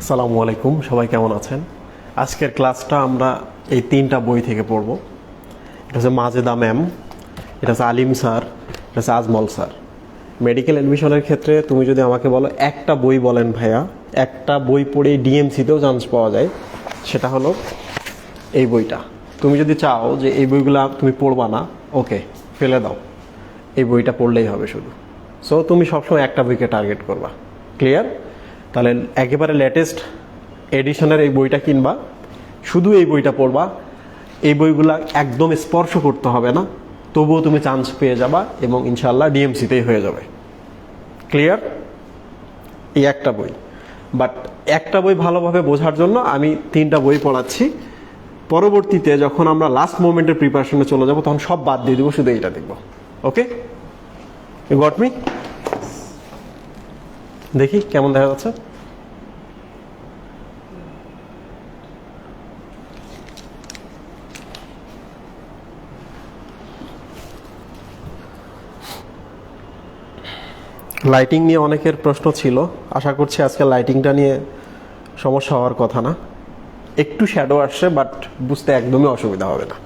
আসসালামু আলাইকুম, সবাই কেমন আছেন? আজকের ক্লাসটা আমরা এই তিনটা বই থেকে পড়ব। এটা হচ্ছে মাজেদা ম্যাম, এটা হচ্ছে আলিম স্যার, এটা হচ্ছে আজমল স্যার। মেডিকেল অ্যাডমিশনের ক্ষেত্রে তুমি যদি আমাকে বলো একটা বই বলেন ভাইয়া, একটা বই পড়েই ডিএমসিতেও চান্স পাওয়া যায়, সেটা হলো এই বইটা। তুমি যদি চাও যে এই বইগুলো তুমি পড়বা না, ওকে, ফেলে দাও, এই বইটা পড়লেই হবে শুধু। সো তুমি সবসময় একটা বইকে টার্গেট করবা। ক্লিয়ার? তাহলে একেবারে লেটেস্ট এডিশনের এই বইটা কিনবা, শুধু এই বইটা পড়বা, এই বইগুলা একদম স্পর্শ করতে হবে না, তবুও তুমি চান্স পেয়ে যাবা এবং ইনশাল্লাহ ডিএমসিতেই হয়ে যাবে। ক্লিয়ার? এই একটা বই, বাট একটা বই ভালোভাবে বোঝার জন্য আমি তিনটা বই পড়াচ্ছি। পরবর্তীতে যখন আমরা লাস্ট মোমেন্টের প্রিপারেশনে চলে যাব তখন সব বাদ দিয়ে দেবো, শুধু এইটা দেখবো। ওকে, ইউ গট মি? দেখি কেমন দেখা যাচ্ছে। লাইটিং নিয়ে অনেকের প্রশ্ন ছিল, আশা করছি আজকে লাইটিংটা নিয়ে সমস্যা হওয়ার কথা না। একটু শ্যাডো আসছে, বাট বুঝতে একদমই অসুবিধা হবে না।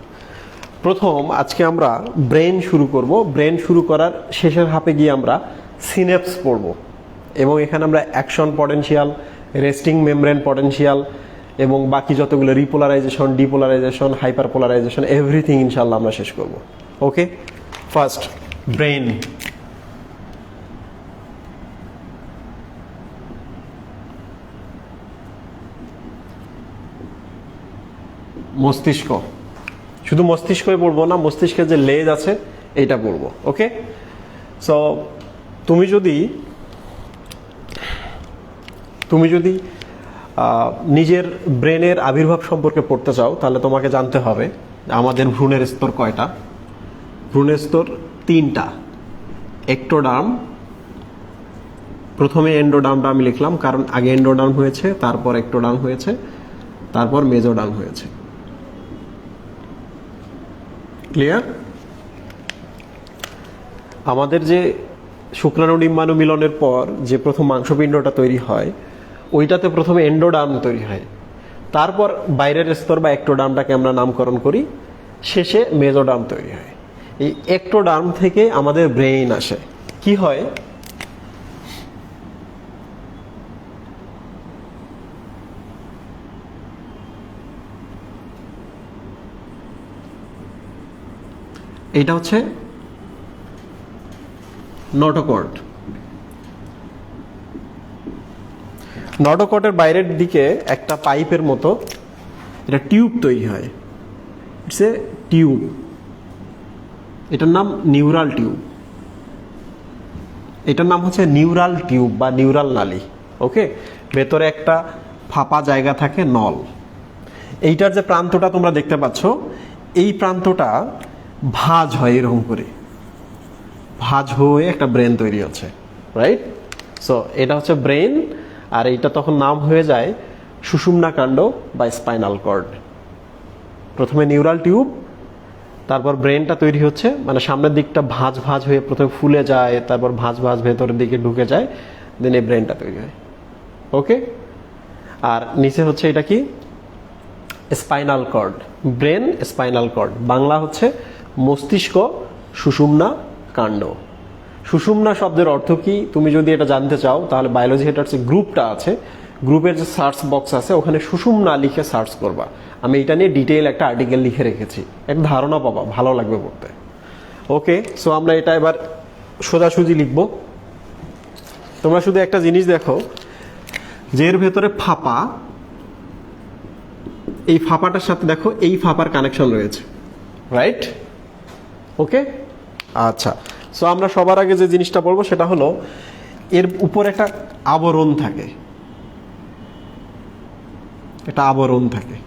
প্রথম আজকে আমরা ব্রেন শুরু করব। ব্রেন শুরু করার শেষের হাফে গিয়ে আমরা সিনেপস পড়ব এবং এখানে আমরা action potential, resting membrane potential এবং বাকি যতগুলো repolarization, depolarization, hyper polarization, everything ইনশাল্লাহ আমরা শেষ করব। Okay, first brain. মস্তিষ্ক, শুধু মস্তিষ্কই পড়বো না, মস্তিষ্কের যে লেজ আছে এইটা পড়বো। ওকে, সো তুমি যদি নিজের ব্রেনের আবির্ভাব সম্পর্কে পড়তে চাও তাহলে তোমাকে জানতে হবে আমাদের ভ্রূণের স্তর কয়টা। ভ্রূণের স্তর তিনটা। একটোডার্ম, প্রথমে এন্ডোডার্মটা আমি লিখলাম কারণ আগে এন্ডোডার্ম হয়েছে, তারপর একটোডার্ম হয়েছে, তারপর মেজোডার্ম হয়েছে। ক্লিয়ার? আমাদের যে শুক্রাণু ডিম্বাণু মিলনের পর যে প্রথম মাংসপিণ্ডটা তৈরি হয়, ওইটাতে প্রথমে এন্ডোডার্ম তৈরি হয়, তারপর বাইরের স্তর বা একটোডার্মটাকে আমরা নামকরণ করি, শেষে মেজোডার্ম তৈরি হয়। এই একটোডার্ম থেকে আমাদের ব্রেইন আসে। কি হয়? এটা হচ্ছে নটোকর্ড। নটোকর্ডের বাইরের দিকে একটা পাইপের মতো এটা টিউব তৈরি হয়। ইটস এ টিউব, এটার নাম নিউরাল টিউব। এটার নাম হচ্ছে নিউরাল টিউব বা নিউরাল নালী। ওকে, ভেতরে একটা ফাঁপা জায়গা থাকে, নল। এইটার যে প্রান্তটা তোমরা দেখতে পাচ্ছ, এই প্রান্তটা ভাঁজ হয়, এরকম করে ভাঁজ হয়ে একটা ব্রেন তৈরি হচ্ছে। রাইট? সো এটা হচ্ছে ব্রেন, আর এইটা তখন নাম হয়ে যায় সুষুম্না কাণ্ড বা স্পাইনাল কর্ড। প্রথমে নিউরাল টিউব, তারপর ব্রেনটা তৈরি হচ্ছে, মানে সামনের দিকটা ভাঁজ ভাঁজ হয়ে প্রথমে ফুলে যায়, তারপর ভাঁজ ভাঁজ ভেতরের দিকে ঢুকে যায়, দেন এই ব্রেনটা তৈরি হয়। ওকে, আর নিচে হচ্ছে এটা কি? Spinal cord. Brain, spinal cord, Bangla হচ্ছে মস্তিষ্ক সুষুম্না কাণ্ড। সুষুম্না শব্দের অর্থ কি তুমি যদি এটা জানতে চাও তাহলে বায়োলজি হেটার্স গ্রুপটা আছে, গ্রুপের যে সার্চ বক্স আছে ওখানে সুষুম্না লিখে সার্চ করবা। আমি এটা নিয়ে ডিটেইল একটা আর্টিকেল লিখে রেখেছি, একটা ধারণা পাবা, ভালো লাগবে পড়তে। ওকে, সো আমরা এটা এবার সোজাসুজি লিখবো। তোমরা শুধু একটা জিনিস দেখো, যে এর ভেতরে ফাঁপা, এই ফাঁপাটার সাথে দেখো এই ফাঁপার কানেকশন রয়েছে। রাইট? ওকে, আচ্ছা। সো আমরা সবার আগে যে জিনিসটা বলবো সেটা হলো এর উপর একটা আবরণ থাকে, একটা আবরণ থাকে।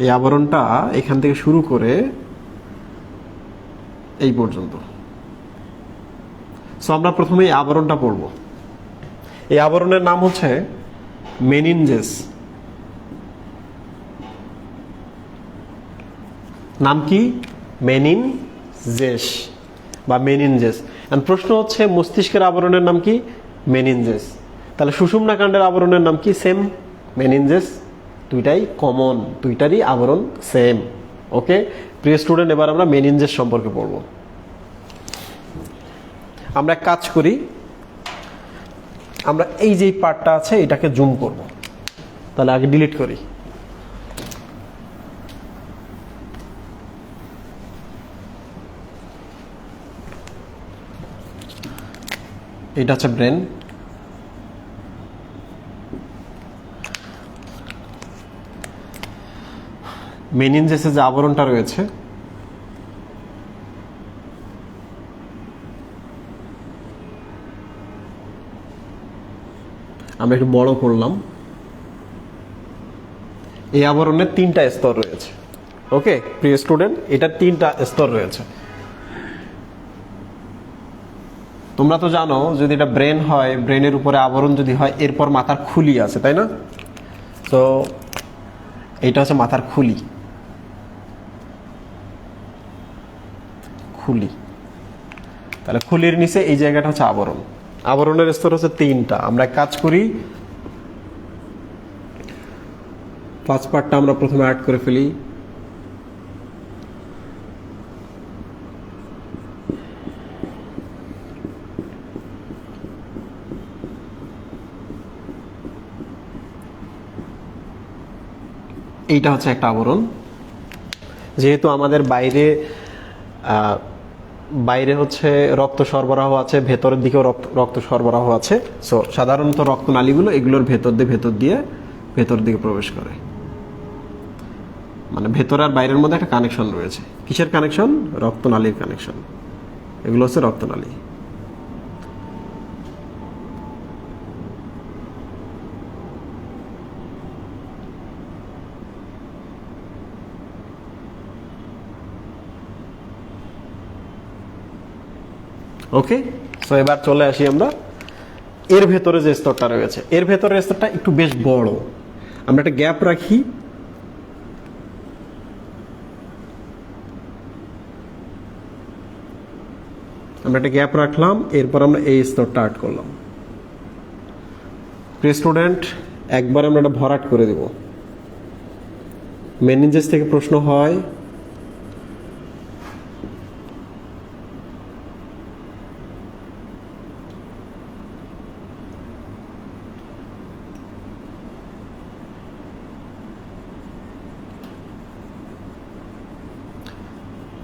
এই আবরণটা এখান থেকে শুরু করে এই পর্যন্ত। সো আমরা প্রথমে এই আবরণটা পড়ব। এই আবরণের নাম হচ্ছে মেনিনজেস। নাম কি? মেনিনজেস বা মেনিনজেস। প্রশ্ন হচ্ছে মস্তিষ্কের আবরণের নাম কি? মেনিনজেস। তাহলে সুষুম্না কাণ্ডের আবরণের নাম কি? Same, meninges. দুইটাই কমন, দুইটারই আবরণ সেম। ওকে প্রিয় স্টুডেন্ট, এবার আমরা মেনিনজেস সম্পর্কে পড়ব। আমরা এক কাজ করি, আমরা এই যে পার্টটা আছে এটাকে জুম করব। তাহলে আগে ডিলিট করি। এটা হচ্ছে ব্রেন। মেনিনজেসে যে আবরণটা রয়েছে আমরা একটু বড় করলাম। এই আবরণের 3টা স্তর রয়েছে। ওকে প্রিয় স্টুডেন্ট, এটার 3টা স্তর রয়েছে। তোমরা তো জানো যদি এটা ব্রেন হয়, ব্রেনের উপরে আবরণ যদি হয়, এরপর মাথার খুলি আছে, তাই না? তো এটা হচ্ছে মাথার খুলি। খুলি, তাহলে খুলির নিচে এই জায়গাটা হচ্ছে আবরণ। আবরণের স্তর হচ্ছে 3টা। আমরা কাজ করি, 5 পার্টটা আমরা প্রথমে অ্যাড করে ফেলি। এইটা হচ্ছে একটা আবরণ। যেহেতু আমাদের বাইরে হচ্ছে রক্ত সরবরাহ আছে, ভেতরের দিকেও রক্ত সরবরাহ আছে। সো সাধারণত রক্তনালীগুলো এগুলোর ভেতর দিয়ে ভেতর দিকে প্রবেশ করে। মানে ভেতর আর বাইরের মধ্যে একটা কানেকশন রয়েছে। কিসের কানেকশন? রক্তনালীর কানেকশন। এগুলো হচ্ছে রক্তনালী। ওকে, সো এবার চলে আসি আমরা এর ভেতরে যে স্তরটা রয়েছে। এর ভেতরের স্তরটা একটু বেশ বড়। আমরা একটা গ্যাপ রাখি। আমরা একটা গ্যাপ রাখলাম, এরপর আমরা এই স্তরটা অ্যাড করলাম। প্রিয় স্টুডেন্ট, একবার আমরা এটা ভরাট করে দেব। মেনিনজেস থেকে প্রশ্ন হয়,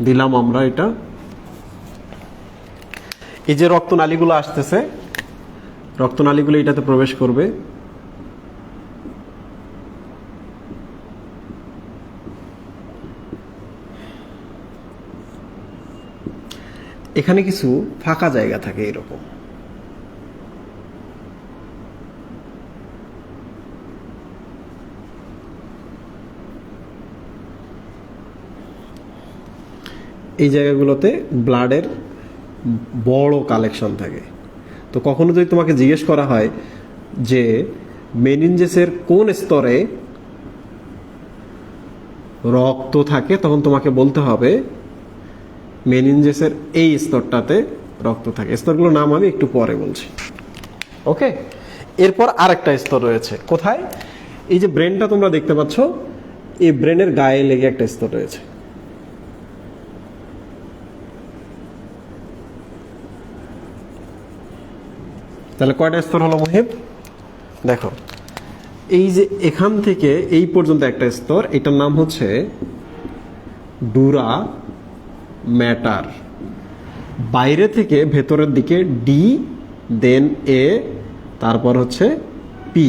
দিলাম আমরা এটা। এই যে রক্তনালীগুলো আসতেছে, রক্তনালীগুলো এটাতে প্রবেশ করবে। এখানে কিছু ফাঁকা জায়গা থাকে এরকম। এই জায়গাগুলোতে ব্লাডের বড় কালেকশন থাকে। তো কখনো যদি তোমাকে জিজ্ঞেস করা হয় যে মেনিনজেসের কোন স্তরে রক্ত থাকে, তখন তোমাকে বলতে হবে মেনিনজেসের এই স্তরটাতে রক্ত থাকে। স্তরগুলোর নাম আমি একটু পরে বলছি। ওকে, এরপর আরেকটা স্তর রয়েছে। কোথায়? এই যে ব্রেনটা তোমরা দেখতে পাচ্ছ, এই ব্রেনের গায়ে লেগে একটা স্তর রয়েছে। তাহলে কয়টা স্তর হলো মুহিব? দেখো, এই যে এখান থেকে এই পর্যন্ত একটা স্তর, এটার নাম হচ্ছে ডুরা ম্যাটার। বাইরে থেকে ভেতরের দিকে ডি, দেন এ, তারপর হচ্ছে পি।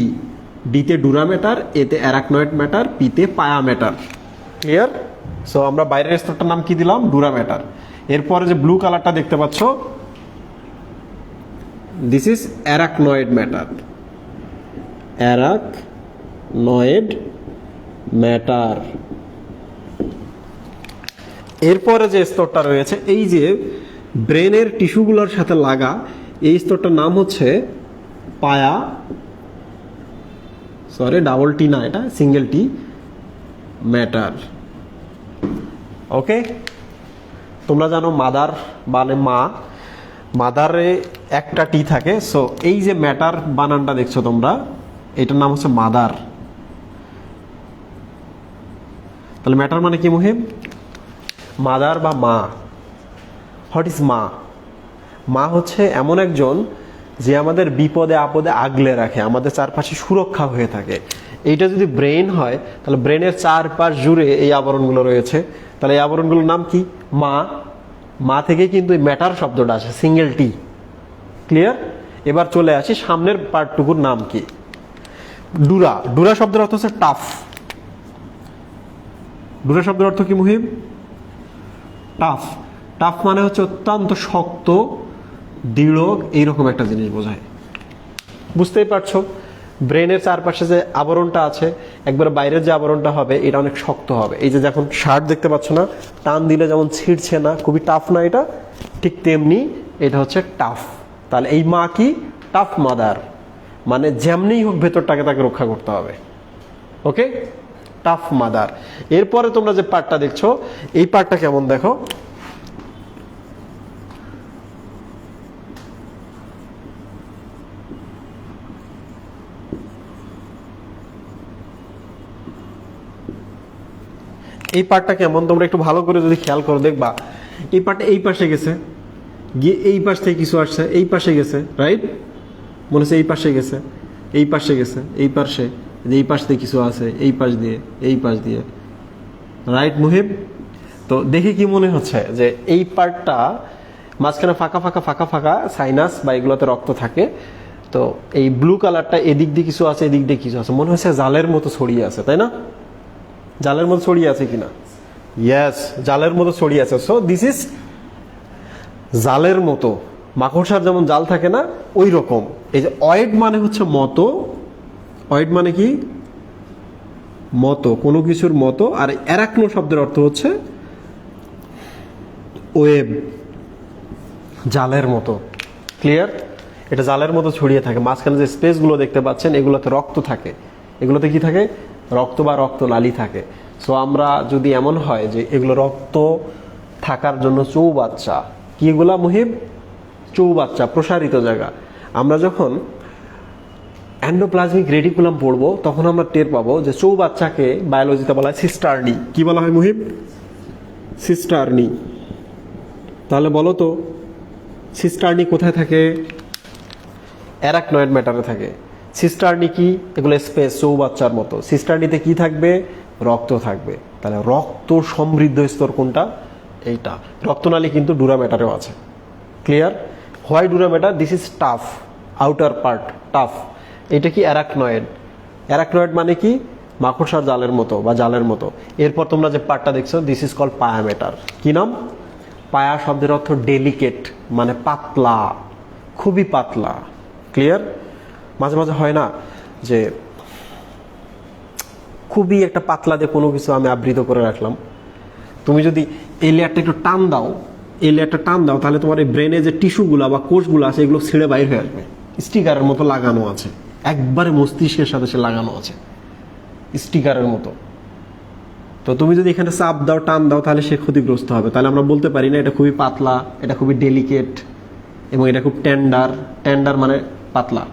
ডিতে ডুরা ম্যাটার, এতে অ্যারাকনয়েড ম্যাটার, পিতে পায়া ম্যাটার। ক্লিয়ার? সো আমরা বাইরের স্তরটার নাম কি দিলাম? Dura matter. এরপরে যে ব্লু কালারটা দেখতে পাচ্ছ, this is arachnoid matter. Arachnoid matter. এরপরে যে স্তরটা রয়েছে, এই যে ব্রেনের টিস্যুগুলোর সাথে লাগা, এই স্তরটার নাম হচ্ছে পায়া, সরি ডাবল টি না, এটা সিঙ্গেল টি, ম্যাটার। ওকে, তোমরা জানো মাদার মানে মা, মাদারে একটা টি থাকে, সো এই যে ম্যাটার বানানটা দেখছো তোমরা, এটার নাম হচ্ছে মাদার। তাহলে ম্যাটার মানে কি মুহিম? মাদার বা মা। হোয়াট ইজ মা? মা হচ্ছে এমন একজন যে আমাদের বিপদে আপদে আগলে রাখে, আমাদের চারপাশে সুরক্ষা হয়ে থাকে। এইটা যদি ব্রেন হয় তাহলে ব্রেনের চারপাশ জুড়ে এই আবরণগুলো রয়েছে, তাহলে এই আবরণগুলোর নাম কি? মা। মা থেকে কিন্তু এই ম্যাটার শব্দটা আসে, সিঙ্গেল টি। ক্লিয়ার? এবার চলে আসি সামনের পার্টটুকুর নাম কি? ডুরা। ডুরা শব্দের অর্থ হচ্ছে টাফ। ডুরা শব্দের অর্থ কি মুহিম? টাফ। টাফ মানে হচ্ছে অত্যন্ত শক্ত, দৃঢ়, এইরকম একটা জিনিস বোঝায়। বুঝতেই পারছো ব্রেনের চারপাশে যে আবরণটা আছে, একবার বাইরের যে আবরণটা হবে এটা অনেক শক্ত হবে। এই যে যখন শার্ট দেখতে পাচ্ছ না, টান দিলে যেমন ছিঁড়ছে না, খুবই টাফ না এটা, ঠিক তেমনি এটা হচ্ছে টাফ। তাহলে এই মা কি? টাফ মাদার, মানে যেমনিই হোক ভেতরটাকে তাকে রক্ষা করতে হবে। ওকে, টাফ মাদার। এরপরে তোমরা যে পার্টটা দেখছো, এই পার্টটা কেমন দেখো। এই পার্টটা কেমন তোমরা একটু ভালো করে যদি খেয়াল করো দেখবা, এই পার্টটা এই পাশে গেছে, গিয়ে এই পাশ থেকে কিছু আসছে, এই পাশে গেছে, রাইট? মনে হচ্ছে এই পাশে গেছে, এই পাশে গেছে, এই পাশে, এই পাশ থেকে কিছু আছে, এই পাশ দিয়ে, এই পাশ দিয়ে, রাইট মুহিব? তো দেখে কি মনে হচ্ছে যে এই পার্টটা মাঝখানে ফাঁকা ফাঁকা ফাঁকা ফাঁকা সাইনাস বা এগুলোতে রক্ত থাকে। তো এই ব্লু কালারটা এদিক দিয়ে কিছু আছে, এদিক দিয়ে কিছু আছে, মনে হচ্ছে জালের মতো ছড়িয়ে আছে, তাই না? জালের মতো ছড়িয়ে আছে কিনা? ইয়েস, জালের মতো ছড়িয়ে আছে। সো দিস ইজ জালের মতো। মাকড়সার যেমন জাল থাকে না, ওই রকম। এই যে অয়েড মানে হচ্ছে মতো, অয়েড মানে কি? মতো, কোনো কিছুর মতো। আর অ্যারাকনো শব্দের অর্থ হচ্ছে ওয়েব, জালের মতো। ক্লিয়ার? এটা জালের মতো ছড়িয়ে থাকে। মাঝখানে যে স্পেসগুলো দেখতে পাচ্ছেন, এগুলোতে রক্ত থাকে। এগুলোতে কি থাকে? রক্ত বা রক্তনালী থাকে। সো আমরা যদি এমন হয় যে এগুলো রক্ত থাকার জন্য চৌবাচ্চা, কি এগুলা মুহিব? চৌবাচ্চা, প্রসারিত জায়গা। আমরা যখন এন্ডোপ্লাজমিক রেটিকুলাম পড়বো তখন আমরা টের পাবো যে চৌবাচ্চাকে বায়োলজিতে বলা হয় সিস্টার্নি। কি বলা হয় মুহিব? সিস্টার্নি। তাহলে বলো তো সিস্টার্নি কোথায় থাকে? অ্যারাকনয়েড ম্যাটারে থাকে। সিস্টার্নি কি? এগুলো স্পেস, চৌবাচ্চার মতো। সিস্টার্নিতে কি থাকবে? রক্ত থাকবে। তাহলে রক্ত সমৃদ্ধ স্তর কোনটা? এইটা। রক্তনালী কিন্তু ডুরা ম্যাটারেও আছে। Clear? Why dura matter? This is tough, outer part tough. এটা কি? অ্যারাকনয়েড। অ্যারাকনয়েড মানে কি? মাকড়সার জালের মতো বা জালের মতো। এরপর তোমরা যে পার্টটা দেখছো, দিস ইজ কল্ড পায়া ম্যাটার। কি নাম? পায়া শব্দের অর্থ ডেলিকেট, মানে পাতলা, খুবই পাতলা। ক্লিয়ার? মাঝে মাঝে হয় না যে খুবই একটা পাতলা দিয়ে কোনো কিছু আমি আবৃত করে রাখলাম, তুমি যদি এই লেয়ারটা একটু টান দাও, এই লেয়ারটা টান দাও, তাহলে তোমার এই ব্রেনে যে টিস্যুগুলো বা কোষগুলো আছে এগুলো ছিঁড়ে বাইর হয়ে আসবে। স্টিকারের মতো লাগানো আছে, একবারে মস্তিষ্কের সাথে সে লাগানো আছে স্টিকারের মতো। তো তুমি যদি এখানে চাপ দাও, টান দাও, তাহলে সে ক্ষতিগ্রস্ত হবে। তাহলে আমরা বলতে পারি না এটা খুবই পাতলা, এটা খুবই ডেলিকেট, এবং এটা খুব টেন্ডার। টেন্ডার মানে পাতলা।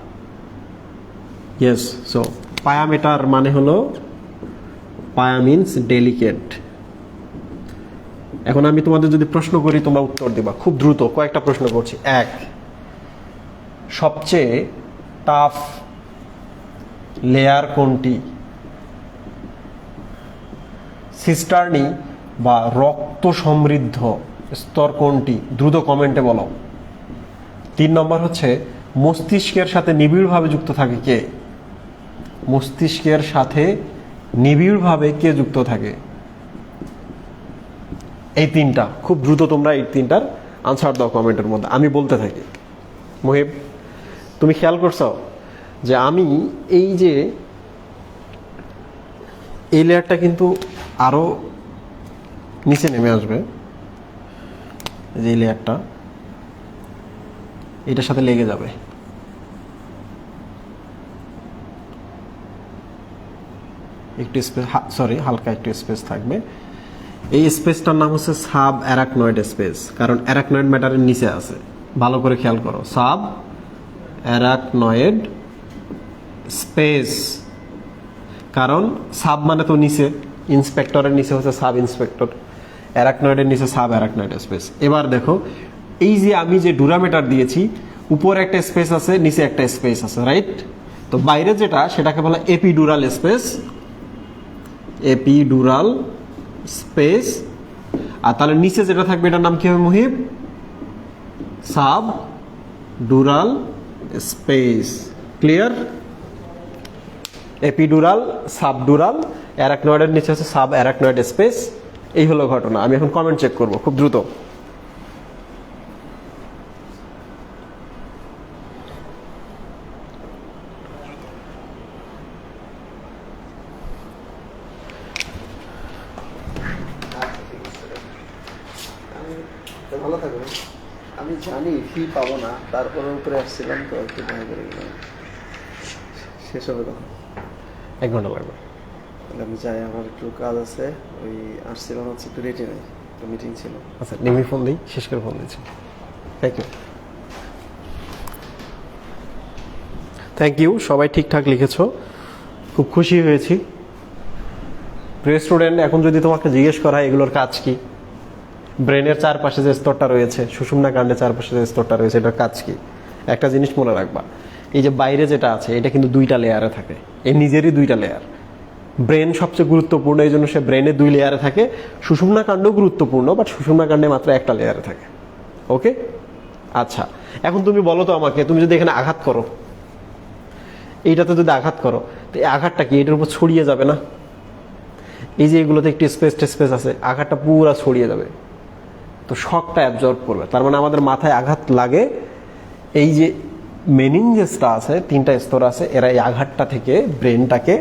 ইয়েস। সো পায়ামেটার মানে হলো, পায়া মিনস ডেলিকেট। এখন আমি তোমাদের যদি প্রশ্ন করি তোমরা উত্তর দিবা খুব দ্রুত। কয়েকটা প্রশ্ন করছি। এক, সবচেয়ে টাফ লেয়ার কোনটি? সিস্টার্নি বা রক্ত সমৃদ্ধ স্তর কোনটি? দ্রুত কমেন্টে বলো। 3 নম্বর হচ্ছে মস্তিষ্কের সাথে নিবিড়ভাবে যুক্ত থাকে কে? মস্তিষ্কের সাথে নিবিড়ভাবে কে যুক্ত থাকে? এই 3টা খুব দ্রুত তোমরা এই 3টার আনসার দাও কমেন্টের মধ্যে, আমি বলতে থাকি। মুহিব, তুমি খেয়াল করছো যে আমি এই যে এই লেয়ারটা কিন্তু আরো নিচে নেমে আসবে, যে এই লেয়ারটা এটার সাথে লেগে যাবে। একটু স্পেস, সরি, হালকা একটু স্পেস থাকবে। এই স্পেসটার নাম হচ্ছে সাব অ্যারাকনয়েড স্পেস, কারণ অ্যারাকনয়েড ম্যাটারের নিচে আছে। ভালো করে খেয়াল করো, সাব অ্যারাকনয়েড স্পেস, কারণ সাব মানে তো নিচে, ইন্সপেক্টরের নিচে হচ্ছে সাব ইন্সপেক্টর, অ্যারাকনয়েডের নিচে সাব অ্যারাকনয়েড স্পেস। এবার দেখো এই যে আমি যে ডুরামিটার দিয়েছি, উপরে একটা স্পেস আছে, নিচে একটা স্পেস আছে, রাইট? তো বাইরে যেটা সেটাকে বলা এপিডুরাল স্পেস, এপিডুরাল স্পেস। আর তাহলে নিচে যেটা থাকবে এটার নাম কি হবে Muhib? Subdural space. Clear? Epidural, subdural, অ্যারাকনয়েডের নিচে হচ্ছে সাব অ্যারাকনয়েড স্পেস। এই হলো ঘটনা। আমি এখন কমেন্ট চেক করব খুব দ্রুত। ভালো থাকবে। আমি জানি ফি পাবো না, তারপরে উপরে আসছিলাম তো একটু ভয় করে গেলাম। শেষ হবে তখন 1 ঘন্টা লাগবে। তাহলে আমি যাই, আমার একটু কাজ আছে। ওই আসছিলাম হচ্ছে একটু রেটে নেই, তো মিটিং ছিল। আচ্ছা নিমি ফোন দিই, শেষ করে ফোন দিচ্ছি। থ্যাংক ইউ, সবাই ঠিকঠাক লিখেছো, খুব খুশি হয়েছি। প্রিয় স্টুডেন্ট, এখন যদি তোমাকে জিজ্ঞেস করা হয় এগুলোর কাজ কি, ব্রেনের চারপাশে যে স্তরটা রয়েছে, সুষুম্না কাণ্ডের চারপাশে যে স্তরটা রয়েছে, এটার কাজ কি? একটা জিনিস মনে রাখবা, এই যে বাইরে যেটা আছে এটা কিন্তু 2টা লেয়ারে থাকে, এর নিজেরই 2টা লেয়ার। ব্রেন সবচেয়ে গুরুত্বপূর্ণ, এই জন্য সে ব্রেনে 2 লেয়ারে থাকে। সুষুম্না কাণ্ডও গুরুত্বপূর্ণ, বাট সুষুম্না কাণ্ডে মাত্র একটা লেয়ারে থাকে। ওকে, আচ্ছা এখন তুমি বলো তো আমাকে, তুমি যদি এখানে আঘাত করো, এইটাতে যদি আঘাত করো, তো এই আঘাতটা কি এটার উপর ছড়িয়ে যাবে না? এই যে এগুলোতে একটু স্পেস আছে, আঘাতটা পুরো ছড়িয়ে যাবে, তো শকটা অ্যাবজর্ব করবে। তার মানে আমাদের মাথায় আঘাত লাগে, এই যে মেনিনজেসটা আছে, 3টা স্তর আছে, এরা এই আঘাতটা থেকে ব্রেনটাকে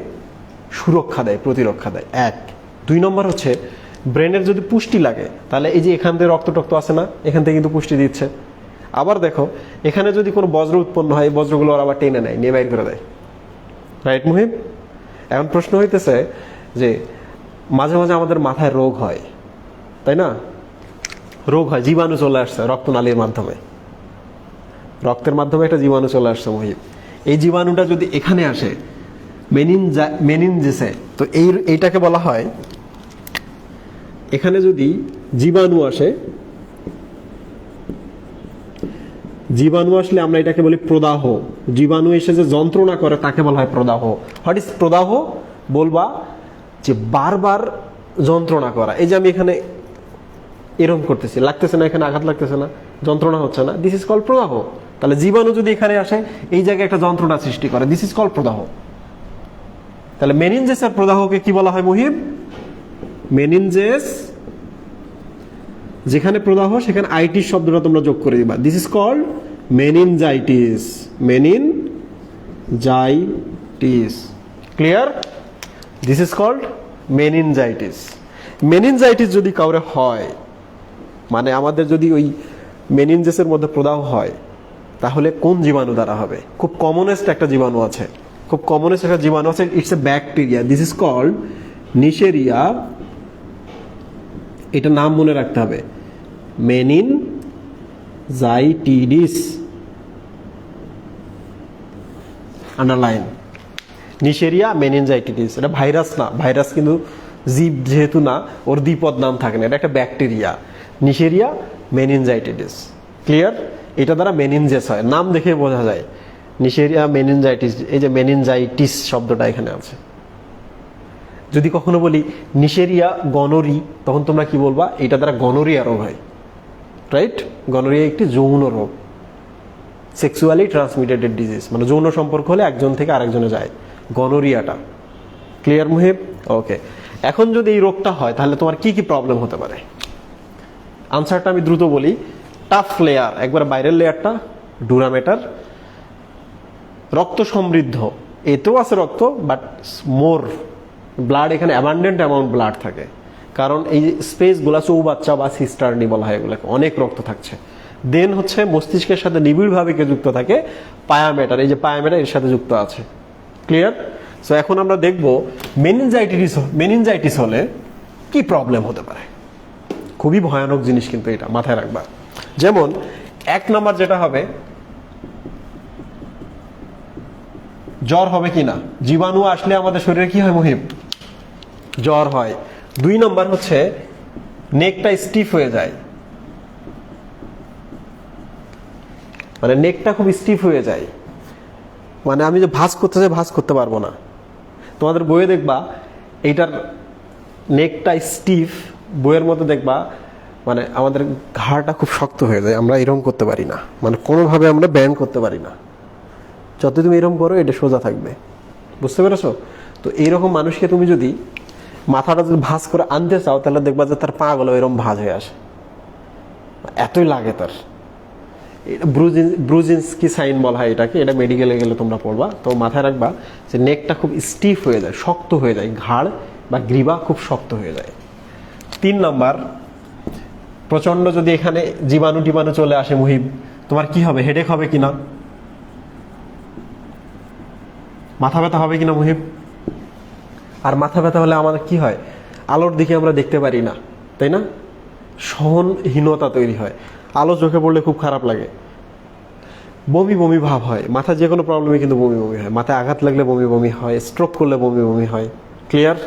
সুরক্ষা দেয়, প্রতিরক্ষা দেয়। 1 2 নম্বর হচ্ছে ব্রেনের যদি পুষ্টি লাগে, তাহলে এই যে এখান থেকে রক্ত টক্ত আছে না, এখান থেকে কিন্তু পুষ্টি দিচ্ছে। আবার দেখো এখানে যদি কোনো বজ্র উৎপন্ন হয়, এই বজ্রগুলো আবার টেনে নেয়, নিয়ে বাইর করে দেয়, রাইট মুহিব? এখন প্রশ্ন হইতেছে যে মাঝে মাঝে আমাদের মাথায় রোগ হয়, তাই না? রোগ হয়, জীবাণু চলে আসছে রক্তনালীর মাধ্যমে, রক্তের মাধ্যমে একটা জীবাণু চলে আসছে মুহিব। এই জীবাণুটা যদি এখানে আসে মেনিনজেসে, তো এইটাকে বলা হয়, এখানে যদি জীবাণু আসে, জীবাণু আসলে আমরা এটাকে বলি প্রদাহ। জীবাণু এসে যে যন্ত্রণা করে তাকে বলা হয় প্রদাহ। হোয়াট ইজ প্রদাহ? বলবা যে বারবার যন্ত্রণা করা। এই যে আমি এখানে এরকম করতেছি, লাগতেছে না, এখানে আঘাত লাগতেছে না, যন্ত্রণা হচ্ছে না, দিস ইজ কল প্রদাহ। তাহলে জীবাণু যদি এখানে আসে, এই জায়গায় একটা যন্ত্রণা সৃষ্টি করে, দিস ইজ কল প্রদাহ। তাহলে মেনিনজেসের প্রদাহকে কি বলা হয় মুহিব? মেনিনজেস, যেখানে প্রদাহ সেখানে আইটিস শব্দটা তোমরা যোগ করে দিবা, this is called meningitis. Meningitis. Clear? This is called meningitis. Meningitis যদি কাউরে হয়, মানে আমাদের যদি ওই মেনিনজেসের মধ্যে প্রদাহ হয়, তাহলে কোন জীবাণু দ্বারা হবে? খুব কমনেস্ট একটা জীবাণু আছে, it's a bacteria, this is called Neisseria. এটা নাম মনে রাখতে হবে, মেনিনজাইটিডিস। আন্ডারলাইন, নিশেরিয়া মেনিনজাইটিডিস। এটা ভাইরাস না, ভাইরাস কিন্তু জীব যেহেতু না, ওর দ্বিপদ নাম থাকে না, এটা একটা ব্যাকটেরিয়া। নিশেরিয়া মেনিনজাইটিডিস। ক্লিয়ার? এটা দ্বারা মেনিনজেস হয়, নাম দেখে বোঝা যায়। নিশেরিয়া মেনিনজাইটিস, এই যে মেনিনজাইটিস শব্দটা এখানে আছে। যদি কখনো বলি নিশেরিয়া গনোরি, তখন তোমরা কি বলবা? এটা দ্বারা গনোরিয়া রোগ হয়, রাইট? গনোরিয়া একটি যৌন রোগ, সেক্সুয়ালি ট্রান্সমিটেড ডিজিজ, মানে যৌন সম্পর্ক হলে একজন থেকে আরেকজনে যায়, গনোরিয়াটা। ক্লিয়ার মুহিব? ওকে, এখন যদি এই রোগটা হয় তাহলে তোমার কি কি প্রবলেম হতে পারে? আনসারটা আমি দ্রুত বলি। টাফ লেয়ার, একবার বাইরের লেয়ারটা ডুরামেটার, রক্ত সমৃদ্ধ, এতেও আছে রক্ত, বাট মোর ব্লাড, এখানে অ্যাবান্ডেন্ট অ্যামাউন্ট ব্লাড থাকে, কারণ এই স্পেসগুলা চৌবাচ্চা বা সিস্টার্নি বলা হয় এগুলোকে, অনেক রক্ত থাকছে। দেন হচ্ছে মস্তিষ্কের সাথে নিবিড়ভাবে কে যুক্ত থাকে? পায়ামেটার, এই যে পায়ামেটার এর সাথে যুক্ত আছে। ক্লিয়ার? সো এখন আমরা দেখব মেনিনজাইটিস হলে কি প্রবলেম হতে পারে। খুবই ভয়ানক জিনিস কিন্তু, এটা মাথায় রাখবা। যেমন এক নাম্বার যেটা হবে, জ্বর হবে কিনা। জীবাণু আসলে আমাদের শরীরে কি হয় মুহিব? জ্বর হয়। 2 নাম্বার হচ্ছে নেকটা স্টিফ হয়ে যায়, মানে নেকটা খুব স্টিফ হয়ে যায়, মানে আমি যে ভাঁজ করতে চাই ভাঁজ করতে পারবো না। তোমাদের বইয়ে দেখবা এইটার নেকটা স্টিফ, বইয়ের মধ্যে দেখবা মানে আমাদের ঘাড়টা খুব শক্ত হয়ে যায়, আমরা এরকম করতে পারি না, মানে কোনোভাবে আমরা ব্যান্ড করতে পারি না। যত তুমি এরকম করো এটা সোজা থাকবে, বুঝতে পেরেছো? তো এইরকম মানুষকে তুমি যদি মাথাটা যদি ভাঁজ করে আনতে চাও, তাহলে দেখবা যে তার পা গুলো এরকম ভাঁজ হয়ে আসে, এতই লাগে তার। ব্রুজিনস্কি সাইন বলা হয় এটাকে, এটা মেডিকেলে গেলে তোমরা পড়বা। তো মাথায় রাখবা যে নেকটা খুব স্টিফ হয়ে যায়, শক্ত হয়ে যায়, ঘাড় বা গ্রীবা খুব শক্ত হয়ে যায়। 3 নাম্বার, প্রচন্ড যদি এখানে জীবাণু টিবাণু চলে আসে মুহিব, তোমার কি হবে? হেডেক হবে কিনা? মাথা ব্যথা হবে কিনা মুহিব? আর মাথা ব্যথা হলে আমাদের কি হয়? আলোর দিকে আমরা দেখতে পারি না, তাই না? সহনহীনতা তৈরি হয়, আলো চোখে পড়লে খুব খারাপ লাগে, বমি বমি ভাব হয়, মাথা যে কোনো প্রবলেমে কিন্তু বমি বমি হয়, মাথায় আঘাত লাগলে বমি বমি হয়, স্ট্রোক করলে বমি বমি হয়। ক্লিয়ার?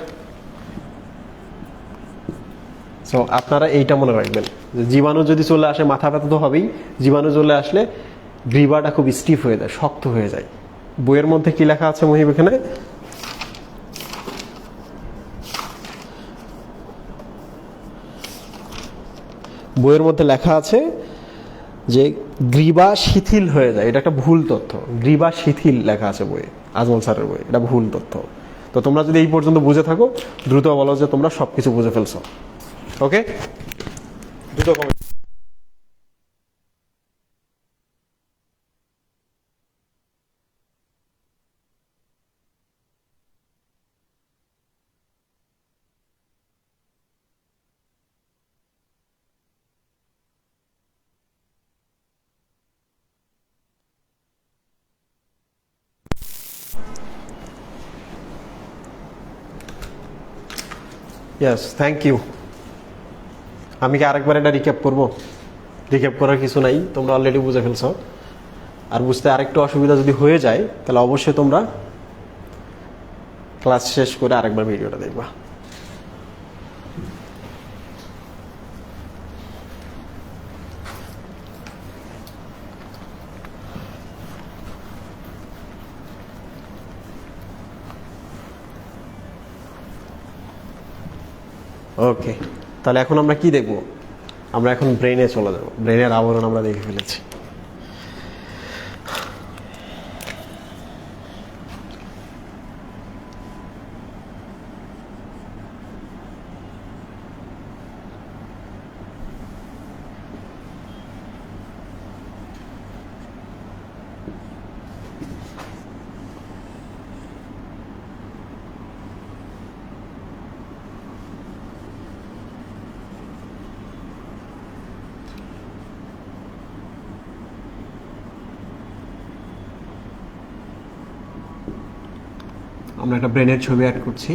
সো আপনারা এইটা মনে রাখবেন যে জীবাণু যদি চলে আসে, মাথা ব্যথা তো হবেই, জীবাণু চলে আসলে গ্রীবাটা খুব স্টিফ হয়ে যায়, শক্ত হয়ে যায়। বইয়ের মধ্যে কি লেখা আছে মুহিব এখানে? বইয়ের মধ্যে লেখা আছে যে গ্রীবা শিথিল হয়ে যায়। এটা একটা ভুল তথ্য, গ্রীবা শিথিল লেখা আছে বইয়ে, আজমল স্যারের বইয়ে, এটা ভুল তথ্য। তো তোমরা যদি এই পর্যন্ত বুঝে থাকো, দ্রুত বলো যে তোমরা সবকিছু বুঝে ফেলছো। ওকে, দ্রুত কমেন্ট। Yes, thank you. আমি কি আরেকবার এটা রিক্যাপ করবো? রিক্যাপ করার কিছু নাই, তোমরা অলরেডি বুঝে ফেলছো। আর বুঝতে আরেকটু অসুবিধা যদি হয়ে যায়, তাহলে অবশ্যই তোমরা ক্লাস শেষ করে আরেকবার ভিডিওটা দেখবা। ওকে, তাহলে এখন আমরা কি দেখব? আমরা এখন ব্রেনে চলে যাব। ব্রেনের আবরণ আমরা দেখে ফেলেছি। আমরা একটা ব্রেনের ছবি অ্যাড করছি।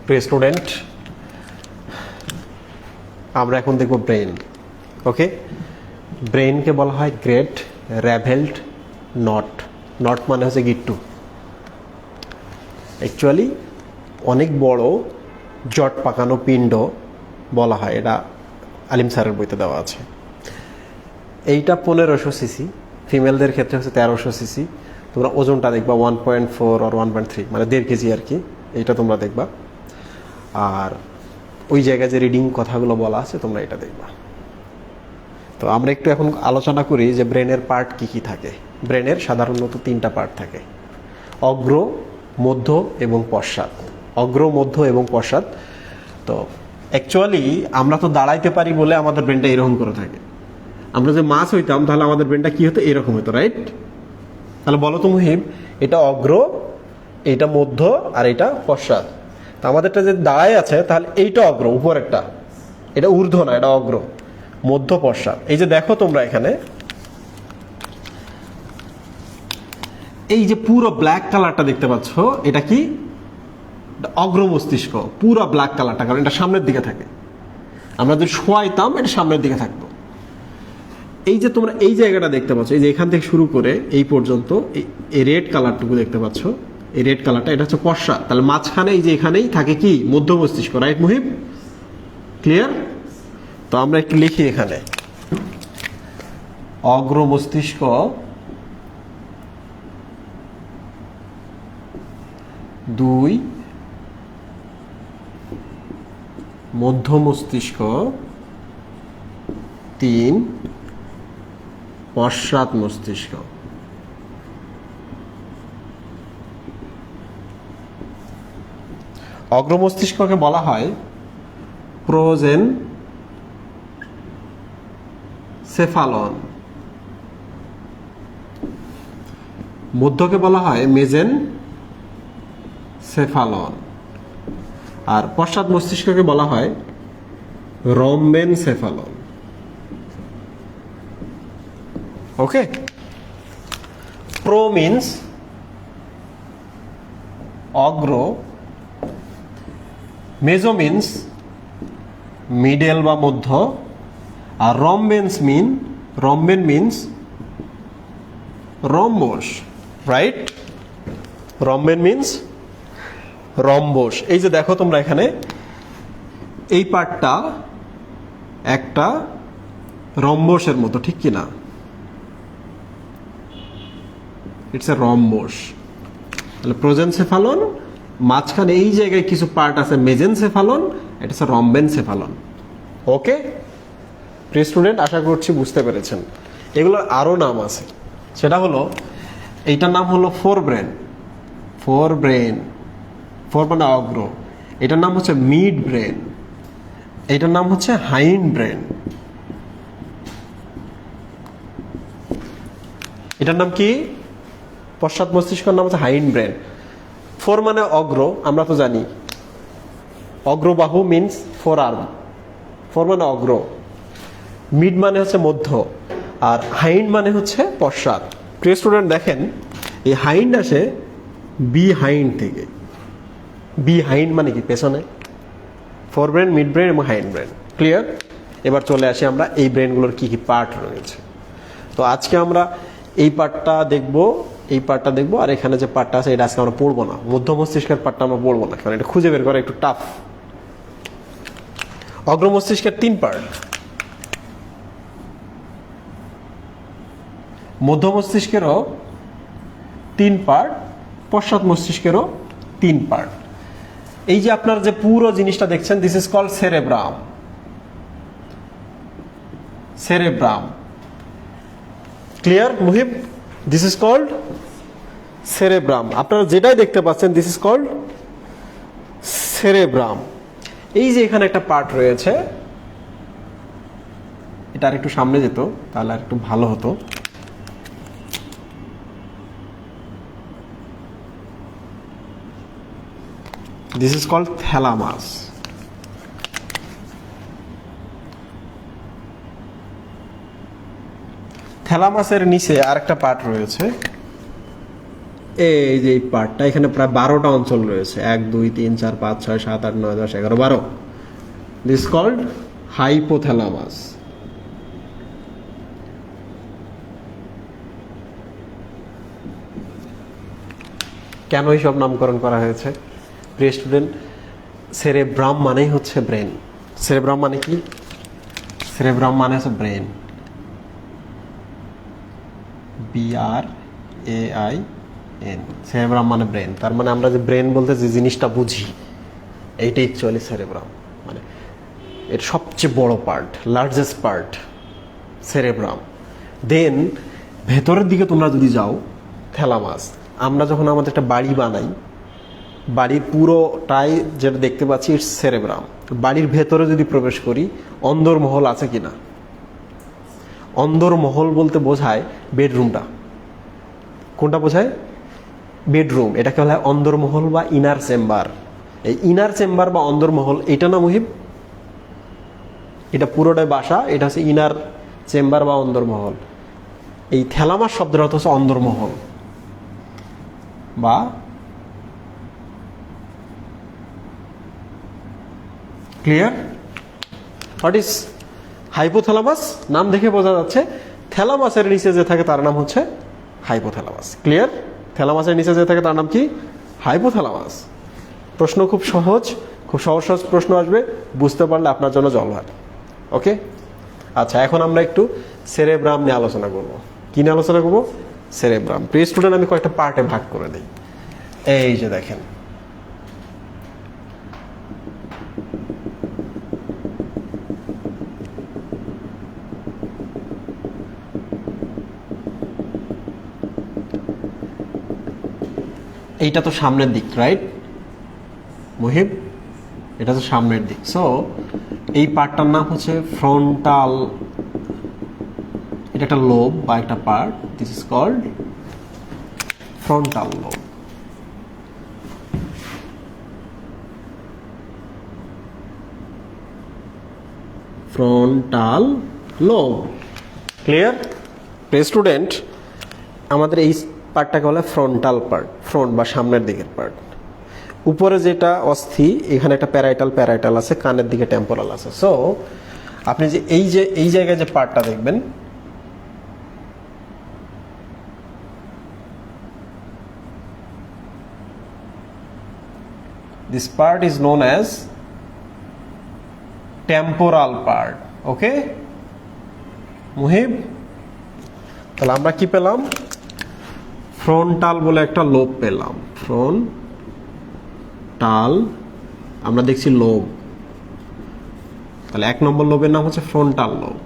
প্রিয় স্টুডেন্ট, আমরা এখন দেখব ব্রেন। ওকে, ব্রেনকে বলা হয় গ্রেট র্যাভেলড নট। নট মানে হচ্ছে গিট্টু। অ্যাকচুয়ালি অনেক বড় জট পাকানো পিণ্ড বলা হয়, এটা আলিম স্যারের বইতে দেওয়া আছে। এইটা 1500 সিসি, ফিমেলদের ক্ষেত্রে হচ্ছে 1300 সিসি। তোমরা ওজনটা দেখবা 1.4 আর 1.3, মানে 1.5 কেজি আর কি। এইটা তোমরা দেখবা। আর ওই জায়গায় যে রিডিং কথাগুলো বলা আছে তোমরা এটা দেখবা। তো আমরা একটু এখন আলোচনা করি যে ব্রেনের পার্ট কি কি থাকে। ব্রেনের সাধারণত 3টা পার্ট থাকে, অগ্র, মধ্য এবং পশ্চাৎ। অগ্র, মধ্য এবং পশ্চাৎ। তো অ্যাকচুয়ালি আমরা তো দাঁড়াইতে পারি বলে আমাদের ব্রেনটা এরকম করে থাকে। আমরা যে মাছ হইতাম তাহলে আমাদের ব্রেনটা কি হতো, এরকম হতো, রাইট? তাহলে বলো তো মুহিব, এটা অগ্র, এটা মধ্য, আর এটা পশ্চাৎ। তো আমাদেরটা যে দাঁড়ায় আছে তাহলে এইটা অগ্র, উপরেরটা, এটা ঊর্ধ্ব না, এটা অগ্র, মধ্য, পশ্চাৎ। এই যে দেখো তোমরা এখানে এই যে পুরো ব্ল্যাক কালারটা দেখতে পাচ্ছ, এটা কি? অগ্র মস্তিষ্ক, পুরো ব্ল্যাক কালারটা, কারণ এটা সামনের দিকে থাকে। আমরা যদি শোয়াইতাম এটা সামনের দিকে থাকতো। এই যে তোমরা এই জায়গাটা দেখতে পাচ্ছ, এই যে এখান থেকে শুরু করে এই পর্যন্ত এই রেড কালারটুকু দেখতে পাচ্ছ, এই রেড কালারটা, এটা হচ্ছে পশ্চাৎ। তাহলে মাঝখানে এই যে এখানেই থাকে কি? মধ্য মস্তিষ্ক, রাইট মুহিব? ক্লিয়ার? তো আমরা একটু লিখি এখানে, অগ্র মস্তিষ্ক, দুই, মধ্য মস্তিষ্ক, তিন, পশ্চাৎ মস্তিষ্ক। অগ্র মস্তিষ্ককে বলা হয় প্রোজেন সেফালন, মধ্যকে বলা হয় মেজেন সেফালন, আর পশ্চাৎ মস্তিষ্ককে বলা হয় রম্বেন সেফালন। ওকে? প্রো মিন্স অগ্র, মেজো মিন্স মিডল বা মধ্য, আর rhomben means rhombus, right? Rhomben means rhombus. এই যে দেখো তোমরা এখানে এই পার্টটা একটা রম্বসের মতো, ঠিক কি না? It's a rhombus. তাহলে প্রোজেনসেফালন, মাঝখানে এই জায়গায় কিছু পার্ট আছে মেজেনসেফালন, এটা হচ্ছে রম্বেনসেফালন। ওকে প্রিয় স্টুডেন্ট, আশা করছি বুঝতে পেরেছেন। এগুলোর আরও নাম আছে, সেটা হলো, এইটার নাম হলো ফোর ব্রেন, ফোর মানে অগ্র। এটার নাম হচ্ছে মিড ব্রেন, এটার নাম হচ্ছে হাইন্ড ব্রেন। এটার নাম কি? পশ্চাৎ মস্তিষ্কের নাম হচ্ছে হাইন্ড ব্রেন। ফোর মানে অগ্র, আমরা তো জানি অগ্রবাহু মিন্স ফোর আর্ম, ফোর মানে অগ্র। মিড মানে হচ্ছে মধ্য, আর হাইন্ড মানে হচ্ছে পশ্চাৎ। প্রিয় স্টুডেন্ট দেখেন, এই হাইন্ড আসে বি হাইন্ড থেকে। বি হাইন্ড মানে কি? পেছনে। ফোর ব্রেন, মিড ব্রেন এবং হাইন্ড ব্রেন। ক্লিয়ার? এবার চলে আসি আমরা এই ব্রেনগুলোর কি কি পার্ট রয়েছে। তো আজকে আমরা এই পার্টটা দেখবো, এই পার্টটা দেখবো, আর এখানে যে পার্টটা আছে এটা আজকে আমরা পড়বো না। মধ্য মস্তিষ্কের পার্টটা আমরা পড়বো না, কারণ এটা খুঁজে বের করা একটু টাফ। অগ্র মস্তিষ্কের তিন পার্ট, মধ্য মস্তিষ্কেরও তিন পার্ট, পশ্চাৎ মস্তিষ্কেরও তিন পার্ট। এই যে আপনার যে পুরো জিনিসটা দেখছেন, this is called cerebrum. Clear Muhib? This is called cerebrum. আপনারা যেটাই দেখতে পাচ্ছেন, দিস ইজ কল্ড সেরেব্রাম। এই যে এখানে একটা পার্ট রয়েছে, এটা আর একটু সামনে যেত তাহলে আর একটু ভালো হতো। This is called thalamus. থ্যালামাসের নিচে আরেকটা পার্ট রয়েছে, এই যে এই পার্টটা, এখানে প্রায় 12টা অঞ্চল রয়েছে, 1 2 3 4 5 6 7 8 9 10 11 12। This called hypothalamus. কেন এইসব নামকরণ করা হয়েছে? প্রিয় স্টুডেন্ট, সেরেব্রাম মানেই হচ্ছে ব্রেন। সেরেব্রাম মানে কি? সেরেব্রাম মানে হচ্ছে ব্রেন, BRAIN। সেরেব্রাম মানে ব্রেন। তার মানে আমরা যে ব্রেন বলতে যে জিনিসটা বুঝি, এইটা অ্যাকচুয়ালি সেরেব্রাম। মানে এর সবচেয়ে বড় পার্ট, লার্জেস্ট পার্ট সেরেব্রাম। দেন ভেতরের দিকে তোমরা যদি যাও, থ্যালামাস। আমরা যখন আমাদের একটা বাড়ি বানাই, বাড়ির পুরোটাই যেটা দেখতে পাচ্ছি ইটস সেরেব্রাম। বাড়ির ভেতরে যদি প্রবেশ করি, অন্দরমহল আছে কিনা? অন্দরমহল বলতে বোঝায় বেডরুমটা। কোনটা বোঝায়? বেডরুম। এটাকে বলা হয় অন্দরমহল বা ইনার চেম্বার। এই ইনার চেম্বার বা অন্দরমহল এটা না মুহিব? এটা পুরোটাই বাসা, এটা হচ্ছে ইনার চেম্বার বা অন্দরমহল। এই থ্যালামাস শব্দের অর্থ হচ্ছে অন্দরমহল বা ক্লিয়ার? What is hypothalamus? নাম দেখে বোঝা যাচ্ছে থ্যালামাসের নিচে যে থাকে তার নাম হচ্ছে হাইপোথ্যালামাস। ক্লিয়ার? থ্যালামাসের নিচে যে থাকে তার নাম কি? হাইপোথ্যালামাস। প্রশ্ন খুব সহজ, খুব সহজ সহজ প্রশ্ন আসবে, বুঝতে পারলে আপনার জন্য জলভার। ওকে, আচ্ছা, এখন আমরা একটু সেরেব্রাম নিয়ে আলোচনা করব। কি নিয়ে আলোচনা করব? সেরেব্রাম। প্রিয় স্টুডেন্ট, আমি কয়েকটা পার্টে ভাগ করে দিই। এই যে দেখেন, এইটা তো সামনের দিক, রাইট মুহিব? এটা তো সামনের দিক। সো এই পার্টটার নাম হচ্ছে ফ্রন্টাল। এটা একটা লোব বা একটা part, this is called frontal lobe. Frontal lobe. Clear? প্রিয় স্টুডেন্ট, আমাদের এই পার্টটাকে বলে ফ্রন্টাল পার্ট, ফ্রন্ট বা সামনের দিকের পার্ট। উপরে যেটা অস্থি, এখানে একটা প্যারাইটাল আছে, কানের দিকে টেম্পোরাল আছে। সো আপনি যে এই জায়গায় যে পার্টটা দেখবেন, this part is known as temporal part. Okay Muhib, তাহলে আমরা কি পেলাম? ফ্রন্টাল বলে একটা লোব পেলাম। ফ্রন্টাল, আমরা দেখছি লোব। তাহলে 1 নম্বর লোবের নাম হচ্ছে ফ্রন্টাল লোব।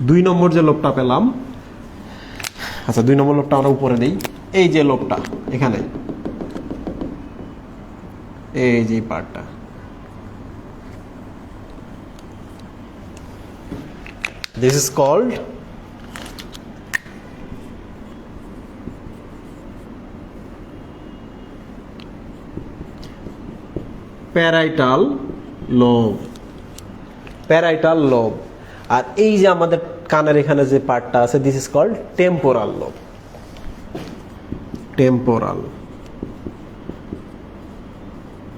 2 নম্বর যে লোবটা পেলাম, আচ্ছা 2 নম্বর লোবটা আমরা উপরে দিই। এই যে লোবটা এখানে, এই যে পার্টটা, this is called parietal lobe. Parietal lobe. আর এই যে আমাদের কানের এখানে যে পার্টটা আছে, this is called temporal lobe. Temporal.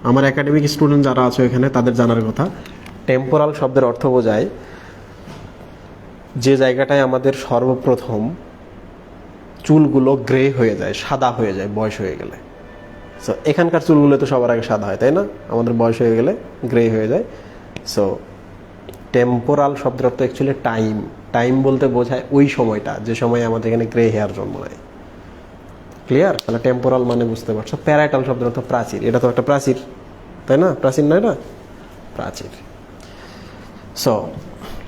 আমার একাডেমিক স্টুডেন্ট যারা আছে এখানে তাদের জানার কথা, টেম্পোরাল শব্দের অর্থ বোঝায় যে জায়গাটায় আমাদের সর্বপ্রথম চুলগুলো গ্রে হয়ে যায়, সাদা হয়ে যায় বয়স হয়ে গেলে। সো এখানকার চুলগুলো তো সবার আগে সাদা হয়, তাই না? আমাদের বয়স হয়ে গেলে গ্রে হয়ে যায়। সো টেম্পোরাল শব্দের অর্থ অ্যাকচুয়ালি টাইম। টাইম বলতে বোঝায় ওই সময়টা যে সময় আমাদের এখানে গ্রে হেয়ার জন্ম নেয়। ক্লিয়ার? তাহলে টেম্পোরাল মানে বুঝতে পারছো। প্যারাইটাল শব্দের অর্থ প্রাচীর। এটা তো একটা প্রাচীর, তাই না? প্রাচীর না এটা? প্রাচীর। সো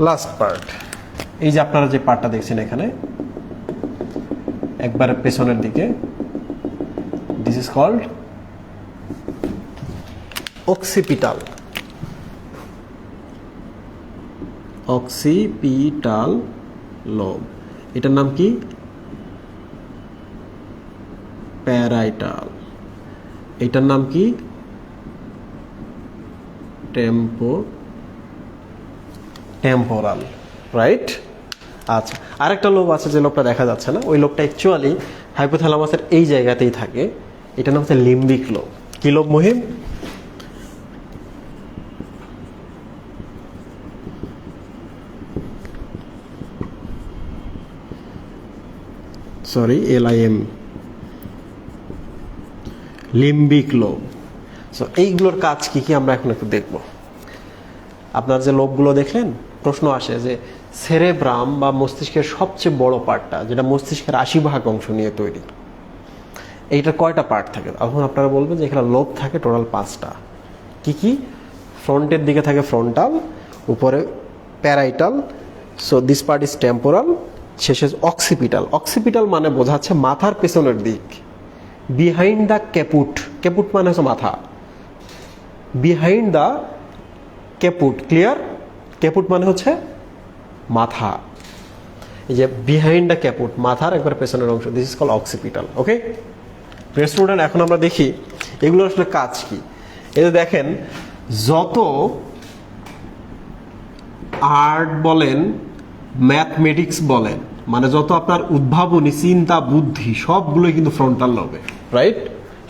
লাস্ট পার্ট, এই যে আপনারা যে পার্টটা দেখছেন এখানে একবারে পেছনের দিকে, this is called occipital. Occipital lobe. এটার নাম কি? প্যারাইটাল। এটার নাম কি? টেম্পোরাল। রাইট? আচ্ছা, আরেকটা লোব আছে যে লোবটা দেখা যাচ্ছে না, ওই লোবটা অ্যাকচুয়ালি হাইপোথ্যালামাসের এই জায়গাতেই থাকে। এটার নাম হচ্ছে লিম্বিক লোব। কি lobe Muhim? Sorry, LIM, limbic lobe. So এইগুলোর কাজ কি কি আমরা এখন একটু দেখব। আপনার যে লোবগুলো দেখলেন, প্রশ্ন আসে যে সেরেব্রাম বা মস্তিষ্কের সবচেয়ে বড় পার্টটা, যেটা মস্তিষ্কের 80% অংশ নিয়ে তৈরি, এইটার কয়টা পার্ট থাকে? এখন আপনারা বলবেন যে এখানে লোব থাকে টোটাল 5টা। কি কি? ফ্রন্টের দিকে থাকে ফ্রন্টাল, উপরে parietal, so this part is temporal, শেষে অক্সিপিটাল। অক্সিপিটাল মানে বোঝাচ্ছে মাথার পেছনের দিক, বিহাইন্ড দ্য ক্যাপুট। ক্যাপুট মানে হচ্ছে মাথা, বিহাইন্ড দ্য ক্যাপুট, ক্লিয়ার? ক্যাপুট মানে হচ্ছে মাথা, এই যে বিহাইন্ড দ্য ক্যাপুট, মাথার একবার পেছনের অংশ, this is call occipital. Okay student, এখন আমরা দেখি এগুলো আসলে কাজ কি। এই যে দেখেন, যত আর্ট বলেন, ম্যাথমেটিক্স বলেন, মানে যত আপনার উদ্ভাবনী চিন্তা বুদ্ধি সবগুলোই কিন্তু ফ্রন্টাল লবে, রাইট?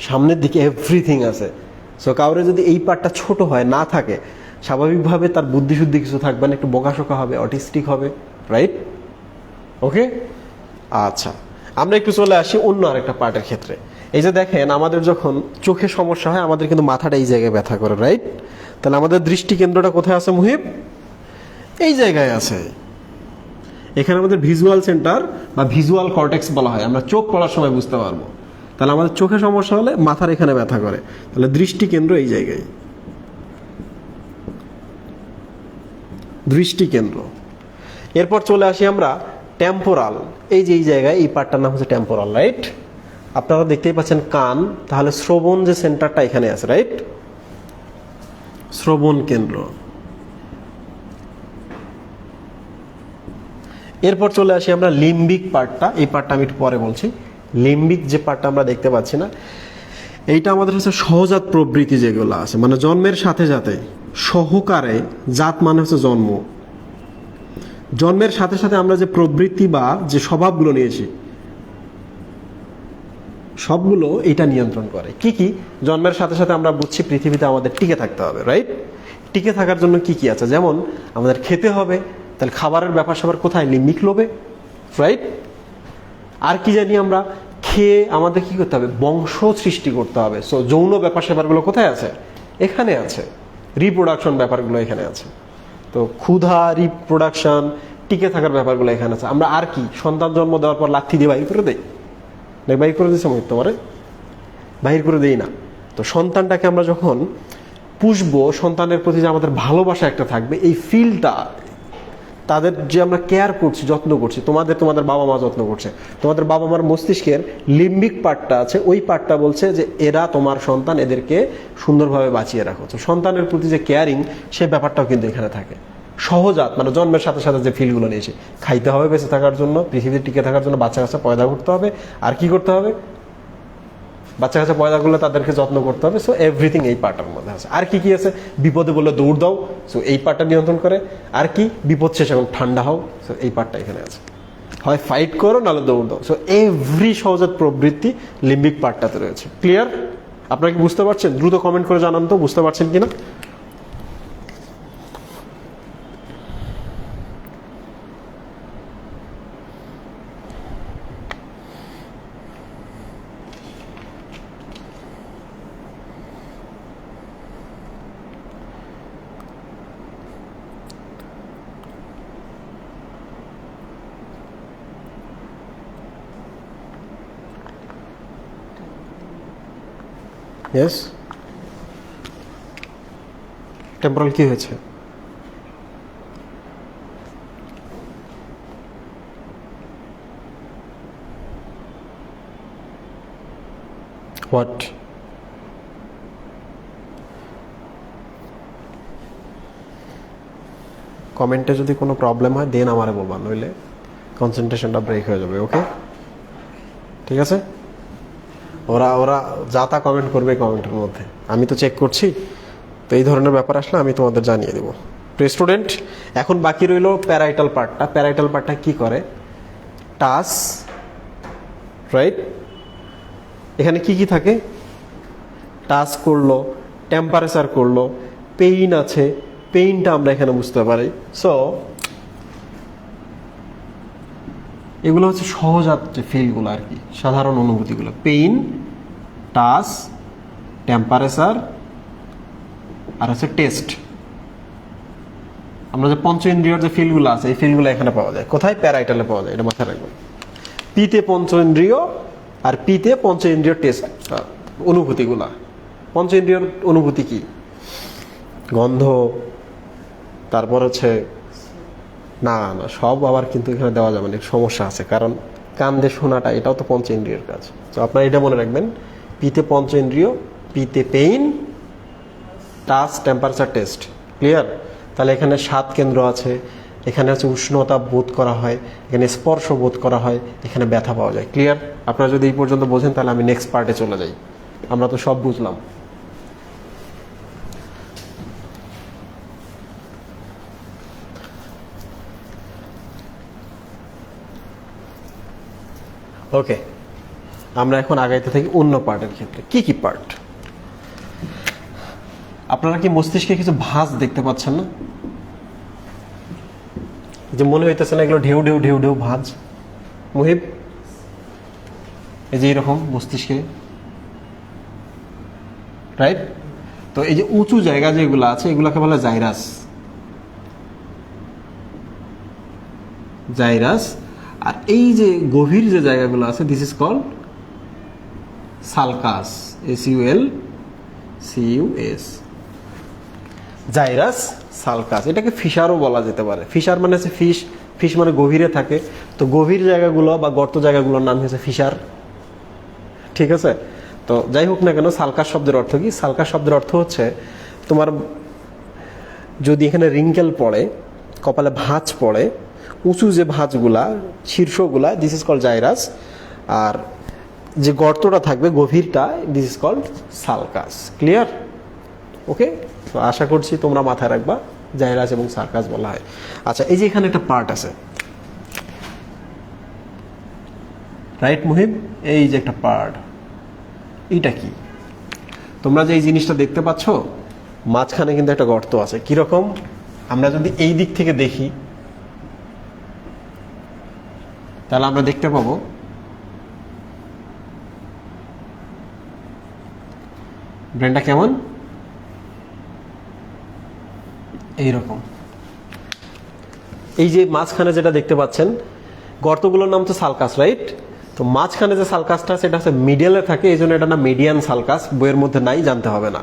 সামনের দিকে এভরিথিং আছে। সো কাউরে যদি এই পার্টটা ছোট হয়, না থাকে, স্বাভাবিকভাবে তার বুদ্ধিশুদ্ধি কিছু থাকবে না, একটু বোকাশোকা হবে, অটিস্টিক হবে, রাইট? ওকে, আচ্ছা, আমরা একটু চলে আসি অন্য আরেকটা পার্টের ক্ষেত্রে। এই যে দেখেন, আমাদের যখন চোখে সমস্যা হয়, আমাদের কিন্তু মাথাটা এই জায়গায় ব্যথা করে, রাইট? তাহলে আমাদের দৃষ্টি কেন্দ্রটা কোথায় আছে মুহিব? এই জায়গায় আছে। এখানে আমাদের ভিজুয়াল সেন্টার বা ভিজুয়াল কর্টেক্স বলা হয়, আমরা চোখ পড়ার সময় বুঝতে পারবো। তাহলে আমাদের চোখে সমস্যা হলে মাথার এখানে ব্যথা করে, তাহলে দৃষ্টি কেন্দ্র এই জায়গায়, দৃষ্টি কেন্দ্র। এরপর চলে আসি আমরা টেম্পোরাল, এই যে এই জায়গায়, এই পার্টটার নাম হচ্ছে টেম্পোরাল, রাইট? আপনারা দেখতেই পাচ্ছেন কান, তাহলে শ্রবণ যে সেন্টারটা এখানে আছে, রাইট? শ্রবণ কেন্দ্র। এরপর চলে আসি আমরা লিম্বিক পার্টটা, এই পার্টটা আমি একটু পরে বলছি। লিম্বিক যে পার্টটা আমরা দেখতে পাচ্ছি না, এইটা আমাদের হচ্ছে সহজাত প্রবৃত্তি যেগুলো আছে, মানে জন্মের সাথে সাথে সহকারে, জাত মানে হচ্ছে জন্ম, জন্মের সাথে সাথে আমরা যে প্রবৃত্তি বা যে স্বভাবগুলো নিয়েছি সবগুলো এটা নিয়ন্ত্রণ করে। কি কি? জন্মের সাথে সাথে আমরা বুঝছি পৃথিবীতে আমাদের টিকে থাকতে হবে, রাইট? টিকে থাকার জন্য কি কি আছে, যেমন আমাদের খেতে হবে, তাহলে খাবারের ব্যাপার স্যাপার কোথায়? লিম্বিক লোবে, রাইট? আর কি জানি আমরা, খেয়ে আমাদের কি করতে হবে? বংশ সৃষ্টি করতে হবে। সো যৌন ব্যাপার স্যাপারগুলো কোথায় আছে? এখানে আছে। রিপ্রোডাকশন ব্যাপারগুলো এখানে আছে। তো ক্ষুধা, রিপ্রোডাকশন, টিকে থাকার ব্যাপারগুলো এখানে আছে। আমরা আর কি, সন্তান জন্ম দেওয়ার পর লাথি দিয়ে বাহির করে দেই? বাহির করে দিয়েছে মহিত তোমারে? বাহির করে দেই না। তো সন্তানটাকে আমরা যখন পুষবো, সন্তানের প্রতি যে আমাদের ভালোবাসা একটা থাকবে, এই ফিলটা, তাদের যে আমরা কেয়ার করছি, যত্ন করছি, তোমাদের বাবা মা যত্ন করছে, তোমাদের বাবা মার মস্তিষ্কের লিম্বিক পার্টটা আছে, ওই পার্টটা বলছে যে এরা তোমার সন্তান, এদেরকে সুন্দরভাবে বাঁচিয়ে রাখো। তো সন্তানের প্রতি যে কেয়ারিং, সে ব্যাপারটাও কিন্তু এখানে থাকে। সহজাত মানে জন্মের সাথে সাথে যে ফিলগুলো নিয়েছে, খাইতে হবে বেঁচে থাকার জন্য, পৃথিবীতে টিকে থাকার জন্য বাচ্চা কাচ্চা পয়দা করতে হবে, আর কি করতে হবে? বাচ্চা কাচ্চা পয়দা করলে তাদেরকে যত্ন করতে হবে। সো এভরিথিং এই পার্টের মধ্যে আছে। আর কি কি আছে? বিপদে বললে দৌড় দাও, সো এই পার্টটা নিয়ন্ত্রণ করে। আর কি? বিপদ শেষ এখন ঠান্ডা হও, সো এই পার্টটা এখানে আছে। হয় ফাইট করো, নাহলে দৌড় দাও। সো এভরি সহজাত প্রবৃত্তি লিম্বিক পার্টটাতে রয়েছে। ক্লিয়ার? আপনারা কি বুঝতে পারছেন? দ্রুত কমেন্ট করে জানান তো বুঝতে পারছেন কিনা। ইয়েস, টেম্পোরাল কি হয়েছে? হোয়াট? কমেন্টে যদি কোনো প্রবলেম হয় দেন আমারে বলবা, নইলে কনসেন্ট্রেশনটা ব্রেক হয়ে যাবে। ওকে, ঠিক আছে? ওরা ওরা যা তা কমেন্ট করবে কমেন্টের মধ্যে, আমি তো চেক করছি। তো এই ধরনের ব্যাপার আসলে আমি তোমাদের জানিয়ে দেবো। প্রিয় স্টুডেন্ট, এখন বাকি রইল প্যারাইটাল পার্টটা। প্যারাইটাল পার্টটা কি করে? Touch, right? এখানে কি কি থাকে? টাচ করলো, টেম্পারেচার করলো, পেইন আছে, পেইনটা আমরা এখানে বুঝতে পারি। সো এগুলো হচ্ছে সহজাত যে ফিলগুলো আর কি, সাধারণ অনুভূতিগুলো। পেইন, টাচ, টেম্পারেচার, আর হচ্ছে টেস্ট। আমরা যে পঞ্চ ইন্দ্রিয়র যে ফিলগুলো আছে, এই ফিলগুলো এখানে পাওয়া যায়। কোথায়? প্যারাইটালে পাওয়া যায়, এটা মাথায় রাখবেন। পিতে পঞ্চ ইন্দ্রিয়, আর পিতে পঞ্চ ইন্দ্রিয় টেস্ট অনুভূতিগুলা। পঞ্চ ইন্দ্রিয়র অনুভূতি কি? গন্ধ, তারপর হচ্ছে না না সব আবার কিন্তু এখানে দেওয়া যাবে না, সমস্যা আছে। কারণ কান দিয়ে শোনাটা, এটাও তো পঞ্চ ইন্দ্রিয়ের কাজ। তো আপনারা এটা মনে রাখবেন, পিতে পঞ্চ ইন্দ্রিয়, পিতে pain, touch, temperature test. Clear? তাহলে এখানে স্বাদ কেন্দ্র আছে, এখানে হচ্ছে উষ্ণতা বোধ করা হয়, এখানে স্পর্শ বোধ করা হয়, এখানে ব্যথা পাওয়া যায়। ক্লিয়ার? আপনারা যদি এই পর্যন্ত বোঝেন তাহলে আমি নেক্সট পার্টে চলে যাই। আমরা তো সব বুঝলাম। ওকে, আমরা এখন আগাইতে থাকি অন্য পার্টের ক্ষেত্রে। কি কি পার্ট? আপনারা কি মস্তিষ্কে কিছু ভাঁজ দেখতে পাচ্ছেন না? যে মনে হইতেছে না এগুলো ঢেউ ঢেউ ঢেউ ঢেউ ভাঁজ? মুহিব, এই যে এরকম মস্তিষ্কে, রাইট? তো এই যে উঁচু জায়গা যেগুলো আছে এগুলোকে বলে জাইরাস। জাইরাস। আর এই যে গভীর যে জায়গাগুলো আছে, this is called sulcus. SULCUS। Gyrus, sulcus. এটাকে ফিশারও বলা যেতে পারে। ফিশার মানে হচ্ছে ফিশ, ফিশ মানে গভীরে থাকে, তো গভীর জায়গাগুলো বা গর্ত জায়গাগুলোর নাম হচ্ছে ফিশার। ঠিক আছে? তো যাই হোক না কেন, সালকাস শব্দের অর্থ কি? সালকাস শব্দের অর্থ হচ্ছে তোমার যদি এখানে রিঙ্কেল পড়ে, কপালে ভাঁজ পড়ে, উঁচু যে ভাঁজগুলা, শীর্ষগুলা, দিস ইজ কল্ড জাইরাস। আর যে গর্তটা থাকবে গভীরটা, this is called sulcus. Clear? Okay, তো আশা করছি তোমরা মাথায় রাখবা জাইরাস এবং সালকাস বলা হয়। আচ্ছা, এই যে এখানে একটা পার্ট আছে, রাইট মুহিব? এই যে একটা পার্ট, এইটা কি? তোমরা যে এই জিনিসটা দেখতে পাচ্ছ, মাঝখানে কিন্তু একটা গর্ত আছে। কিরকম? আমরা যদি এই দিক থেকে দেখি তাহলে আমরা দেখতে পাবো ব্রেনটা কেমন এইরকম। এই যে মাঝখানে যেটা দেখতে পাচ্ছেন, গর্তগুলোর নাম তো সালকাস, রাইট? তো মাঝখানে যে সালকাসটা সেটা হচ্ছে মিডিয়ালে থাকে, এই জন্য এটা না মিডিয়ান সালকাস, বইয়ের মধ্যে নাই, জানতে হবে না,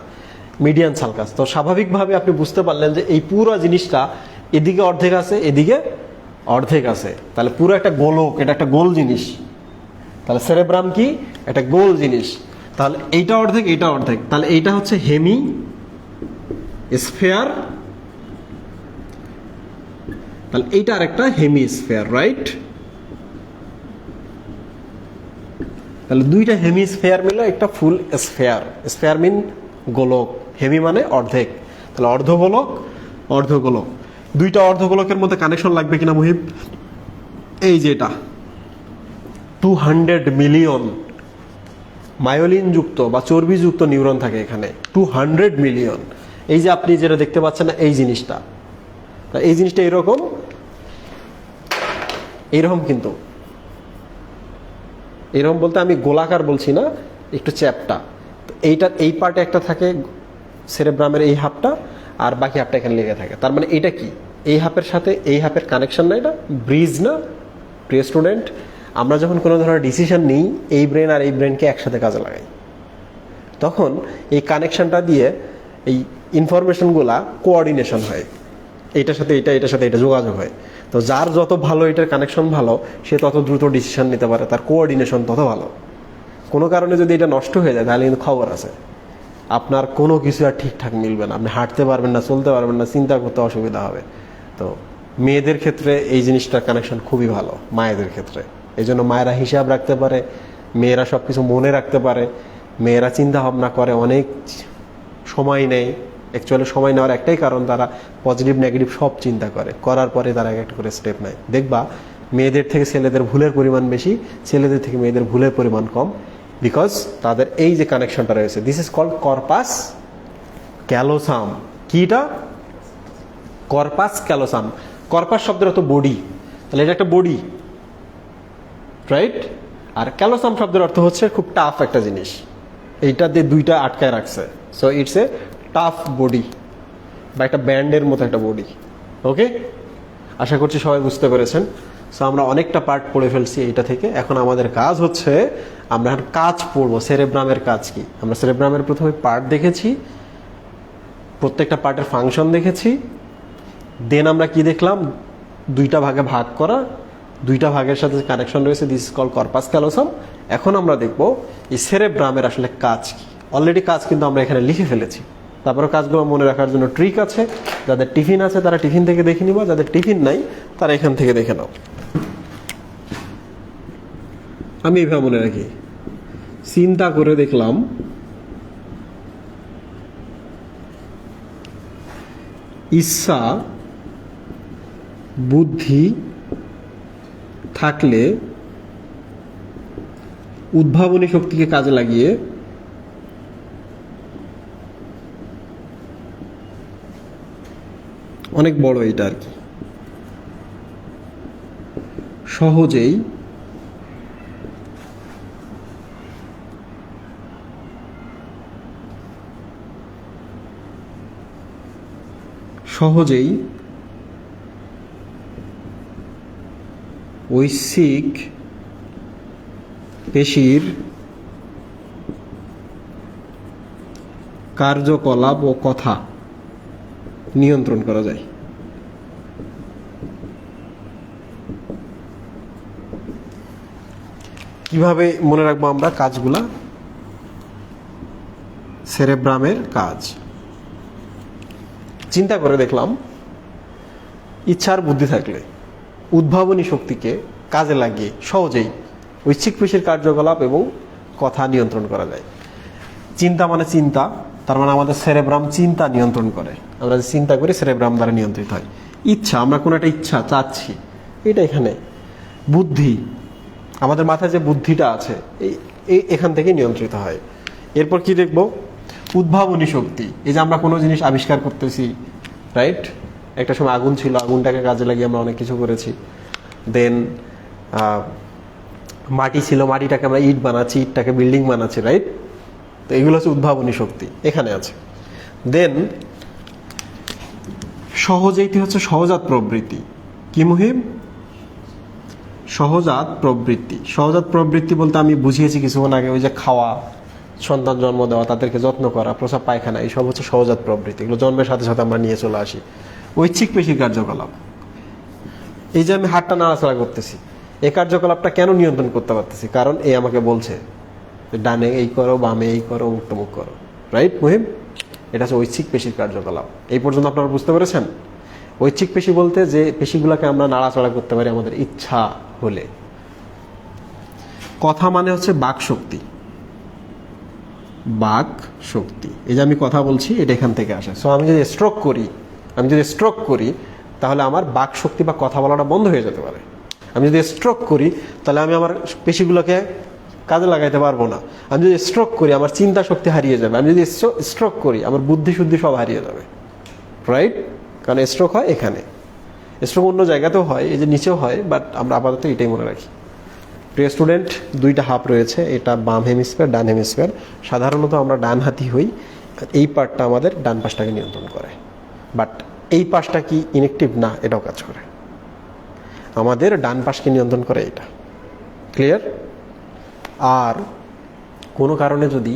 মিডিয়ান সালকাস। তো স্বাভাবিকভাবে আপনি বুঝতে পারলেন যে এই পুরো জিনিসটা এদিকে অর্ধেক আছে, এদিকে অর্ধেক আছে, তাহলে পুরো একটা গোলক, এটা একটা গোল জিনিস। তাহলে সেরেব্রাম কি? একটা গোল জিনিস। তাহলে এইটা অর্ধেক, এইটা অর্ধেক, তাহলে এইটা হচ্ছে হেমি স্ফেয়ার, তাহলে এইটা আরেকটা হেমি স্ফেয়ার, রাইট? তাহলে দুইটা হেমি স্ফেয়ার মিলে একটা ফুল স্ফেয়ার। স্ফেয়ার মিন গোলক, হেমি মানে অর্ধেক, তাহলে অর্ধগোলক, অর্ধগোলক। দুইটা অর্ধগোলকের মধ্যে কানেকশন লাগবে কিনা মুহিব? এই যে এটা 200 মিলিয়ন মায়োলিন যুক্ত বা চর্বিযুক্ত নিউরন থাকে এখানে, 200 মিলিয়ন। এই যে আপনি যেটা দেখতে পাচ্ছেন না, এই জিনিসটা, এই জিনিসটা এরকম, এইরকম, কিন্তু এরকম বলতে আমি গোলাকার বলছি না, একটু চ্যাপটা। এইটা এই পার্টে একটা থাকে সেরেব্রামের এই হাফটা, আর বাকি হাফটা এখানে লেগে থাকে। তার মানে এটা কি? এই হাফের সাথে এই হাফের কানেকশন না, এটা ব্রিজ না? প্রিয় স্টুডেন্ট, আমরা যখন কোনো ধরনের ডিসিশন নিই, এই ব্রেন আর এই ব্রেনকে একসাথে কাজে লাগাই, তখন এই কানেকশনটা দিয়ে এই ইনফরমেশনগুলা কোঅর্ডিনেশন হয়, এইটার সাথে এটা, এটার সাথে এটা যোগাযোগ হয়। তো যার যত ভালো এটার কানেকশন ভালো, সে তত দ্রুত ডিসিশন নিতে পারে, তার কোঅর্ডিনেশন তত ভালো। কোনো কারণে যদি এটা নষ্ট হয়ে যায় তাহলে কিন্তু খবর আছে, আপনার কোনো কিছু আর ঠিকঠাক মিলবে না, আপনি হাঁটতে পারবেন না, চলতে পারবেন না, চিন্তা করতে অসুবিধা হবে। তো মেয়েদের ক্ষেত্রে এই জিনিসটার কানেকশন খুবই ভালো, মায়েদের ক্ষেত্রে। এই জন্য মায়েরা হিসাব রাখতে পারে, মেয়েরা সব কিছু মনে রাখতে পারে, মেয়েরা চিন্তা ভাবনা করে, অনেক সময় নেয়। অ্যাকচুয়ালি সময় নেওয়ার একটাই কারণ, তারা পজিটিভ নেগেটিভ সব চিন্তা করে, করার পরে তারা একটা করে স্টেপ নেয়। দেখবা মেয়েদের থেকে ছেলেদের ভুলের পরিমাণ বেশি, ছেলেদের থেকে মেয়েদের ভুলের পরিমাণ কম, বিকজ তাদের এই যে কানেকশনটা রয়েছে। This is called corpus callosum. কিটা? Corpus callosum. কর্পাস শব্দের অর্থ বডি, তাহলে এটা একটা বডি, রাইট? আর ক্যালোসাম শব্দের অর্থ হচ্ছে খুব টাফ একটা জিনিস, এইটা দিয়ে দুইটা আটকায় রাখছে। So it's a tough body, বা একটা ব্যান্ডের মতো একটা বডি। ওকে, আশা করছি সবাই বুঝতে পেরেছেন। সো আমরা অনেকটা পার্ট পড়ে ফেলছি এইটা থেকে। এখন আমাদের কাজ হচ্ছে, আমরা এখন কাজ পড়বো, সেরেব্রামের কাজ কি। আমরা সেরেব্রামের প্রথমে পার্ট দেখেছি, প্রত্যেকটা পার্টের ফাংশন দেখেছি, দেন আমরা কি দেখলাম? দুইটা ভাগে ভাগ করা, দুইটা ভাগের সাথে কানেকশন রয়েছে, this is called corpus callosum. এখন আমরা দেখব এই সেরেব্রামের আসলে কাজ কি। অলরেডি কাজ কিন্তু আমরা এখানে লিখে ফেলেছি। তারপরে কাজগুলো মনে রাখার জন্য ট্রিক আছে। যাদের টিফিন আছে তারা টিফিন থেকে দেখে নিবা, যাদের টিফিন নাই তারা এখান থেকে দেখে নাও। আমি এইভাবে মনে রাখি, চিন্তা করে দেখলাম ইচ্ছা বুদ্ধি থাকলে উদ্ভাবনী শক্তিকে কাজে লাগিয়ে অনেক বড় এটা আর কি, সহজেই ঐচ্ছিক পেশির কার্যকলাপ ও কথা নিয়ন্ত্রণ করা যায়। কিভাবে মনে রাখবো আমরা কাজগুলা? সেরেব্রামের কাজ চিন্তা করে দেখলাম ইচ্ছার বুদ্ধি থাকলে উদ্ভাবনী শক্তিকে কাজে লাগিয়ে সহজেই ঐচ্ছিক পেশির কার্যকলাপ এবং কথা নিয়ন্ত্রণ করা যায়। চিন্তা মানে চিন্তা, তার মানে আমাদের সেরেব্রাম চিন্তা নিয়ন্ত্রণ করে। আমরা যে চিন্তা করি সেরেব্রাম দ্বারা নিয়ন্ত্রিত হয়। ইচ্ছা, আমরা কোনো একটা ইচ্ছা চাচ্ছি, এটা এখানে। বুদ্ধি, আমাদের মাথায় যে বুদ্ধিটা আছে এই এখান থেকে নিয়ন্ত্রিত হয়। এরপর কি দেখব? উদ্ভাবনী শক্তি, এই যে আমরা কোনো জিনিস আবিষ্কার করতেছি, রাইট? একটা সময় আগুন ছিল, আগুনটাকে কাজে লাগিয়ে আমরা অনেক কিছু করেছি। দেন মাটি ছিল, মাটিটাকে আমরা ইট বানাচ্ছি, ইটটাকে বিল্ডিং বানাচ্ছি, রাইট? তো এগুলো হচ্ছে উদ্ভাবনী শক্তি, এখানে আছে। দেন সহজেইটি হচ্ছে সহজাত প্রবৃত্তি। কি মুহিম? সহজাত প্রবৃত্তি। সহজাত প্রবৃত্তি বলতে আমি বুঝিয়েছি কিছুক্ষণ আগে, ওই যে খাওয়া, সন্তান জন্ম দেওয়া, তাদেরকে যত্ন করা, প্রসাব পায়খানা, এইসব হচ্ছে সহজাত প্রবৃত্তি। এগুলো জন্মের সাথে সাথে আমরা নিয়ে চলে আসি। ঐচ্ছিক পেশির কার্যকলাপ, এই যে আমি হাতটা নাড়াচাড়া করতেছি, এই কার্যকলাপটা কেন নিয়ন্ত্রণ করতে পারতেছি? কারণ এই আমাকে বলছে ডানে এই করো, বামে এই করো, মুখ টমুক করো, রাইট মুহিম? এটা হচ্ছে ঐচ্ছিক পেশির কার্যকলাপ। এই পর্যন্ত আপনারা বুঝতে পেরেছেন? ঐচ্ছিক পেশি বলতে যে পেশিগুলোকে আমরা নাড়াচাড়া করতে পারি আমাদের ইচ্ছা হলে। কথা মানে হচ্ছে বাক শক্তি। বাক শক্তি, এই যে আমি কথা বলছি, এটা এখান থেকে আসে। সো আমি যদি স্ট্রোক করি তাহলে আমার বাক শক্তি বা কথা বলাটা বন্ধ হয়ে যেতে পারে। আমি যদি স্ট্রোক করি তাহলে আমি আমার পেশিগুলোকে কাজে লাগাইতে পারবো না। আমি যদি স্ট্রোক করি আমার চিন্তা শক্তি হারিয়ে যাবে। আমি যদি স্ট্রোক করি আমার বুদ্ধি শুদ্ধি সব হারিয়ে যাবে, রাইট? কারণ স্ট্রোক হয় এখানে, স্ট্রোক অন্য জায়গাতেও হয়, এই যে নিচেও হয়, বাট আমরা আপাতত এটাই মনে রাখি। প্রিয় স্টুডেন্ট, দুইটা হাফ রয়েছে, এটা বাম হেমিস্ফিয়ার, ডান হেমিস্ফিয়ার। সাধারণত আমরা ডান হাতি হই, এই পার্টটা আমাদের ডান পাশটাকে নিয়ন্ত্রণ করে। বাট এই পাশটা কি ইনএক্টিভ? না, এটাও কাজ করে। আমাদের ডান পাশকে নিয়ন্ত্রণ করে এটা। ক্লিয়ার? আর কোনো কারণে যদি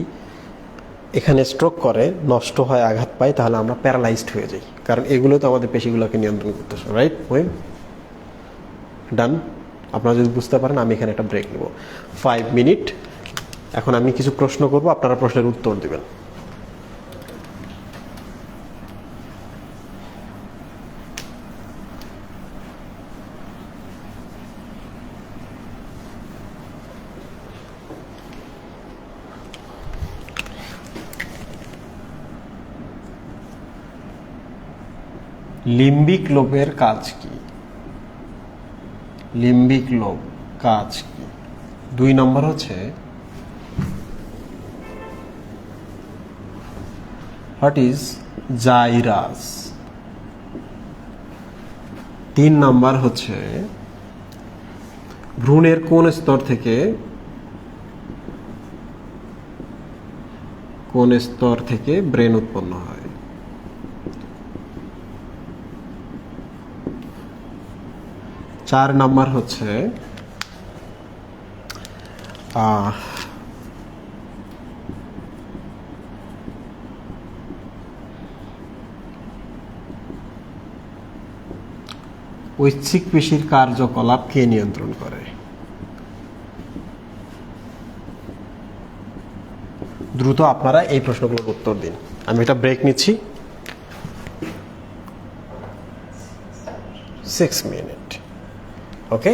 এখানে স্ট্রোক করে, নষ্ট হয়, আঘাত পায়, তাহলে আমরা প্যারালাইজড হয়ে যাই। কারণ এগুলো তো আমাদের পেশিগুলোকে নিয়ন্ত্রণ করতেছে, রাইট? ডান? আপনারা যদি বুঝতে পারেন, আমি এখানে একটা ব্রেক নেব 5 মিনিট। এখন আমি কিছু প্রশ্ন করব, আপনারা প্রশ্নের উত্তর দিবেন। লিম্বিক লোবের কাজ কি? লিম্বিক লোব কাজ কি? 2 নম্বর হচ্ছে হোয়াট ইজ জাইরাস। 3 নম্বর হচ্ছে ভ্রূণের কোন স্তর থেকে ব্রেন উৎপন্ন হয়? 4 নম্বর হচ্ছে ঐচ্ছিক পেশির কার্যকলাপ কে নিয়ন্ত্রণ করে? দ্রুত আপনারা এই প্রশ্নগুলোর উত্তর দিন। আমি এটা ব্রেক নিচ্ছি 6 মিনিট। ওকে,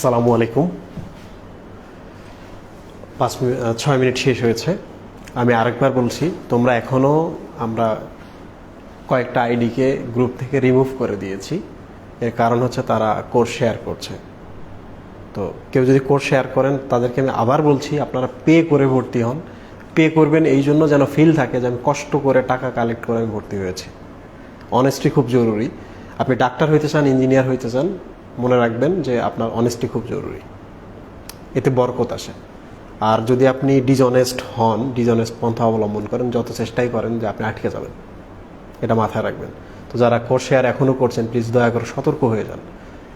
আসসালামু আলাইকুম। 6 মিনিট শেষ হয়েছে। আমি আরেকবার বলছি, তোমরা এখনও আমরা কয়েকটা আইডিকে গ্রুপ থেকে রিমুভ করে দিয়েছি। এর কারণ হচ্ছে তারা কোর্স শেয়ার করছে। তো কেউ যদি কোর্স শেয়ার করেন তাদেরকে আমি আবার বলছি, আপনারা পে করে ভর্তি হন। পে করবেন এই জন্য যেন ফিল থাকে যে আমি কষ্ট করে টাকা কালেক্ট করে আমি ভর্তি হয়েছি। অনেস্টি খুব জরুরি। আপনি ডাক্তার হইতে চান, ইঞ্জিনিয়ার হইতে চান, মনে রাখবেন যে আপনার অনেস্টি খুব জরুরি, এতে বরকত আসে। আর যদি আপনি ডিসঅনেস্ট হন, ডিসঅনেস্ট পন্থা অবলম্বন করেন, যত চেষ্টাই করেন যে আপনি আটকে যাবেন, এটা মাথায় রাখবেন। তো যারা কোর্স শেয়ার এখনও করছেন, প্লিজ দয়া করে সতর্ক হয়ে যান।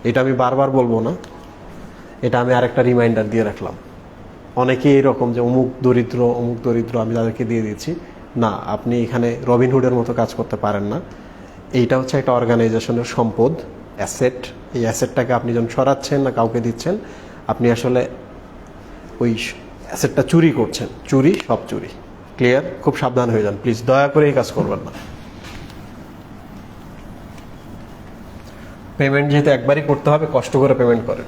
এটা আমি বারবার বলবো না, এটা আমি আরেকটা রিমাইন্ডার দিয়ে রাখলাম। অনেকেই এরকম যে অমুক দরিদ্র আমি তাদেরকে দিয়ে দিচ্ছি। না, আপনি এখানে রবিনহুডের মতো কাজ করতে পারেন না। এইটা হচ্ছে একটা অর্গানাইজেশনের সম্পদ, অ্যাসেট। এই অ্যাসেটটাকে আপনি যখন সরাচ্ছেন না কাউকে দিচ্ছেন, আপনি আসলে ওই অ্যাসেটটা চুরি করছেন। চুরি, সব চুরি। ক্লিয়ার? খুব সাবধান হয়ে যান প্লিজ, দয়া করে এই কাজ করবেন না। পেমেন্ট যেহেতু একবারই করতে হবে, কষ্ট করে পেমেন্ট করেন।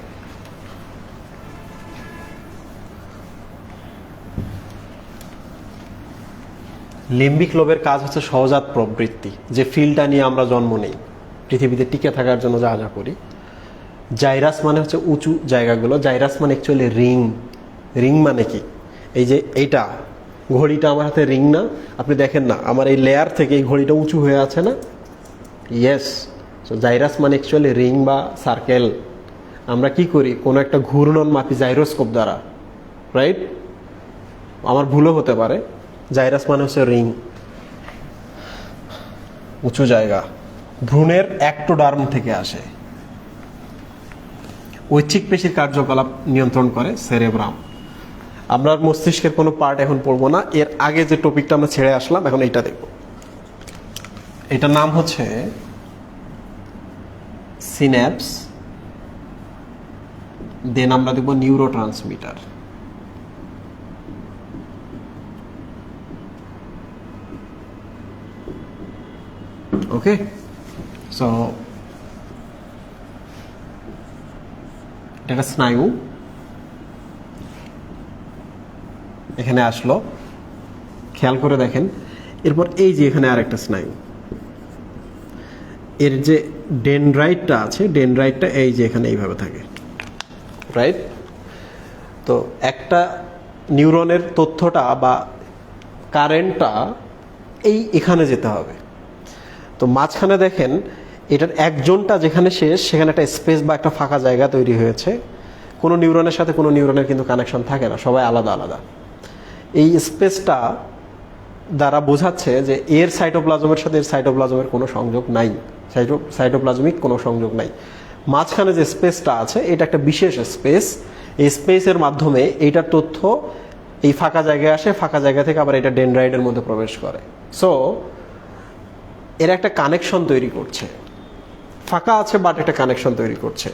লিম্বিক লোবের কাজ হচ্ছে সহজাত প্রবৃত্তি, যে ফিলটা নিয়ে আমরা জন্ম নেই, পৃথিবীতে টিকে থাকার জন্য যা যা করি। জাইরাস মানে হচ্ছে উঁচু জায়গাগুলো। জাইরাস মানে অ্যাকচুয়ালি রিং। রিং মানে কি? এই যে এইটা ঘড়িটা আমার হাতে রিং না? আপনি দেখেন না আমার এই লেয়ার থেকে এই ঘড়িটা উঁচু হয়ে আছে না? ইয়েস। সো জাইরাস মানে অ্যাকচুয়ালি রিং বা সার্কেল। আমরা কি করি? কোনো একটা ঘূর্ণন মাপি জাইরোস্কোপ দ্বারা, রাইট? আমার ভুলও হতে পারে। জাইরাস মানে হচ্ছে রিং, উঁচু জায়গা। ভ্রূণের অ্যাক্টোডার্ম থেকে আসে। ঐচ্ছিক পেশির কার্যকলাপ নিয়ন্ত্রণ করে সেরেব্রাম। আমরা মস্তিষ্কের কোনো পার্ট এখন পড়বো না। এর আগে যে টপিকটা আমরা ছেড়ে আসলাম, এখন এইটা দেখব। এটার নাম হচ্ছে সিন্যাপস, দেন আমরা দেখব নিউরোট্রান্সমিটার। ওকে, সো এটা স্নায়ু, এখানে আসলো, খেয়াল করে দেখেন। এরপর এই যে এখানে আরেকটা স্নায়ু, এর যে ডেনড্রাইটটা আছে, ডেনড্রাইটটা এই যে এখানে এইভাবে থাকে, রাইট? তো একটা নিউরনের তথ্যটা বা কারেন্টটা এখানে যেতে হবে। তো মাঝখানে দেখেন এটার একজনটা যেখানে শেষ, সেখানে একটা স্পেস বা একটা ফাঁকা জায়গা তৈরি হয়েছে। কোনো নিউরনের সাথে কোনো নিউরনের কিন্তু কানেকশন থাকে না, সবাই আলাদা আলাদা। এই স্পেসটা দ্বারা বোঝাচ্ছে যে এর সাইটোপ্লাজমের সাথে এর সাইটোপ্লাজমের কোনো সংযোগ নাই, সাইটোপ্লাজমিক কোনো সংযোগ নাই। মাঝখানে যে স্পেসটা আছে এটা একটা বিশেষ স্পেস। এই স্পেসের মাধ্যমে এইটার তথ্য এই ফাঁকা জায়গায় আসে, ফাঁকা জায়গা থেকে আবার এটা ডেনড্রাইটের মধ্যে প্রবেশ করে। সো এর একটা কানেকশন তৈরি করছে, ফাঁকা আছে বাট একটা কানেকশন তৈরি করছে।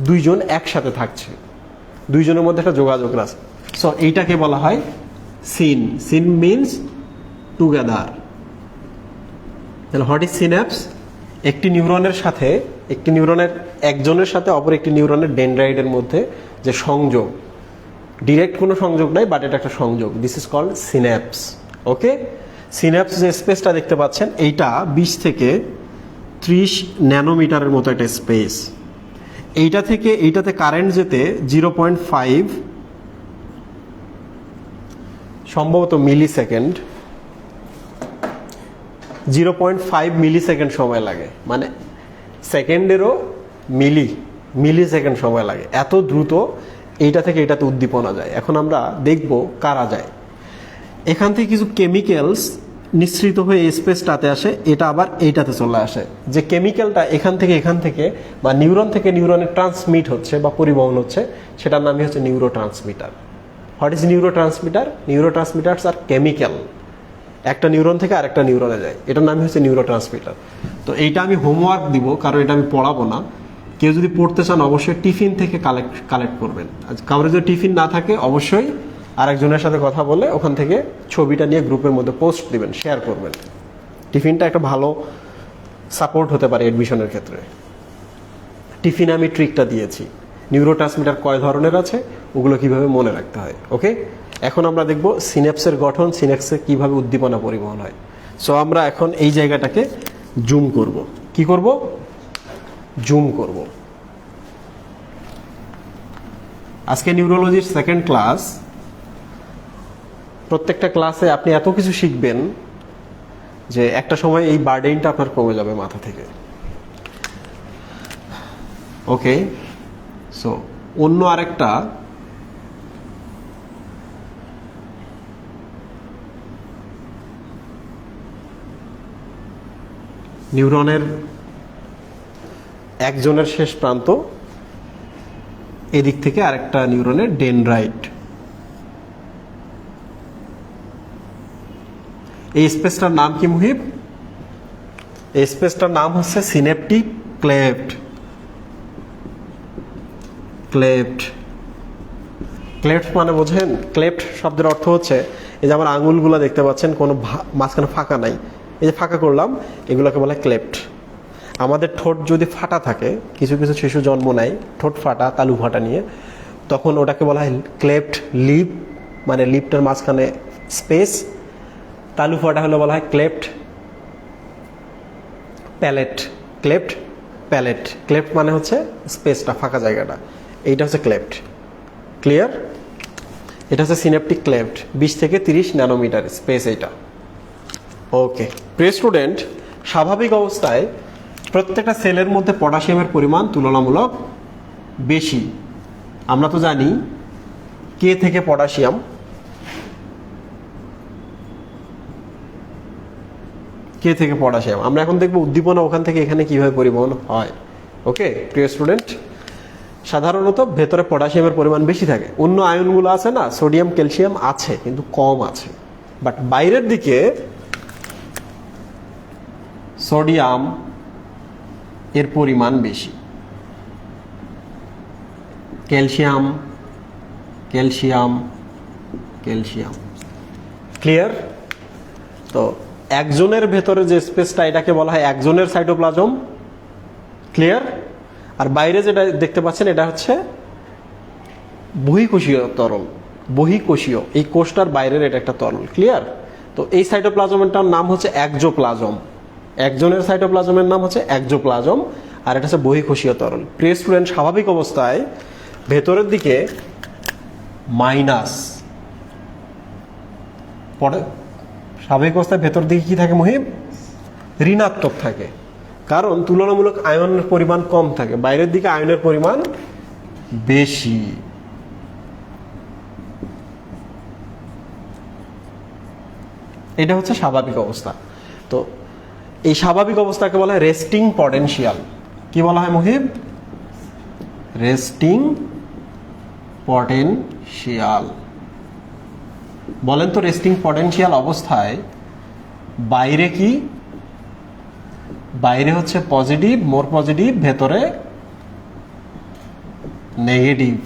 দুইজন একসাথে থাকছে, দুইজনের মধ্যে একটা যোগাযোগ আছে। সো এইটাকে বলা হয় সিন। Syn means together. তাহলে হোয়াট ইজ সিন্যাপস? একটি নিউরনের সাথে, একটি নিউরনের একজনের সাথে অপর একটি নিউরনের ডেনড্রাইটের মধ্যে যে সংযোগ, ডিরেক্ট কোনো সংযোগ নাই বাট এটা একটা সংযোগ, this is called synapse. Okay, synapse যে স্পেসটা দেখতে পাচ্ছেন, এইটা 20 থেকে 30 ন্যানোমিটারের মতো একটা স্পেস। এইটা থেকে এইটাতে কারেন্ট যেতে 0.5 সম্ভবত মিলি সেকেন্ড, 0.5 মিলি সেকেন্ড সময় লাগে। মানে সেকেন্ডেরও মিলি সেকেন্ড সময় লাগে। এত দ্রুত এইটা থেকে এটাতে উদ্দীপনা যায়। এখন আমরা দেখব কারা যায়। এখান থেকে কিছু কেমিক্যালস নিঃসৃত হয়ে এই স্পেসটাতে আসে, এটা আবার এইটাতে চলে আসে। যে কেমিক্যালটা এখান থেকে বা নিউরন থেকে নিউরনে ট্রান্সমিট হচ্ছে বা পরিবহন হচ্ছে, সেটার নামই হচ্ছে neurotransmitter. What is neurotransmitter? Neurotransmitters are chemical, একটা নিউরন থেকে আরেকটা নিউরনে যায়, এটার নামই হচ্ছে নিউরোট্রান্সমিটার। তো এইটা আমি হোমওয়ার্ক দিব, কারণ এটা আমি পড়াবো না। কেউ যদি পড়তে চান অবশ্যই টিফিন থেকে কালেক্ট করবেন। কারোর যদি টিফিন না থাকে অবশ্যই আরেকজনের সাথে কথা বলে ওখান থেকে ছবিটা নিয়ে গ্রুপের মধ্যে পোস্ট দিবেন, শেয়ার করবেন। টিফিনটা একটা ভালো সাপোর্ট হতে পারে অ্যাডমিশনের ক্ষেত্রে। টিফিনে আমি ট্রিকটা দিয়েছি। নিউরোট্রান্সমিটার কয় ধরনের আছে, ওগুলো কিভাবে মনে রাখতে হয়। ওকে, এখন আমরা দেখব সিন্যাপসের গঠন, সিন্যাপসে কিভাবে উদ্দীপনা পরিবহন হয়। সো আমরা এখন এই জায়গাটাকে জুম করব। কি করব? জুম করব। আজকে নিউরোলজির সেকেন্ড ক্লাস। প্রত্যেকটা ক্লাসে আপনি এত কিছু শিখবেন যে একটা সময় এই বার্ডেনটা আপনার কমে যাবে মাথা থেকে। ওকে, সো অন্য আরেকটা নিউরনের একজনের শেষ প্রান্ত, এদিক থেকে আরেকটা নিউরনের ডেনড্রাইট। এই স্পেসটার নাম কি মুহিব? এই স্পেসটার নাম হচ্ছে সিনেপটিক ক্লেফট। ক্লেফট, ক্লেফট মানে বোঝেন? ক্লেফট শব্দের অর্থ হচ্ছে এই যে আমার আঙুলগুলো দেখতে পাচ্ছেন, কোনো মাঝখানে ফাঁকা নাই, এই যে ফাঁকা করলাম, এগুলোকে বলে ক্লেফট। আমাদের ঠোঁট যদি ফাটা থাকে, কিছু কিছু শিশু জন্ম নেয় ঠোঁট ফাটা, তালু ফাটা নিয়ে, তখন ওটাকে বলা হয় ক্লেফট লিপ, মানে লিপটার মাঝখানে স্পেস। তালু ফাটা হলে বলা হয় cleft palate. Cleft palate, cleft মানে হচ্ছে স্পেসটা, ফাঁকা জায়গাটা, এইটা হচ্ছে ক্লেফট। ক্লিয়ার? এটা হচ্ছে সিনেপটিক ক্লেফট, 20 থেকে 30 ন্যানোমিটার স্পেস এইটা। ওকে প্রিয় স্টুডেন্ট, স্বাভাবিক অবস্থায় প্রত্যেকটা সেলের মধ্যে পটাশিয়ামের পরিমাণ তুলনামূলক বেশি। আমরা তো জানি কে থেকে পটাশিয়াম, কে থেকে পটাশিয়াম। আমরা এখন দেখব উদ্দীপনা ওখান থেকে এখানে কিভাবে পরিবহন হয়। ওকে প্রিয় স্টুডেন্ট, সাধারণত ভেতরে পটাশিয়ামের পরিমাণ বেশি থাকে। অন্য আয়নগুলো আছে না, সোডিয়াম ক্যালসিয়াম আছে কিন্তু কম আছে, বাট বাইরের দিকে সোডিয়াম এর পরিমাণ বেশি, ক্যালসিয়াম ক্যালসিয়াম ক্যালসিয়াম। ক্লিয়ার? তো একজনের ভেতরে যে স্পেসটা, এটাকে বলা হয় একজনের সাইটোপ্লাজম। ক্লিয়ার? আর বাইরে যেটা দেখতে পাচ্ছেন এটা হচ্ছে বহিঃকোষীয় তরল, বহিঃকোষীয়, এই কোষটার বাইরের এটা একটা তরল। ক্লিয়ার? তো এই সাইটোপ্লাজমেরটার নাম হচ্ছে একজোপ্লাজম। একজনের সাইটোপ্লাজমের নাম হচ্ছে একজোপ্লাজম, আর এটা হচ্ছে বহিঃকোষীয় তরল। প্রিয় স্টুডেন্ট, স্বাভাবিক অবস্থায় ভেতরের দিকে মাইনাস, স্বাভাবিক অবস্থায় ভেতর দিকে কি থাকে মহিব? ঋণাত্মক থাকে, কারণ তুলনামূলক আয়নের পরিমাণ কম থাকে, বাইরের দিকে আয়নের পরিমাণ বেশি। এটা হচ্ছে স্বাভাবিক অবস্থা। তো এই স্বাভাবিক অবস্থাকে বলা হয় রেস্টিং পটেনশিয়াল। কি বলা হয় মহিব? Resting potential. বলেন তো, রেস্টিং পটেনশিয়াল অবস্থায় বাইরে কি? বাইরে হচ্ছে পজিটিভ, মোর পজিটিভ, ভেতরে নেগেটিভ।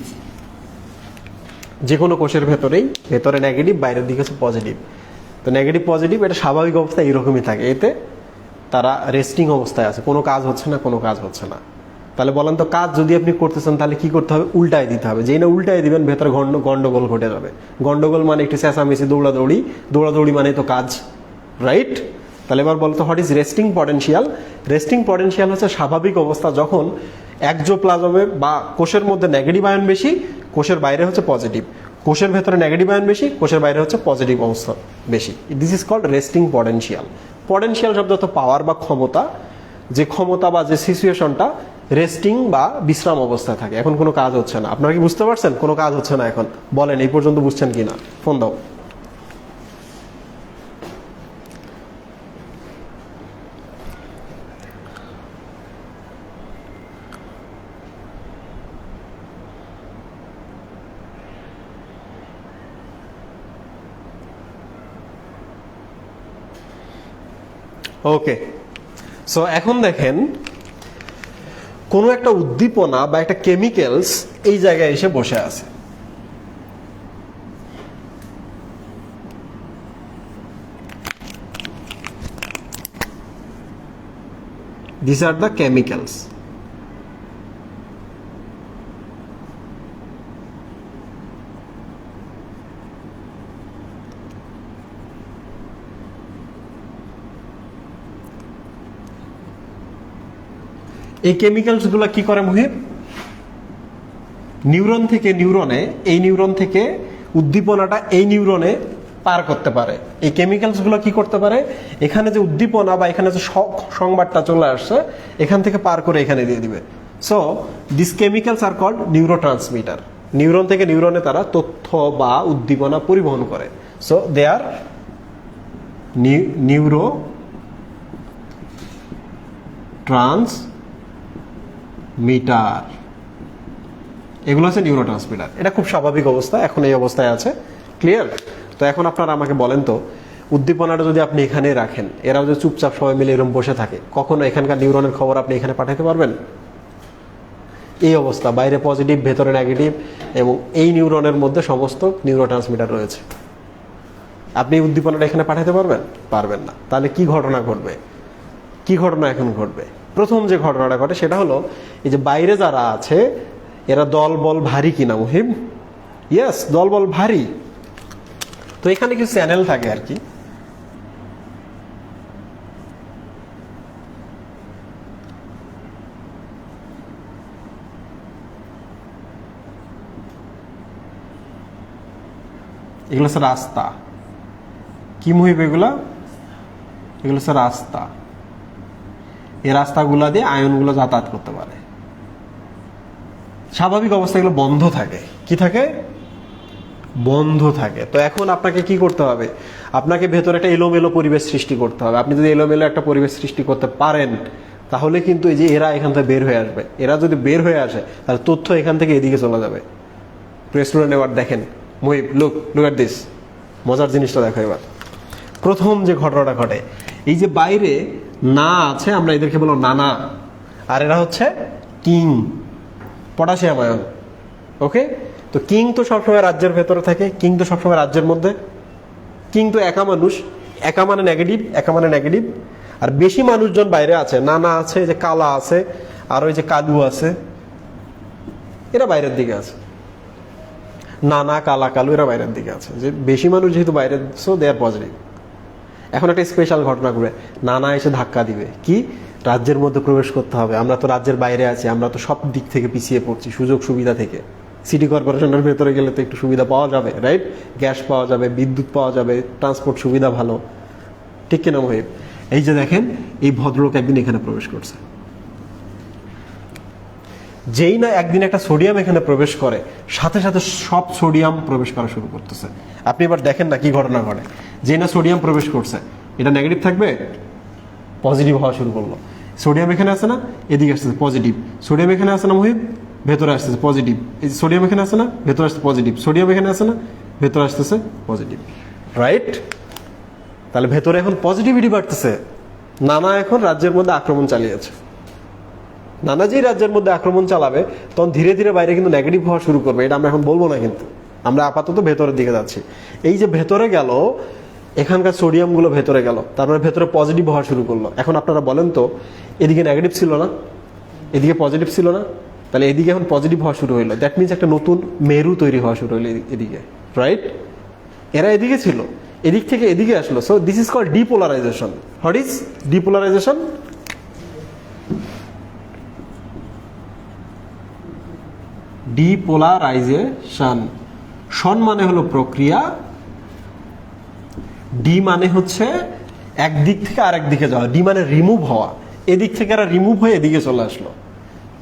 যে কোনো কোষের ভেতরেই ভেতরে নেগেটিভ, বাইরের দিকে হচ্ছে পজিটিভ। তো নেগেটিভ পজিটিভ এটা স্বাভাবিক অবস্থায় এরকমই থাকে। এতে তারা রেস্টিং অবস্থায় আছে, কোনো কাজ হচ্ছে না, কোনো কাজ হচ্ছে না। তাহলে বলেন তো, কাজ যদি আপনি করতেছেন তাহলে কি করতে হবে? উল্টায় দিতে হবে। যেই না উল্টায় দিবেন ভেতরে গন্ডগোল ঘটে যাবে। গন্ডগোল মানে একটু চেঁচামেচি, দৌড়াদৌড়ি, দৌড়াদৌড়ি মানে তো কাজ, রাইট? তাহলে এবার বলতো, what is resting potential? Resting potential হচ্ছে স্বাভাবিক অবস্থা যখন একজোপ্লাজমে বা কোষের মধ্যে নেগেটিভ আয়ন বেশি, কোষের বাইরে হচ্ছে পজিটিভ, কোষের ভেতরে নেগেটিভ আয়ন বেশি, কোষের বাইরে হচ্ছে পজিটিভ অবস্থা বেশি। This is called resting potential. Potential শব্দ তো পাওয়ার বা ক্ষমতা, যে ক্ষমতা বা যে সিচুয়েশনটা রেস্টিং বা বিশ্রাম অবস্থায় থাকে, এখন কোনো কাজ হচ্ছে না। আপনারা কি বুঝতে পারছেন? কোনো কাজ হচ্ছে না এখন। বলেন এই পর্যন্ত বুঝছেন কিনা? ফোন দাও। ওকে, সো এখন দেখেন, কোনো একটা উদ্দীপনা বা একটা কেমিক্যালস এই জায়গায় এসে বসে আছে। These are the chemicals. এই কেমিক্যালসগুলো কি করে মুহিব? নিউরন থেকে নিউরনে, এই নিউরন থেকে উদ্দীপনাটা এই নিউরনে পার করতে পারে। এই কেমিক্যালসগুলো কি করতে পারে? এখানে যে উদ্দীপনা বা এখানে যে সংবাদটা চলে আসছে, এখান থেকে পার করে এখানে দিয়ে দিবে। So this chemicals are called neuro transmitter. Neuron থেকে নিউরনে তারা তথ্য বা উদ্দীপনা পরিবহন করে। So they are neuro transmitter. এগুলো হচ্ছে নিউরো ট্রান্সমিটার। এটা খুব স্বাভাবিক অবস্থা, এখন এই অবস্থায় আছে। ক্লিয়ার? তো এখন আপনারা আমাকে বলেন তো, উদ্দীপনাটা যদি আপনি এখানে রাখেন, এরা যদি চুপচাপ সবাই মিলে এরকম বসে থাকে, কখনো এখানকার নিউরনের খবর আপনি এখানে পাঠাতে পারবেন? এই অবস্থা, বাইরে পজিটিভ ভেতরে নেগেটিভ, এবং এই নিউরনের মধ্যে সমস্ত নিউরো ট্রান্সমিটার রয়েছে। আপনি উদ্দীপনাটা এখানে পাঠাতে পারবেন? পারবেন না। তাহলে কি ঘটনা ঘটবে? কি ঘটনা এখন ঘটবে? প্রথম যে ঘটনাটা ঘটে সেটা হলো, এই যে বাইরে যারা আছে এরা দল বল ভারী কিনা মুহিব? ইয়েস, দল বল ভারী। তো এখানে কিছু চ্যানেল থাকে আর কি। এগুলো হচ্ছে রাস্তা। কি মুহিব এগুলা? এগুলো হচ্ছে রাস্তা। এই রাস্তাগুলা দিয়ে আয়নগুলো যাতায়াত করতে পারে। স্বাভাবিক অবস্থা এগুলো বন্ধ থাকে। কি থাকে? বন্ধ থাকে। তো এখন আপনাকে কি করতে হবে? আপনাকে ভেতরে একটা এলোমেলো পরিবেশ সৃষ্টি করতে হবে। আপনি যদি এলোমেলো একটা পরিবেশ সৃষ্টি করতে পারেন, তাহলে কিন্তু এই যে এরা এখান থেকে বের হয়ে আসবে। এরা যদি বের হয়ে আসে, তাহলে তথ্য এখান থেকে এদিকে চলে যাবে। স্টুডেন্ট এবার দেখেন, মুহিব লুক এট দিস, মজার জিনিসটা দেখো এবার। প্রথম যে ঘটনাটা ঘটে, এই যে বাইরে না আছে, আমরা এদেরকে বলবো নানা, আর এরা হচ্ছে কিং, পটাশিয়াম আয়ন। ওকে, তো কিং তো সবসময় রাজ্যের ভেতরে থাকে, কিং তো সবসময় রাজ্যের মধ্যে। কিং তো একা মানুষ, একা মানে নেগেটিভ, একা মানে নেগেটিভ। আর বেশি মানুষজন বাইরে আছে, নানা আছে, যে কালা আছে, আর ওই যে কালু আছে, এরা বাইরের দিকে আছে। নানা, কালা, কালু এরা বাইরের দিকে আছে। যে বেশি মানুষ যেহেতু বাইরে, সো দে আর পজিটিভ। এখন একটা স্পেশাল ঘটনা ঘটবে, নানা এসে ধাক্কা দিবে। কি? রাজ্যের মধ্যে প্রবেশ করতে হবে, আমরা তো রাজ্যের বাইরে আছি, আমরা তো সব দিক থেকে পিছিয়ে পড়ছি সুযোগ সুবিধা থেকে। সিটি কর্পোরেশনের ভেতরে গেলে তো একটু সুবিধা পাওয়া যাবে, রাইট? গ্যাস পাওয়া যাবে, বিদ্যুৎ পাওয়া যাবে, ট্রান্সপোর্ট সুবিধা ভালো, ঠিক কিনা মহিব? এই যে দেখেন, এই ভদ্রলোক একদিন এখানে প্রবেশ করছে। যেই না একদিন একটা সোডিয়াম এখানে প্রবেশ করে, সাথে সাথে সব সোডিয়াম প্রবেশ করা শুরু করতেছে। আপনি এবার দেখেন না কি ঘটনা ঘটে। যেই না সোডিয়াম প্রবেশ করছে, এটা নেগেটিভ থাকবে, পজিটিভ হওয়া শুরু করলো। সোডিয়াম এখানে আছে না, এদিকে আসতেছে পজিটিভ। সোডিয়াম এখানে আছে না মুহিব, ভেতরে আসতেছে পজিটিভ। এই সোডিয়াম এখানে আছে না, ভেতরে আসতে পজিটিভ। সোডিয়াম এখানে আছে না, ভেতরে আসতেছে পজিটিভ, রাইট? তাহলে ভেতরে এখন পজিটিভিটি বাড়তেছে। নানা এখন রাজ্যের মধ্যে আক্রমণ চালিয়েছে। নানা যেই রাজ্যের মধ্যে আক্রমণ চালাবে, তখন ধীরে ধীরে বাইরে কিন্তু নেগেটিভ হওয়া শুরু করবে। এটা আমরা এখন বলবো না, কিন্তু আমরা আপাতত ভেতরের দিকে যাচ্ছি। এই যে ভেতরে গেল, এখানকার সোডিয়ামগুলো ভেতরে গেল, তারপরে ভেতরে পজিটিভ হওয়া শুরু করলো। এখন আপনারা বলেন তো, এদিকে নেগেটিভ ছিল না, এদিকে পজিটিভ ছিল না, তাহলে এদিকে এখন পজিটিভ হওয়া শুরু হইলো। দ্যাট মিনস একটা নতুন মেরু তৈরি হওয়া শুরু হইলো এদিকে, রাইট? এরা এদিকে ছিল, এদিক থেকে এদিকে আসলো। So this is called depolarization. What is depolarization? Depolarization. শন মানে হলো প্রক্রিয়া, ডি মানে হচ্ছে একদিক থেকে আরেক দিকে যাওয়া, ডি মানে রিমুভ হওয়া। এদিক থেকে এরা রিমুভ হয়ে এদিকে চলে আসলো।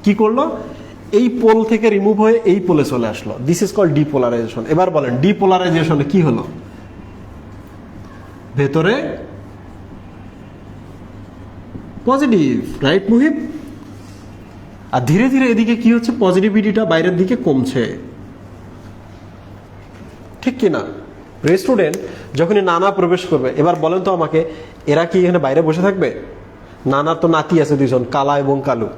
কি করলো? এই পোল থেকে রিমুভ হয়ে এই পোলে চলে আসলো। This is called depolarization. এবার বলেন, ডিপোলারাইজেশনে কি হলো? ভেতরে পজিটিভ, রাইট মুহিব? আর ধীরে ধীরে এদিকে কি হচ্ছে? পজিটিভিটিটা বাইরের দিকে কমছে, ঠিক কিনা? স্টুডেন্ট, যখনই নানা প্রবেশ করবে, এবার বলেন তো আমাকে, এরা কি এখানে বাইরে বসে থাকবে? নানার তো নাতি আছে দুইজন, কালা এবং কালু।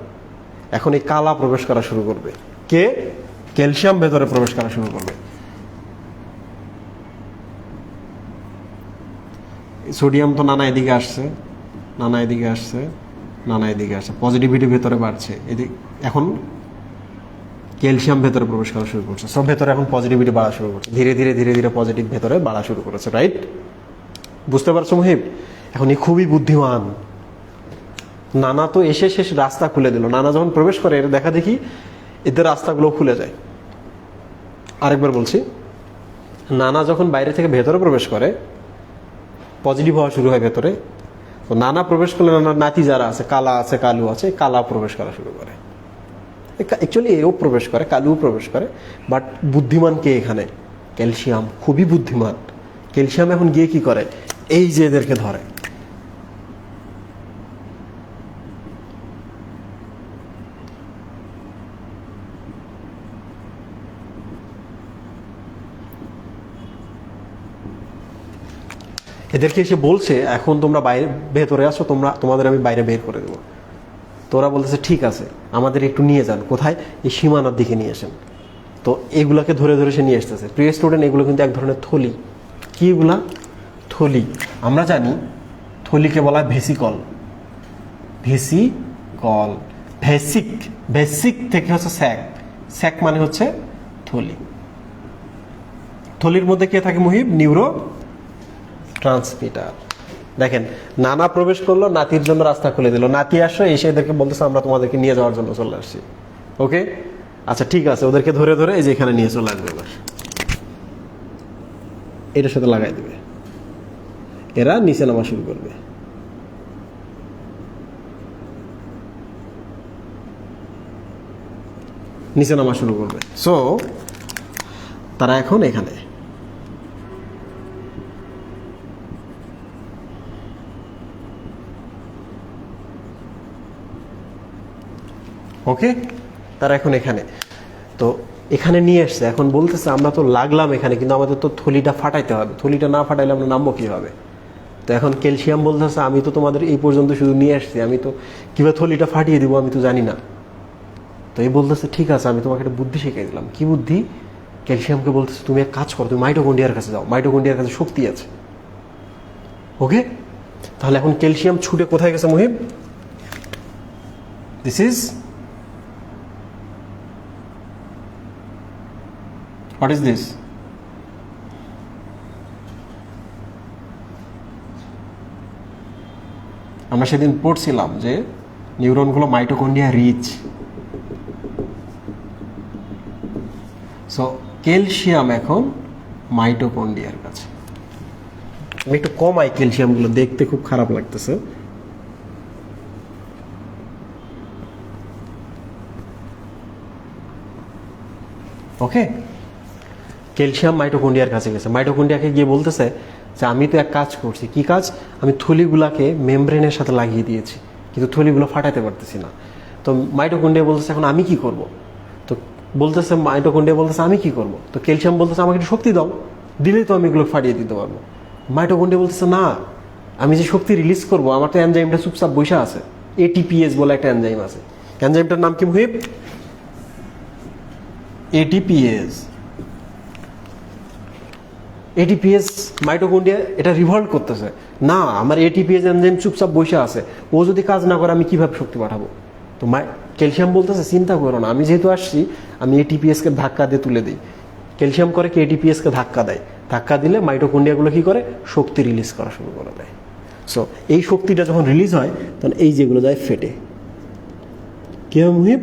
এখন এই কালা প্রবেশ করা শুরু করবে। কে? ক্যালসিয়াম ভেতরে প্রবেশ করা শুরু করবে। সোডিয়াম তো নানা এদিকে আসছে, নানা এদিকে আসছে, নানা এদিকে আসছে, পজিটিভিটি ভেতরে বাড়ছে। এদিকে এখন ক্যালসিয়াম ভেতরে প্রবেশ করা শুরু করছে। সব ভেতরে এখন পজিটিভিটি বাড়া শুরু করছে। ধীরে ধীরে ধীরে ধীরে পজিটিভ ভেতরে বাড়া শুরু করেছে, রাইট? বুঝতে পারছো মুহিব? এখন এই খুবই বুদ্ধিমান। নানা তো এসে শেষ রাস্তা খুলে দিল। নানা যখন প্রবেশ করে এর দেখা দেখি এদের রাস্তাগুলো খুলে যায়। আরেকবার বলছি, নানা যখন বাইরে থেকে ভেতরে প্রবেশ করে পজিটিভ হওয়া শুরু হয় ভেতরে, তো নানা প্রবেশ করলে নানার নাতি যারা আছে, কালা আছে, কালু আছে, কালা প্রবেশ করা শুরু করে। অ্যাকচুয়ালি এও প্রবেশ করে, কালুও প্রবেশ করে, বাট বুদ্ধিমান কে এখানে? ক্যালসিয়াম, খুবই বুদ্ধিমান। ক্যালসিয়াম এখন গিয়ে কি করে, এই যে এদেরকে ধরে। এদেরকে এসে বলছে এখন তোমরা বাইরে ভেতরে আসো, তোমাদের আমি বাইরে বের করে দেবো। তোরা বলতেছে ঠিক আছে, আমাদের একটু নিয়ে যান। কোথায়? এই সীমানার দিকে নিয়ে আসেন। তো এগুলাকে ধরে ধরে সে নিয়ে আসতেছে। প্রিয় স্টুডেন্ট, এগুলো কিন্তু এক ধরনের থলি। কি এগুলা? থলি। আমরা জানি থলিকে বলা হয় ভেসিকল। ভেসিকল, ভেসিক, ভেসিক থেকে হচ্ছে স্যাক। স্যাক মানে হচ্ছে থলি। থলির মধ্যে কে থাকে মুহিব? Neuro transmitter. দেখেন, নানা প্রবেশ করলো, নাতির জন্য রাস্তা খুলে দিল। নাতি আসো, এসে এদেরকে বলতেছে আমরা তোমাদেরকে নিয়ে যাওয়ার জন্য চলে আসছি। ওকে, আচ্ছা ঠিক আছে, ওদেরকে ধরে ধরে এই যে এখানে নিয়ে চলে আসবে। এবার এটার সাথে লাগাই দেবে, এরা নিচে নামা শুরু করবে। নিচে নামা শুরু করবে। সো তারা এখন এখানে। ওকে, তারা এখন এখানে। তো এখানে নিয়ে এসছে, এখন বলতেছে আমরা তো লাগলাম এখানে, কিন্তু আমাদের তো থলিটা ফাটাইতে হবে। থলিটা না ফাটাইলে আমরা নামবো কীভাবে? তো এখন ক্যালসিয়াম বলতেছে আমি তো তোমাদের এই পর্যন্ত শুধু নিয়ে আসছি, আমি তো কীভাবে থলিটা ফাটিয়ে দিব আমি তো জানি না। তো এই বলতেছে ঠিক আছে, আমি তোমাকে একটা বুদ্ধি শিখিয়ে দিলাম। কি বুদ্ধি? ক্যালসিয়ামকে বলতেছে তুমি এক কাজ করো, তুমি মাইটোকন্ড্রিয়ার কাছে যাও, মাইটোকন্ড্রিয়ার কাছে শক্তি আছে। ওকে, তাহলে এখন ক্যালসিয়াম ছুটে কোথায় গেছে Muhib? This is what is this? আমরা সেদিন পড়ছিলাম যে নিউরনগুলো মাইটোকন্ড্রিয়া রিচ। সো ক্যালসিয়াম এখন মাইটোকন্ড্রিয়ার কাছে। আমি একটু কমাই ক্যালসিয়ামগুলো, দেখতে খুব খারাপ লাগতেছে। ওকে, ক্যালসিয়াম মাইটোকন্ড্রিয়ার কাছে গেছে। মাইটোকন্ড্রিয়াকে গিয়ে বলতেছে যে আমি তো এক কাজ করছি। কি কাজ? আমি থলিগুলাকে মেমব্রেনের সাথে লাগিয়ে দিয়েছি, কিন্তু থলিগুলো ফাটাতে পারতেছি না। তো মাইটোকন্ড্রিয়া বলতেছে এখন আমি কি করব? তো বলতেছে মাইটোকন্ড্রিয়া বলতেছে আমি কি করব? তো ক্যালসিয়াম বলতেছে আমাকে একটু শক্তি দাও, দিলেই তো আমি এগুলো ফাটিয়ে দিতে পারবো। মাইটোকন্ড্রিয়া বলতেছে না, আমি যে শক্তি রিলিজ করব আমার তো এনজাইমটা চুপচাপ বসে আছে। এটিপিএস বলে একটা এনজাইম আছে। এনজাইমটার নাম কি মুহিব? এটিপিএস। এটিপিএস মাইটোকন্ড্রিয়া এটা রিভল্ট করতেছে, না আমার এটিপিএস এনজাইম চুপচাপ বসে আছে, ও যদি কাজ না করে আমি কিভাবে শক্তি পাঠাবো? তো ক্যালসিয়াম বলতেছে চিন্তা করো না, আমি যেহেতু আসছি আমি এটিপিএসকে ধাক্কা দিয়ে তুলে দিই। ক্যালসিয়াম করে কি এটিপিএসকে ধাক্কা দেয়, ধাক্কা দিলে মাইটোকন্ড্রিয়াগুলো কি করে? শক্তি রিলিজ করা শুরু করে দেয়। সো এই শক্তিটা যখন রিলিজ হয় তখন এই যেগুলো যায় ফেটে। কি হবে মুহিব?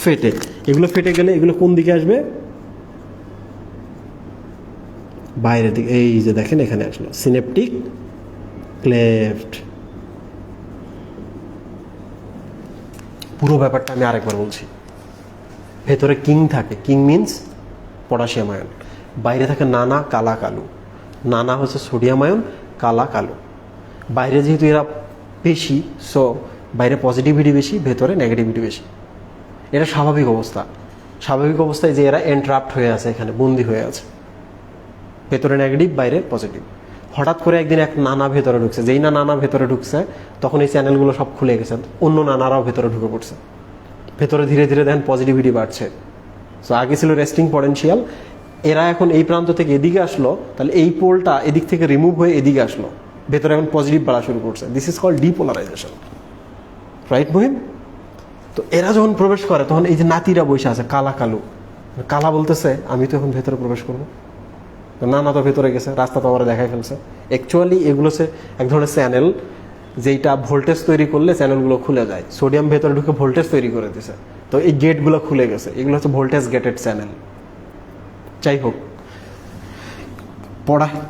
ফেটে। এগুলো ফেটে গেলে এগুলো কোন দিকে আসবে? বাইরের দিকে। এই যে দেখেন এখানে আসলো সিনেপটিক ক্লেফট। পুরো ব্যাপারটা আমি আরেকবার বলছি। ভেতরে কিং থাকে, কিং মিন্স পটাশিয়াম আয়ন। বাইরে থাকে নানা, কালা, কালু। নানা হচ্ছে সোডিয়াম আয়ন, কালা, কালু। বাইরে যেহেতু এরা বেশি, সো বাইরে পজিটিভিটি বেশি, ভেতরে নেগেটিভিটি বেশি। এটা স্বাভাবিক অবস্থা। স্বাভাবিক অবস্থায় যে এরা এন্ট্রাপ্ট হয়ে আছে, এখানে বন্দি হয়ে আছে, ভেতরে নেগেটিভ বাইরে পজিটিভ। হঠাৎ করে একদিন এক নানা ভেতরে ঢুকছে। যেই না নানা ভেতরে ঢুকছে তখন এই চ্যানেলগুলো সব খুলে গেছে, অন্য নানারাও ভেতরে ঢুকে পড়ছে। ভেতরে ধীরে ধীরে দেখেন পজিটিভিটি বাড়ছে। সো আগে ছিল রেস্টিং পটেনশিয়াল, এরা এখন এই প্রান্ত থেকে এদিকে আসলো, তাহলে এই পোলটা এদিক থেকে রিমুভ হয়ে এদিকে আসলো, ভেতরে এখন পজিটিভ বাড়া শুরু করছে। This is called depolarization, right Muhim? তো এরা যখন প্রবেশ করে তখন এই যে নাতিরা বসে আছে, কালা, কালু। কালা বলতেছে আমি তো এখন ভেতরে প্রবেশ করবো, না তো ভেতরে গেছে, রাস্তা তো আমার দেখাই ফেলছে। অ্যাকচুয়ালি এগুলো হচ্ছে এক ধরনের চ্যানেল, যেটা ভোল্টেজ তৈরি করলে চ্যানেলগুলো খুলে যায়, সোডিয়াম ভেতরে ঢুকে ভোল্টেজ তৈরি করে দিছে, তো এই গেটগুলো খুলে গেছে, এগুলো হচ্ছে ভোল্টেজ গেটেড চ্যানেল। যাই হোক,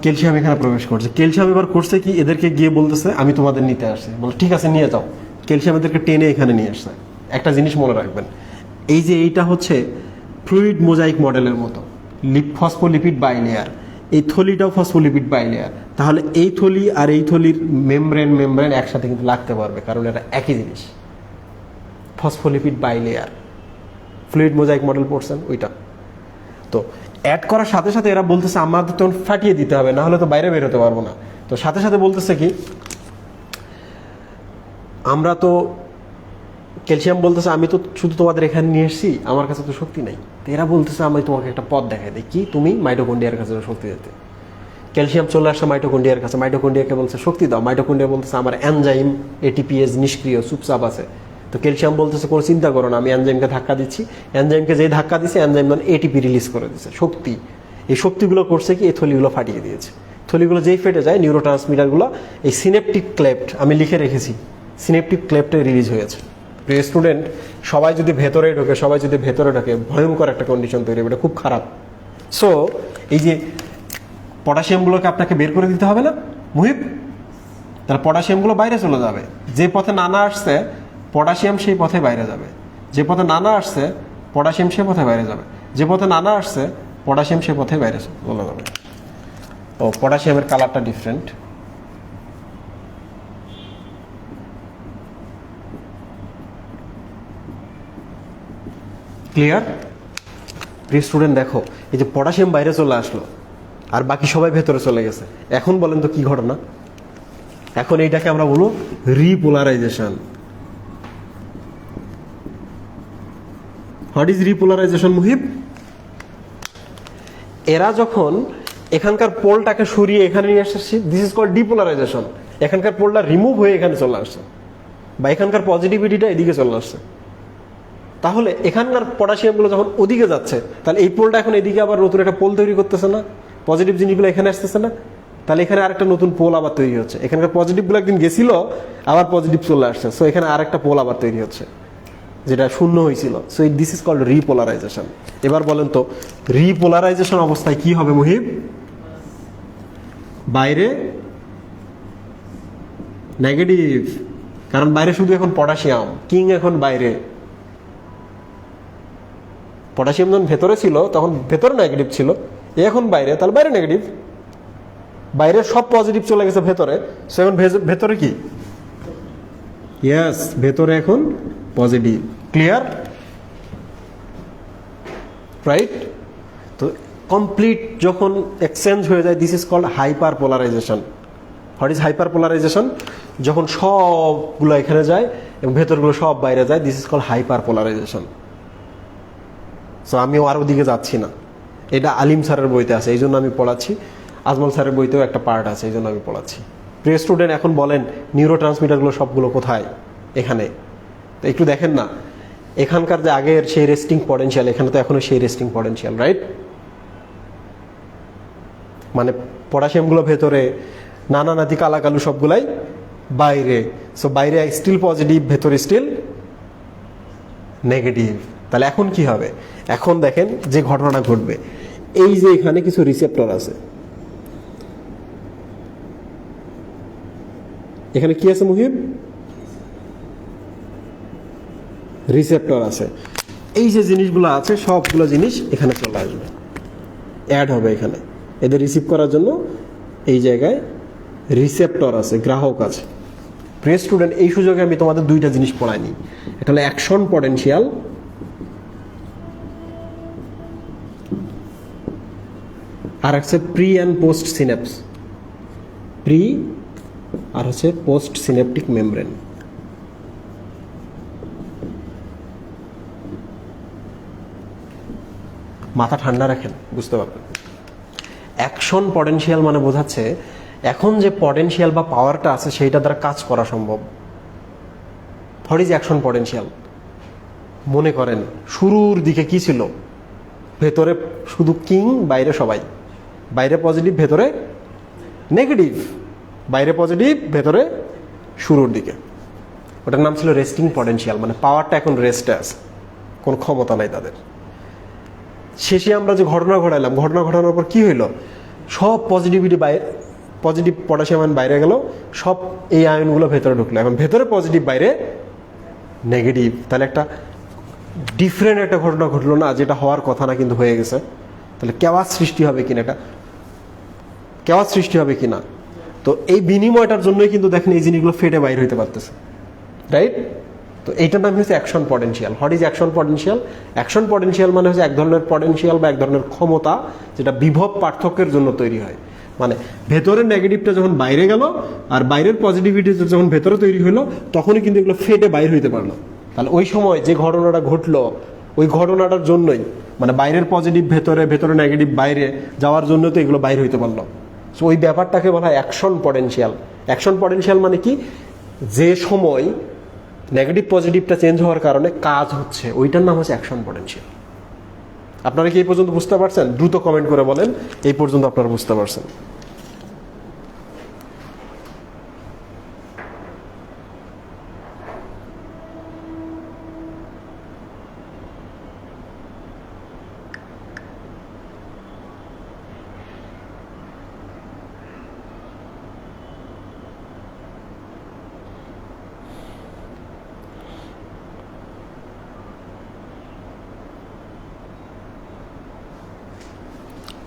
ক্যালসিয়াম এখানে প্রবেশ করছে। ক্যালসিয়াম এবার করছে কি, এদেরকে গিয়ে বলতেছে আমি তোমাদের নিতে আসছি, বলে ঠিক আছে নিয়ে যাও। ক্যালসিয়াম এদেরকে টেনে এখানে নিয়ে আসছে। একটা জিনিস মনে রাখবেন, এই যে এইটা হচ্ছে ফ্লুইড মোজাইক মডেলের মতো, ফসফোলিপিড বাইলেয়ার, এই থলিটাও ফসফোলিপিড বাইলেয়ার। তাহলে এই থলি আর এই থলির মেমব্রেন একসাথে কিন্তু লাগতে পারবে, কারণ এটা একই জিনিস, phospholipid bilayer. Fluid mosaic model পড়ছেন ওইটা। তো অ্যাড করার সাথে সাথে এরা বলতেছে আমাদের তখন ফাটিয়ে দিতে হবে, না হলে তো বাইরে বের হতে পারবো না। তো সাথে সাথে বলতেছে কি, আমরা তো ক্যালসিয়াম বলতেছে আমি তো শুধু তোমাদের এখানে নিয়ে এসেছি, আমার কাছে তো শক্তি নাই। তো এরা বলতেছে আমি তোমাকে একটা পথ দেখাই দিই, কি তুমি মাইটোকন্ড্রিয়ার কাছে শক্তি দিতে। ক্যালসিয়াম চলে আসছে মাইটোকন্ড্রিয়ার কাছে, মাইটোকন্ড্রিয়াকে বলছে শক্তি দাও। মাইটোকন্ড্রিয়া বলতেছে আমার এনজাইম এটিপিএস নিষ্ক্রিয় চুপচাপ আছে। তো ক্যালসিয়াম বলতেছে কোনো চিন্তা করো না, আমি এনজাইমকে ধাক্কা দিচ্ছি। এনজাইমকে যেই ধাক্কা দিচ্ছে এনজাইম এটিপি রিলিজ করে দিচ্ছে, শক্তি। এই শক্তিগুলো করছে কি, এই থলিগুলো ফাটিয়ে দিয়েছে। থলিগুলো যেই ফেটে যায় নিউরো ট্রান্সমিটারগুলো এই সিনেপটিক ক্লেপ্ট, আমি লিখে রেখেছি, সিনেপটিক ক্লেপ্টে রিলিজ হয়েছে। প্রিয় স্টুডেন্ট, সবাই যদি ভেতরে ঢোকে ভয়ঙ্কর একটা কন্ডিশন তৈরি হবে, এটা খুব খারাপ। সো এই যে পটাশিয়ামগুলোকে আপনাকে বের করে দিতে হবে না মুহিব, তাহলে পটাশিয়ামগুলো বাইরে চলে যাবে। যে পথে নানা আসছে পটাশিয়াম সেই পথে বাইরে যাবে, যে পথে নানা আসছে পটাশিয়াম সে পথে বাইরে যাবে, যে পথে নানা আসছে পটাশিয়াম সে পথে বাইরে চলে যাবে। ও পটাশিয়ামের কালারটা ডিফারেন্ট। ক্লিয়ার? প্রিয় স্টুডেন্ট দেখো, এই যে পটাশিয়াম বাইরে চলে আসলো আর বাকি সবাই ভেতরে চলে গেছে। এখন বলেন তো কি ঘটনা? এখন এইটাকে আমরা বলবো repolarization. What is repolarization Muhib? এরা যখন এখানকার পোলটাকে সরিয়ে এখানে নিয়ে আসছে, দিস ইজ কল্ড ডিপোলারাইজেশন। এখানকার পোলটা রিমুভ হয়ে এখানে চলে আসছে, বা এখানকার পজিটিভিটিটা এদিকে চলে আসছে। তাহলে এখানকার পটাশিয়ামগুলো যখন ওদিকে যাচ্ছে, তাহলে এই পোলটা এখন এদিকে আবার নতুন একটা পোল তৈরি করতেছে না, পজিটিভ জিনিসগুলো এখানে আসতেছে না, তাহলে এখানে আরেকটা নতুন পোল আবার তৈরি হচ্ছে। এখানকার পজিটিভগুলো একদিন গেছিল, আবার পজিটিভ চলে আসছে, সো এখানে আরেকটা পোল আবার তৈরি হচ্ছে যেটা শূন্য হয়েছিল। So this is called repolarization. এবার বলেন তো রিপোলারাইজেশন অবস্থায় কি হবে মুহিব? বাইরে নেগেটিভ, কারণ বাইরে শুধু এখন পটাশিয়াম, কিং এখন বাইরে। পটাশিয়াম যখন ভেতরে ছিল তখন ভেতরে নেগেটিভ ছিল, এখন বাইরে, তাহলে বাইরে নেগেটিভ। বাইরে সব পজিটিভ চলে গেছে ভেতরে, সো এখন ভেতরে কি? ইয়েস, ভেতরে এখন পজিটিভ। ক্লিয়ার? রাইট? তো কমপ্লিট যখন এক্সচেঞ্জ হয়ে যায়, this is called hyper polarization. What is hyper polarization? যখন সবগুলো এখানে যায় এবং ভেতরগুলো সব বাইরে যায়, this is called hyper polarization. So আমিও আর ওদিকে যাচ্ছি না, এটা আলিম স্যারের বইতে আছে, এই জন্য আমি পড়াচ্ছি। আজমল স্যারের বইতেও একটা পার্ট আছে, এই জন্য আমি পড়াচ্ছি। প্রিয় স্টুডেন্ট, এখন বলেন নিউরো ট্রান্সমিটারগুলো সবগুলো কোথায়? এখানে। তো একটু দেখেন না, এখানকার যে আগের সেই রেস্টিং পটেনশিয়াল, এখানে তো এখনো সেই রেস্টিং পটেনশিয়াল, রাইট? মানে পটাশিয়ামগুলো ভেতরে, নানা নাতি কালাকালু সবগুলাই বাইরে। সো বাইরে স্টিল পজিটিভ, ভেতরে স্টিল নেগেটিভ। তাহলে এখন কি হবে? এখন দেখেন যে ঘটনাটা ঘটবে, এই যে এখানে কিছু রিসেপ্টর আছে, এখানে কি আছে মুহিব? রিসেপ্টর আছে। এই যে জিনিসগুলো আছে সবগুলো জিনিস এখানে চলে আসবে, অ্যাড হবে এখানে। এদের রিসিভ করার জন্য এই জায়গায় রিসেপ্টর আছে, গ্রাহক আছে। প্রিয় স্টুডেন্ট, এই সুযোগে আমি তোমাদের দুইটা জিনিস পড়াইনি। এটা হলো অ্যাকশন পটেনশিয়াল, আর হচ্ছে প্রি অ্যান্ড পোস্ট সিনেপস। প্রি আর হচ্ছে পোস্ট সিনেপটিক মেমব্রেন। মাথা ঠান্ডা রাখেন, বুঝতে পারবেন। অ্যাকশন পটেনশিয়াল মানে বোঝাচ্ছে এখন যে পটেনশিয়াল বা পাওয়ারটা আছে সেইটা দ্বারা কাজ করা সম্ভব। What is action potential? মনে করেন শুরুর দিকে কি ছিল? ভেতরে শুধু কিং, বাইরে সবাই। বাইরে পজিটিভ, ভেতরে নেগেটিভ। বাইরে পজিটিভ, ভেতরে শুরুর দিকে, ওটার নাম ছিল রেস্টিং পটেনশিয়াল, মানে পাওয়ারটা এখন রেস্টে আছে, কোনো ক্ষমতা নাই তাদের। শেষে আমরা যে ঘটনা ঘটাইলাম, ঘটনা ঘটানোর পর কি হইলো, সব পজিটিভ পটাশিয়াম আয়ন বাইরে গেল, সব এই আয়নগুলো ভেতরে ঢুকলো, এখন ভেতরে পজিটিভ বাইরে নেগেটিভ। তাহলে একটা ডিফারেন্ট একটা ঘটনা ঘটলো না, যেটা হওয়ার কথা না কিন্তু হয়ে গেছে। তাহলে কেওয়াস সৃষ্টি হবে কিনা, এটা কেওয়াস সৃষ্টি হবে কিনা। তো এই বিনিময়টার জন্যই কিন্তু দেখেন এই জিনিসগুলো ফেটে বাইর হইতে পারতেছে, রাইট? তো এইটার নাম হচ্ছে action potential. What is action potential? Action potential মানে হচ্ছে এক ধরনের পটেনশিয়াল বা এক ধরনের ক্ষমতা, যেটা বিভব পার্থক্যের জন্য তৈরি হয়। মানে ভেতরের নেগেটিভটা যখন বাইরে গেল আর বাইরের পজিটিভিটি যখন ভেতরে তৈরি হলো, তখনই কিন্তু এগুলো ফেটে বাইর হইতে পারলো। তাহলে ওই সময় যে ঘটনাটা ঘটলো, ওই ঘটনাটার জন্যই, মানে বাইরের পজিটিভ ভেতরে, ভেতরে নেগেটিভ বাইরে যাওয়ার জন্য তো এগুলো বাইর হইতে পারলো। সো ওই ব্যাপারটাকে বলা হয় অ্যাকশন পটেনশিয়াল। অ্যাকশন পটেনশিয়াল মানে কি, যে সময় নেগেটিভ পজিটিভটা চেঞ্জ হওয়ার কারণে কাজ হচ্ছে, ওইটার নাম হচ্ছে অ্যাকশন পটেনশিয়াল। আপনারা কি এই পর্যন্ত বুঝতে পারছেন? দ্রুত কমেন্ট করে বলেন এই পর্যন্ত আপনারা বুঝতে পারছেন।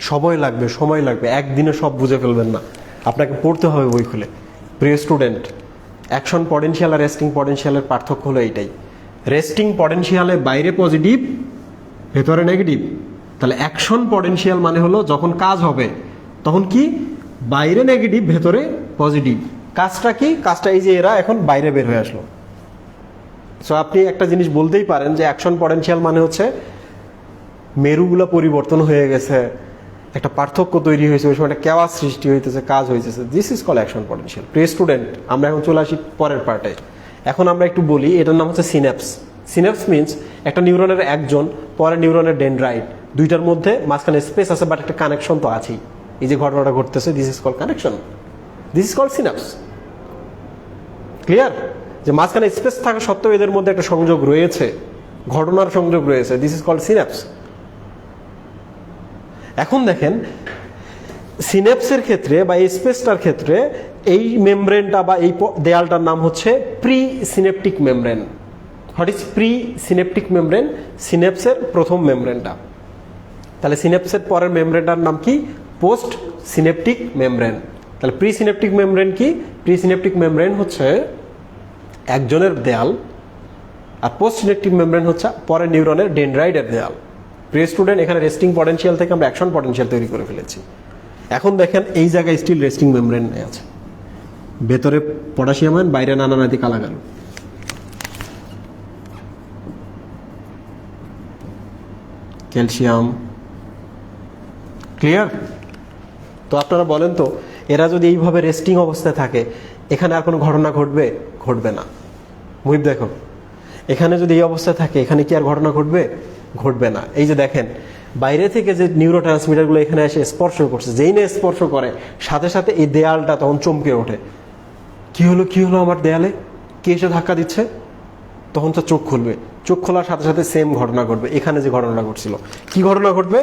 সময় লাগবে, একদিনে সব বুঝে ফেলবেন না, আপনাকে পড়তে হবে বই খুলে। প্রিয় স্টুডেন্ট, অ্যাকশন পটেনশিয়াল আর রেস্টিং পটেনশিয়ালের পার্থক্য হলো এইটাই। রেস্টিং পটেনশিয়ালে বাইরে পজিটিভ, ভেতরে নেগেটিভ। তাহলে অ্যাকশন পটেনশিয়াল মানে হলো যখন কাজ হবে তখন কি, বাইরে নেগেটিভ ভেতরে পজিটিভ। কাজটা কি? কাজটা এই যে এরা এখন বাইরে বের হয়ে আসলো। সো আপনি একটা জিনিস বলতেই পারেন যে অ্যাকশন পটেনশিয়াল মানে হচ্ছে মেরুগুলো পরিবর্তন হয়ে গেছে, একটা পার্থক্য তৈরি হয়েছে, ওই সময় একটা কেওয়াস সৃষ্টি হইতেছে, কাজ হইতেছে। This is call action potential. প্রিয় স্টুডেন্ট, আমরা এখন চলে আসি পরের পার্টে। এখন আমরা একটু বলি, এটার নাম হচ্ছে সিন্যাপস। সিন্যাপস মিনস একটা নিউরনের একজন, পরের নিউরনের ডেনড্রাইট, দুইটার মধ্যে মাঝখানে স্পেস আছে, বাট একটা কানেকশন তো আছেই। এই যে ঘটনাটা ঘটতেছে, this is call connection, this is call synapse. Clear? যে মাঝখানে স্পেস থাকা সত্ত্বেও এদের মধ্যে একটা সংযোগ রয়েছে, ঘটনার সংযোগ রয়েছে, দিস ইজ কল সিন্যাপস। এখন দেখেন সিন্যাপসের ক্ষেত্রে বা এই স্পেসটার ক্ষেত্রে এই মেমব্রেনটা বা এই দেয়ালটার নাম হচ্ছে pre synaptic membrane. What is pre synaptic membrane? সিন্যাপসের প্রথম মেমব্রেনটা। তাহলে সিন্যাপসের পরের মেমব্রেনটার নাম কি? Post synaptic membrane. তাহলে প্রি সিনেপটিক মেমব্রেন কি? প্রি সিনেপটিক মেমব্রেন হচ্ছে একজনের দেয়াল, আর পোস্ট সিনেপটিক মেমব্রেন হচ্ছে পরের নিউরনের ডেনড্রাইটের দেয়াল। প্রিয় স্টুডেন্ট, এখানে রেস্টিং পটেনশিয়াল থেকে আমরা অ্যাকশন পটেনশিয়াল তৈরি করে ফেলেছি। এখন দেখেন এই জায়গায় স্টিল রেস্টিং মেমব্রেন আছে, ভেতরে পটাশিয়াম আয়ন, বাইরে নানানাদি কালাগাল। ক্যালসিয়াম। ক্লিয়ার? তো আপনারা বলেন তো, এরা যদি এইভাবে রেস্টিং অবস্থায় থাকে, এখানে আর কোনো ঘটনা ঘটবে? ঘটবে না। মুহিব দেখো, এখানে যদি এই অবস্থায় থাকে, এখানে কি আর ঘটনা ঘটবে? ঘটবে না। এই যে দেখেন, বাইরে থেকে যে নিউরো ট্রান্সমিটারগুলো এখানে এসে স্পর্শ করছে, যেই না স্পর্শ করে সাথে সাথে এই দেয়ালটা তখন চমকে ওঠে। কি হলো আমার দেয়ালে, কে এসে ধাক্কা দিচ্ছে? তখন তো চোখ খুলবে, চোখ খোলার সাথে সাথে সেম ঘটনা ঘটবে। এখানে যে ঘটনাটা ঘটছিল, কি ঘটনা ঘটবে?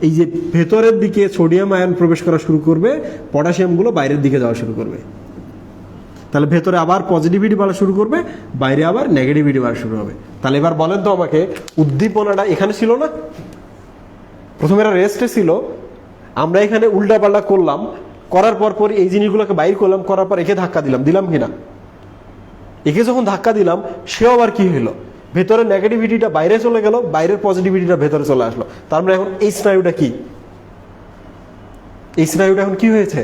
এই যে ভেতরের দিকে সোডিয়াম আয়ন প্রবেশ করা শুরু করবে, পটাশিয়ামগুলো বাইরের দিকে যাওয়া শুরু করবে। তাহলে ভেতরে আবার পজিটিভিটি বাড়া শুরু করবে, বাইরে আবার নেগেটিভিটি বাড়া শুরু হবে। তাহলে এবার বলেন তো আমাকে, উদ্দীপনাটা এখানে ছিল না? প্রথমে এরা রেস্টে ছিল, আমরা এখানে উল্টাপাল্টা করলাম, করার পর এই জিনিসগুলোকে বাইর করলাম, করার পর একে ধাক্কা দিলাম কিনা? একে যখন ধাক্কা দিলাম, সেও আবার কি হলো? ভেতরে নেগেটিভিটিটা বাইরে চলে গেল, বাইরের পজিটিভিটিটা ভেতরে চলে আসলো। তার মানে এখন এই স্নায়ুটা কি? এই স্নায়ুটা এখন কি হয়েছে?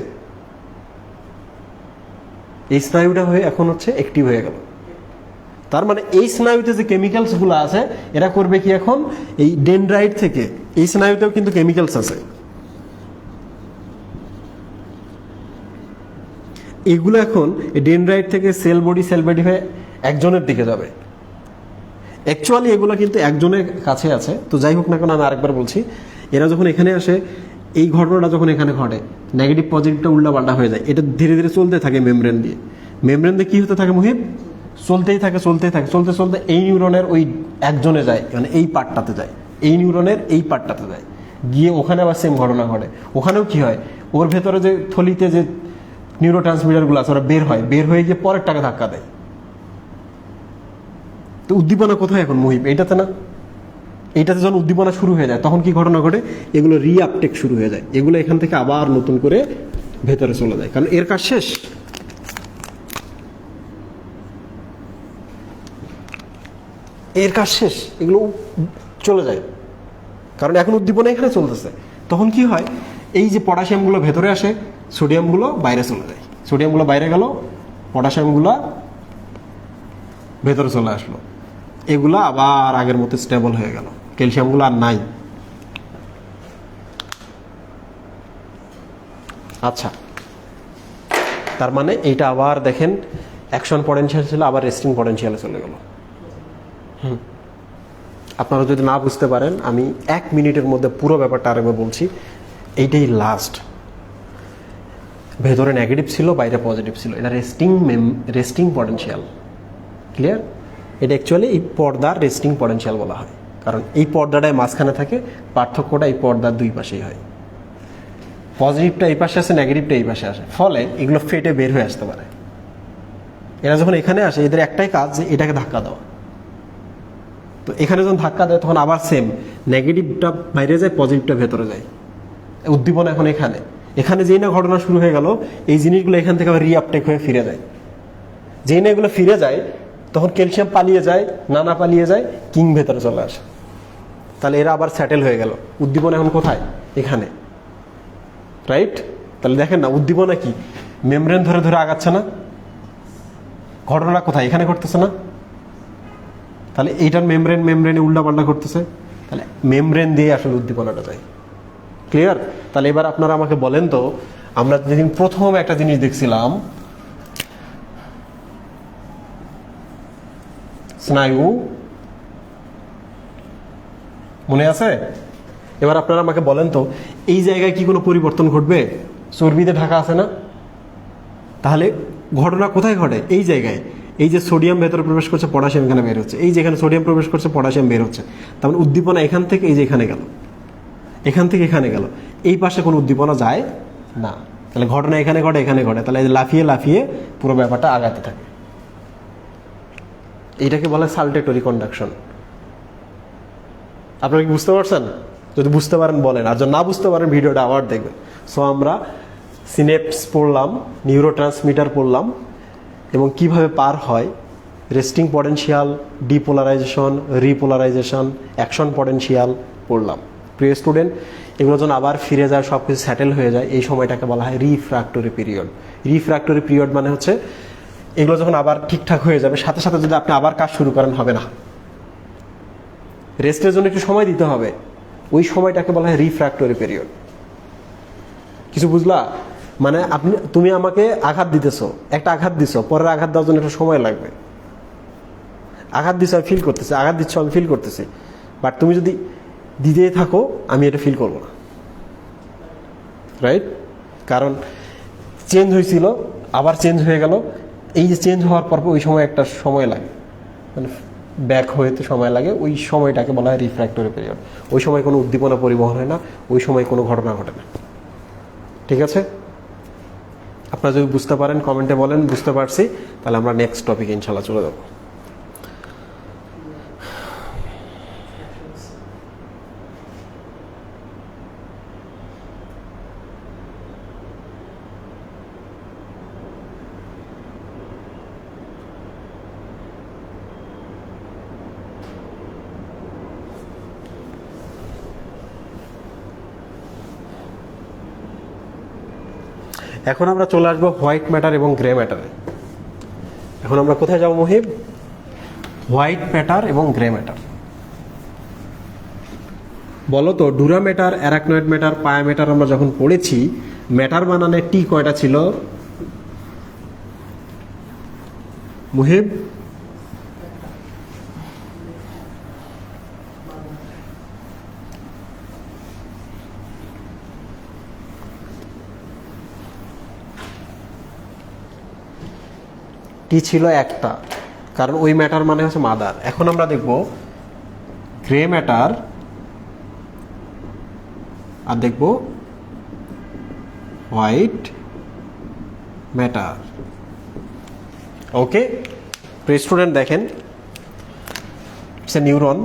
এই স্নায়ুটা হয়ে এখন হচ্ছে অ্যাক্টিভ হয়ে গেল। তার মানে এই স্নায়ুতে যে কেমিক্যালস গুলো আছে, এরা করবে কি এখন? এই ডেনড্রাইট থেকে, এই স্নায়ুতেও কিন্তু কেমিক্যালস আছে, এগুলো এখন ডেনড্রাইট থেকে সেল বডি হয়ে একজনের দিকে যাবে। অ্যাকচুয়ালি এগুলো কিন্তু একজনের কাছে আছে। তো যাই হোক না কেন, আমি আরেকবার বলছি, এরা যখন এখানে আসে, এই ঘটনাটা যখন এখানে ঘটে, নেগেটিভ পজিটিভটা উল্টাপাল্টা হয়ে যায়, এটা ধীরে ধীরে চলতে থাকে মেমব্রেন দিয়ে। মেমব্রেন দিয়ে কি হতে থাকে মুহিব? চলতেই থাকে, চলতেই থাকে, চলতে চলতে এই নিউরনের ওই একজনে যায়, মানে এই পার্টটাতে যায়, এই নিউরনের এই পার্টটাতে যায়, গিয়ে ওখানে আবার সেম ঘটনা ঘটে। ওখানেও কি হয়, ওর ভেতরে যে থলিতে যে নিউরো ট্রান্সমিটারগুলো আছে ওরা বের হয়, বের হয়ে গিয়ে পরের টাকা ধাক্কা দেয়। তো উদ্দীপনা কোথায় এখন মুহিব? এইটাতে না? এইটাতে যখন উদ্দীপনা শুরু হয়ে যায় তখন কি ঘটনা ঘটে? এগুলো রিআপটেক শুরু হয়ে যায়, এগুলো এখান থেকে আবার নতুন করে ভেতরে চলে যায়, কারণ এর কাজ শেষ। এর কাজ শেষ, এগুলো চলে যায়, কারণ এখন উদ্দীপনা এখানে চলতেছে। তখন কি হয়, এই যে পটাশিয়ামগুলো ভেতরে আসে, সোডিয়ামগুলো বাইরে চলে যায়, সোডিয়ামগুলো বাইরে গেল, পটাশিয়ামগুলো ভেতরে চলে আসলো, এগুলা আবার আগের মতো স্টেবল হয়ে গেল, ক্যালসিয়ামগুলো আর নাই। আচ্ছা, তার মানে এইটা আবার দেখেন অ্যাকশন পটেনশিয়াল ছিল, আবার রেস্টিং পটেনশিয়ালে চলে গেল। আপনারা যদি না বুঝতে পারেন, আমি 1 মিনিটের মধ্যে পুরো ব্যাপারটা আরেকবার বলছি, এইটাই লাস্ট। ভেতরে নেগেটিভ ছিল, বাইরে পজিটিভ ছিল, এটা রেস্টিং পটেনশিয়াল। ক্লিয়ার? এটা অ্যাকচুয়ালি এই পর্দার রেস্টিং পটেনশিয়াল বলা হয়, কারণ এই পর্দাটায় মাঝখানে থাকে, পার্থক্যটা এই পর্দার দুই পাশেই হয়। পজিটিভটা এই পাশে আসে, নেগেটিভটা এই পাশে আসে, ফলে এগুলো ফেটে বের হয়ে আসতে পারে। এরা যখন এখানে আসে, এদের একটাই কাজ যে এটাকে ধাক্কা দেওয়া। তো এখানে যখন ধাক্কা দেয় তখন আবার সেম, নেগেটিভটা বাইরে যায়, পজিটিভটা ভেতরে যায়। উদ্দীপনা এখন এখানে, এখানে যেই না ঘটনা শুরু হয়ে গেল, এই জিনিসগুলো এখান থেকে আবার রিআপটেক হয়ে ফিরে যায়। যেই না এগুলো ফিরে যায় তখন ক্যালসিয়াম পালিয়ে যায়, নানা পালিয়ে যায়, কিং ভেতরে চলে আসে। তাহলে এরা আবার সেটেল হয়ে গেল। উদ্দীপনা এখন কোথায়? এখানে, রাইট? তাহলে দেখেন না, উদ্দীপনা কি মেমব্রেন ধরে ধরে আগাচ্ছে না? ঘটনাটা কোথায়? এখানে ঘটতেছে না? তাহলে এইটার মেমব্রেনে উল্টাপাল্টা করতেছে, তাহলে মেমব্রেন দিয়ে আসলে উদ্দীপনাটা যায়। ক্লিয়ার? তাহলে এবার আপনারা আমাকে বলেন তো, আমরা যেদিন প্রথম একটা জিনিস দেখছিলাম, স্নায়ু, মনে আছে? এবার আপনারা আমাকে বলেন তো, এই জায়গায় কি কোনো পরিবর্তন ঘটবে? চর্বিতে ঢাকা আছে না? তাহলে ঘটনা কোথায় ঘটে? এই জায়গায়। এই যে সোডিয়াম ভেতরে প্রবেশ করছে, পটাশিয়াম এখানে বের হচ্ছে, এই যেখানে সোডিয়াম প্রবেশ করছে, পটাশিয়াম বের হচ্ছে। তার মানে উদ্দীপনা এখান থেকে এই যে এখানে গেল, এখান থেকে এখানে গেল, এই পাশে কোনো উদ্দীপনা যায় না। তাহলে ঘটনা এখানে ঘটে, এখানে ঘটে, তাহলে লাফিয়ে লাফিয়ে পুরো ব্যাপারটা আগাতে থাকে। এইটাকে বলে সালটেটরি কন্ডাকশন। আপনারা কি বুঝতে পারছেন? যদি বুঝতে পারেন বলেন, আর যদি না বুঝতে পারেন ভিডিওটা আবার দেখবেন। সো আমরা সিনেপস পড়লাম, নিউরো ট্রান্সমিটার পড়লাম, এবং কিভাবে পার হয়, resting potential, depolarization, repolarization, action potential পড়লাম। প্রিয় স্টুডেন্ট, এগুলো যখন আবার ফিরে যায়, সব কিছু সেটেল হয়ে যায়, এই সময়টাকে বলা হয় রিফ্র্যাক্টরি পিরিয়ড। রিফ্র্যাক্টরি পিরিয়ড মানে হচ্ছে এগুলো যখন আবার ঠিকঠাক হয়ে যাবে, সাথে সাথে যদি আপনি আবার কাজ শুরু করেন, হবে না, রেস্টের জন্য একটু সময় দিতে হবে, ওই সময়টাকে বলা হয় রিফ্র্যাক্টরি পিরিয়ড। কিছু বুঝলা? মানে তুমি আমাকে আঘাত দিতেছো, একটা আঘাত দিছো, পরের আঘাত দেওয়ার জন্য একটা সময় লাগবে। আঘাত দিছো, আমি ফিল করতেছি, আঘাত দিচ্ছ, আমি ফিল করতেছি, বাট তুমি যদি দিতেই থাকো, আমি এটা ফিল করবো না, রাইট? কারণ চেঞ্জ হয়েছিল, আবার চেঞ্জ হয়ে গেল, এই যে চেঞ্জ হওয়ার পর ওই সময় একটা সময় লাগে, মানে ব্যাক হইতে সময় লাগে, ওই সময়টাকে বলা হয় রিফ্র্যাক্টরি পিরিয়ড। ওই সময় কোনো উদ্দীপনা পরিবহন হয় না, ওই সময় কোনো ঘটনা ঘটে না। ঠিক আছে? আপনারা যদি বুঝতে পারেন কমেন্টে বলেন বুঝতে পারছি, তাহলে আমরা নেক্সট টপিকে ইনশাল্লাহ চলে যাব। এখন আমরা চলে আসবো হোয়াইট ম্যাটার এবং গ্রে ম্যাটারে। এখন আমরা কোথায় যাব মুহিব? হোয়াইট ম্যাটার এবং গ্রে ম্যাটার। বলো তো, ডুরা ম্যাটার, অ্যারাকনয়েড ম্যাটার, পায়া ম্যাটার আমরা যখন পড়েছি, ম্যাটার বানানে টি কয়টা ছিল মুহিব? টি ছিল একটা, কারণ ওই ম্যাটার মানে হচ্ছে মাদার। এখন আমরা দেখব গ্রে ম্যাটার আর দেখব হোয়াইট ম্যাটার। ওকে, প্রিয় স্টুডেন্ট দেখেন, ইটস এ নিউরন।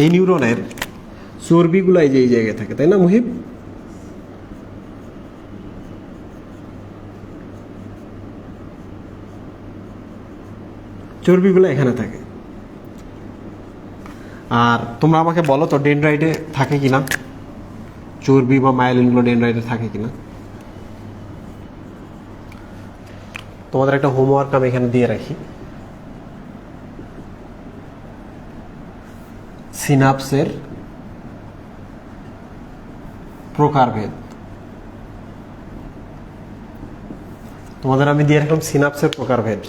এই নিউরনের চর্বিগুলো এই যে এই জায়গায় থাকে, তাই না মুহিব? চর্বিগুলো এখানে থাকে। আর তোমরা আমাকে বলো তো ডেনড্রাইটে থাকে কিনা, চর্বি বা মায়োলিনগুলো ডেনড্রাইটে থাকে কিনা। তোমাদের একটা হোমওয়ার্ক আমি এখানে দিয়ে রাখি। সিনাপসের প্রকারভেদ তোমাদের আমি দিয়ে রাখলাম। সিনাপসের প্রকারভেদ,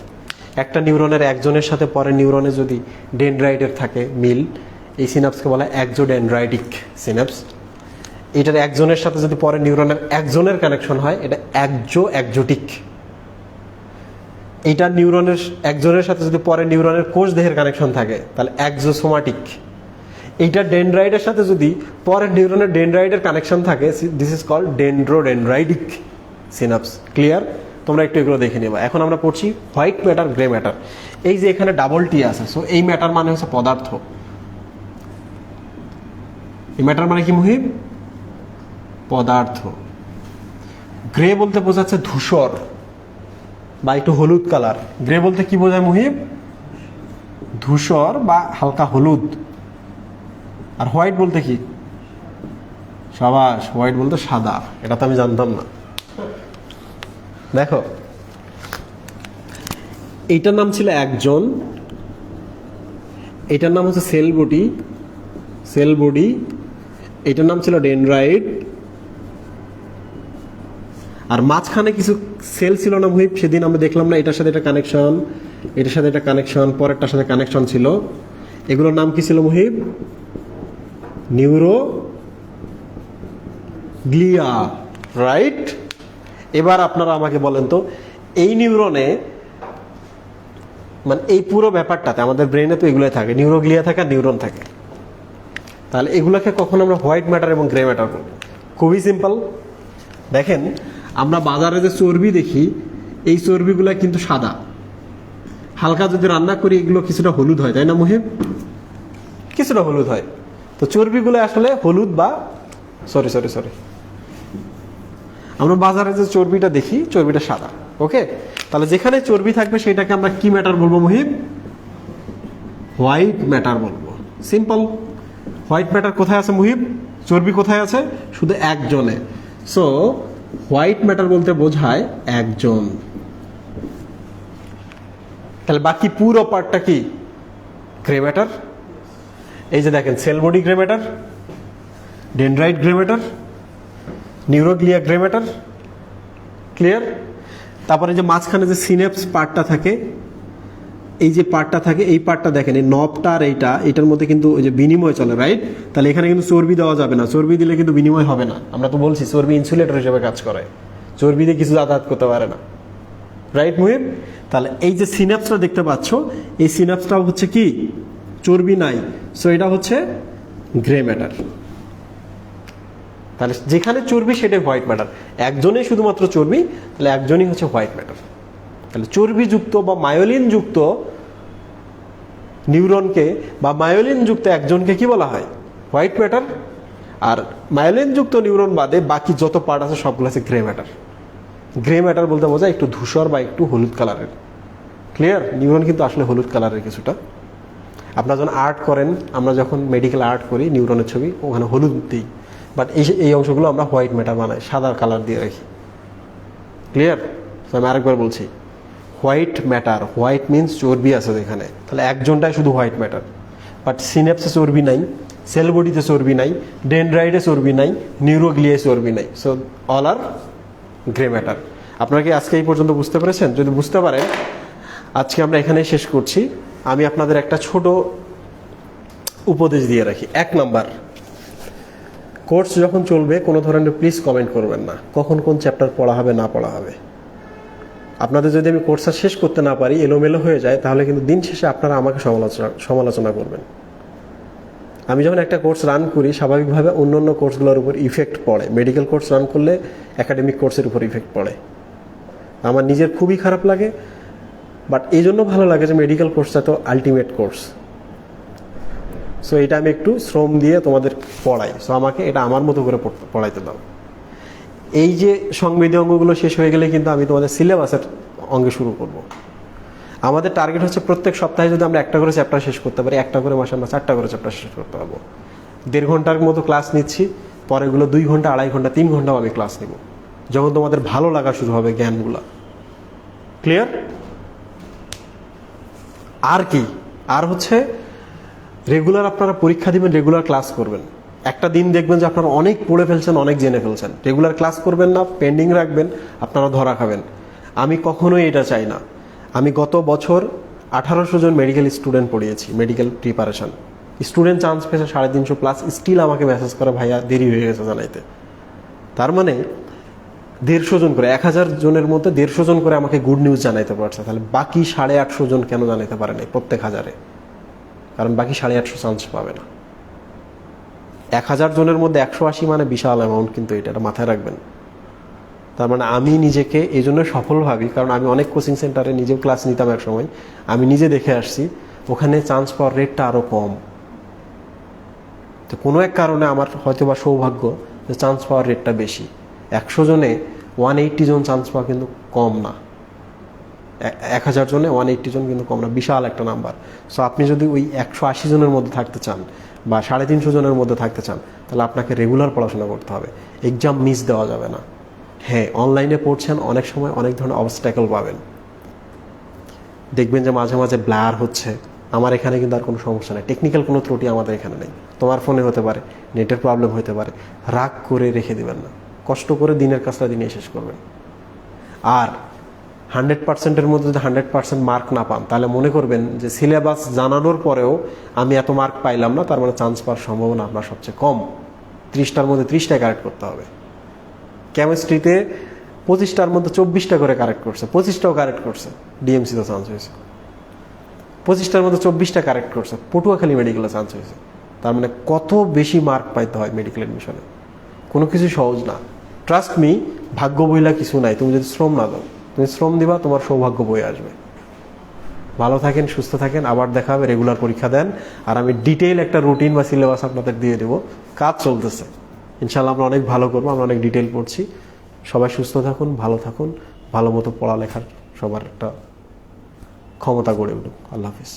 একটা নিউরনের একজনের সাথে পরের নিউরনে যদি ডেনড্রাইটের থাকে মিল, এই সিনাপসকে বলা হয় একজোডেনড্রাইটিক সিনাপস। এটার একজনের সাথে যদি পরের নিউরনের একজনের কানেকশন হয়, এটা একজোটিক। এইটার নিউরনের একজনের সাথে যদি পরের নিউরনের কোষ দেহের কানেকশন থাকে, তাহলে একজোসোমাটিক। এইটা ডেনড্রাইটের সাথে যদি পরের নিউরনের ডেনড্রাইটের কানেকশন থাকে, this is called dendrodendritic synapse. Clear? তোমরা একটু এগুলো দেখে নেবা। এখন আমরা পড়ছি হোয়াইট ম্যাটার, গ্রে ম্যাটার। এই যে এখানে ডাবল টি আছে, সো এই ম্যাটার মানে হচ্ছে পদার্থ। এই ম্যাটার মানে কি মুহিব? পদার্থ। গ্রে বলতে বোঝাচ্ছে ধূসর বা একটু হলুদ কালার। গ্রে বলতে কি বোঝায় মুহিব? ধূসর বা হালকা হলুদ। আর হোয়াইট বলতে কি? সাবাস, হোয়াইট বলতে সাদা। এটা তো আমি জানতাম না। দেখো, এইটার নাম ছিল একজন, এটার নাম হচ্ছে সেল বডি, এটার নাম ছিল ডেনড্রাইট। আর মাঝখানে কিছু সেল ছিল না মুহিব? সেদিন আমরা দেখলাম না, এটার সাথে এটা কানেকশন, এটার সাথে এটা কানেকশন, পরেরটার সাথে কানেকশন ছিল। এগুলোর নাম কি ছিল মুহিব? Neuroglia, right? এবার আপনারা আমাকে বলেন তো, এই নিউরনে মানে এই পুরো ব্যাপারটাতে আমাদের ব্রেনে তো এগুলোই থাকে, নিউরোগ্লিয়া থাকে আর নিউরন থাকে। তাহলে এগুলোকে কখন আমরা হোয়াইট ম্যাটার এবং গ্রে ম্যাটার বলবো? খুবই সিম্পল। দেখেন, আমরা বাজারে যে চর্বি দেখি, এই চর্বিগুলো কিন্তু সাদা। হালকা যদি রান্না করি, এগুলো কিছুটা হলুদ হয়, তাই না মুহিব? কিছুটা হলুদ হয়। তো চর্বিগুলো আসলে হলুদ বা সরি আমরা বাজারে যে চর্বিটা দেখি, চর্বিটা সাদা। ওকে, তাহলে যেখানে চর্বি থাকবে সেটাকে আমরা কি ম্যাটার বলবো মুহিব? হোয়াইট ম্যাটার বলবো। সিম্পল। হোয়াইট ম্যাটার কোথায় আছে মুহিব? চর্বি কোথায় আছে? শুধু একজনে। সো হোয়াইট ম্যাটার বলতে বোঝায় একজন। তাহলে বাকি পুরো পার্টটা কি? Grey matter. এই যে দেখেন, sell body grey matter, dendrite grey matter, neuroglia grey matter. Clear? তারপরে যে মাঝখানে যে সিনেপস পার্টটা থাকে, এই যে পার্টটা থাকে, এই পার্টটা দেখেন, এই নবটা আর এইটার মধ্যে কিন্তু ওই যে বিনিময় চলে, রাইট? তাহলে এখানে কিন্তু চর্বি দেওয়া যাবে না। চর্বি দিলে কিন্তু বিনিময় হবে না। আমরা তো বলছি চর্বি ইনসুলেটর হিসেবে কাজ করে, চর্বি দিয়ে কিছু যাতায়াত করতে পারে না, রাইট মুহিব? তাহলে এই যে সিনাপসটা দেখতে পাচ্ছ, এই সিনাপসটাও হচ্ছে কি? চর্বি নাই। সো এটা হচ্ছে গ্রে ম্যাটার। তাহলে যেখানে চর্বি সেটাই হোয়াইট ম্যাটার। একজনেই শুধুমাত্র চর্বি, তাহলে একজনই হচ্ছে হোয়াইট ম্যাটার। তাহলে চর্বিযুক্ত বা মায়োলিন যুক্ত নিউরনকে বা মায়োলিন যুক্ত একজনকে কি বলা হয়? White matter. আর মায়োলিন যুক্ত নিউরন বাদে বাকি যত পার্ট আছে সবগুলো আছে গ্রে ম্যাটার। গ্রে ম্যাটার বলতে বোঝায় একটু ধূসর বা একটু হলুদ কালারের। ক্লিয়ার? নিউরন কিন্তু আসলে হলুদ কালারের কিছুটা। আপনারা যখন আর্ট করেন, আমরা যখন মেডিকেল আর্ট করি নিউরনের ছবি, ওখানে হলুদ দিই, বাট এই অংশগুলো আমরা হোয়াইট ম্যাটার বানাই, সাদা কালার দিয়ে রাখি। ক্লিয়ার? আমি আরেকবার বলছি, হোয়াইট ম্যাটার, হোয়াইট মিনস চর্বি আছে এখানে, তাহলে একজনটাই শুধু হোয়াইট ম্যাটার। বাট সিনেপসে চর্বি নাই, সেল বডিতে চর্বি নাই, ডেনড্রাইটে চর্বি নাই, নিউরোগ্লিয়ায় চর্বি নাই। সো অল আর গ্রে ম্যাটার। আপনারা কি আজকে এই পর্যন্ত বুঝতে পেরেছেন? যদি বুঝতে পারেন, আজকে আমরা এখানেই শেষ করছি। আমি আপনাদের একটা ছোট উপদেশ দিয়ে রাখি। 1 নাম্বার, কোর্স যখন চলবে কোনো ধরনের প্লিজ কমেন্ট করবেন না কখন কোন চ্যাপ্টার পড়া হবে না পড়া হবে। আপনাদের যদি আমি কোর্সটা শেষ করতে না পারি, এলোমেলো হয়ে যায়, তাহলে কিন্তু দিন শেষে আপনারা আমাকে সমালোচনা করবেন। আমি যখন একটা কোর্স রান করি, স্বাভাবিকভাবে অন্য অন্য কোর্সগুলোর উপর ইফেক্ট পড়ে। মেডিকেল কোর্স রান করলে একাডেমিক কোর্সের উপর ইফেক্ট পড়ে। আমার নিজের খুবই খারাপ লাগে, বাট এই জন্য ভালো লাগে যে মেডিকেল কোর্সটা তো আলটিমেট কোর্স। সো এটা আমি একটু শ্রম দিয়ে তোমাদের পড়াই, সো আমাকে এটা আমার মতো করে পড়াইতে দাও। এই যে সংবিধি অঙ্গগুলো শেষ হয়ে গেলে কিন্তু আমি তোমাদের সিলেবাসের অঙ্গে শুরু করব। আমাদের টার্গেট হচ্ছে প্রত্যেক সপ্তাহে যদি আমরা একটা করে চ্যাপ্টার শেষ করতে পারি, একটা করে মাসে আমরা 4টা করে চ্যাপ্টার শেষ করতে পারবো। 1.5 ঘন্টার মতো ক্লাস নিচ্ছি, পরেগুলো 2 ঘন্টা, 2.5 ঘন্টা, 3 ঘন্টাও আমি ক্লাস নিব, যখন তোমাদের ভালো লাগা শুরু হবে জ্ঞানগুলা। ক্লিয়ার? আর কি? আর হচ্ছে রেগুলার আপনারা পরীক্ষা দিবেন, রেগুলার ক্লাস করবেন। একটা দিন দেখবেন যে আপনারা অনেক পড়ে ফেলছেন, অনেক জেনে ফেলছেন, রেগুলার ক্লাস করবেন না, পেন্ডিং রাখবেন, আপনারা ধরা খাবেন। আমি কখনোই এটা চাই না। আমি গত বছর 1800 জন মেডিকেল স্টুডেন্ট পড়িয়েছি, মেডিকেল প্রিপারেশন। স্টুডেন্ট চান্স পেয়েছে 350+, স্টিল আমাকে মেসেজ করে ভাইয়া দেরি হয়ে গেছে জানাইতে। তার মানে 150 জন করে, 1000 জনের মধ্যে 150 জন করে আমাকে গুড নিউজ জানাইতে পারছে। তাহলে বাকি 850 জন কেন জানাইতে পারে নাই প্রত্যেক 1000-এ? কারণ বাকি 850 চান্স পাবে না। 1000 জনের মধ্যে 180 মানে বিশাল অ্যামাউন্ট, কিন্তু এটা মাথায় রাখবেন। তার মানে আমি নিজেকে এই জন্য সফল ভাবি, কারণ আমি অনেক কোচিং সেন্টারে নিজেও ক্লাস নিতাম এক সময়, আমি নিজে দেখে আসছি ওখানে চান্স পাওয়ার রেটটা আরও কম। তো কোনো এক কারণে আমার হয়তো বা সৌভাগ্য যে চান্স পাওয়ার রেটটা বেশি। 100 জনে 180 জন চান্স পাওয়া কিন্তু কম না, 1000 জনে 180 জন কিন্তু কম না, বিশাল একটা নাম্বার। সো আপনি যদি ওই 180 জনের মধ্যে থাকতে চান বা 350 জনের মধ্যে থাকতে চান, তাহলে আপনাকে রেগুলার পড়াশোনা করতে হবে, এক্সাম মিস দেওয়া যাবে না। হ্যাঁ, অনলাইনে পড়ছেন, অনেক সময় অনেক ধরনের অবস্ট্যাকল পাবেন, দেখবেন যে মাঝে মাঝে ব্লার হচ্ছে। আমার এখানে কিন্তু আর কোনো সমস্যা নেই, টেকনিক্যাল কোনো ত্রুটি আমাদের এখানে নেই। তোমার ফোনে হতে পারে, নেটের প্রবলেম হতে পারে, রাগ করে রেখে দিবেন না, কষ্ট করে দিনের কাজটা দিনে শেষ করবেন। আর 100%-এর মধ্যে যদি 100% মার্ক না পান, তাহলে মনে করবেন যে সিলেবাস জানানোর পরেও আমি এত মার্ক পাইলাম না, তার মানে চান্স পাওয়ার সম্ভাবনা আপনার সবচেয়ে কম। 30টার মধ্যে 30টা কারেক্ট করতে হবে। কেমিস্ট্রিতে 25টার মধ্যে 24টা করে কারেক্ট করছে, 25টাও কারেক্ট করছে, ডিএমসিতে চান্স হয়েছে। 25টার মধ্যে 24টা কারেক্ট করছে, পটুয়াখালী মেডিকেলে চান্স হয়েছে। তার মানে কত বেশি মার্ক পাইতে হয় মেডিকেল এডমিশনে, কোনো কিছু সহজ না। ট্রাস্ট মি, ভাগ্য বইলা কিছু নাই। তুমি যদি শ্রম না দাও, তুমি শ্রম দিবা, তোমার সৌভাগ্য বই আসবে। ভালো থাকেন, সুস্থ থাকেন, আবার দেখা হবে। রেগুলার পরীক্ষা দেন, আর আমি ডিটেইল একটা রুটিন বা সিলেবাস আপনাদের দিয়ে দেবো। কাজ চলতেছে, ইনশাল্লাহ আমরা অনেক ভালো করবো, আমরা অনেক ডিটেইল পড়ছি। সবাই সুস্থ থাকুন, ভালো থাকুন, ভালো মতো পড়ালেখার সবার একটা ক্ষমতা গড়ে উঠুক। আল্লাহ হাফিজ।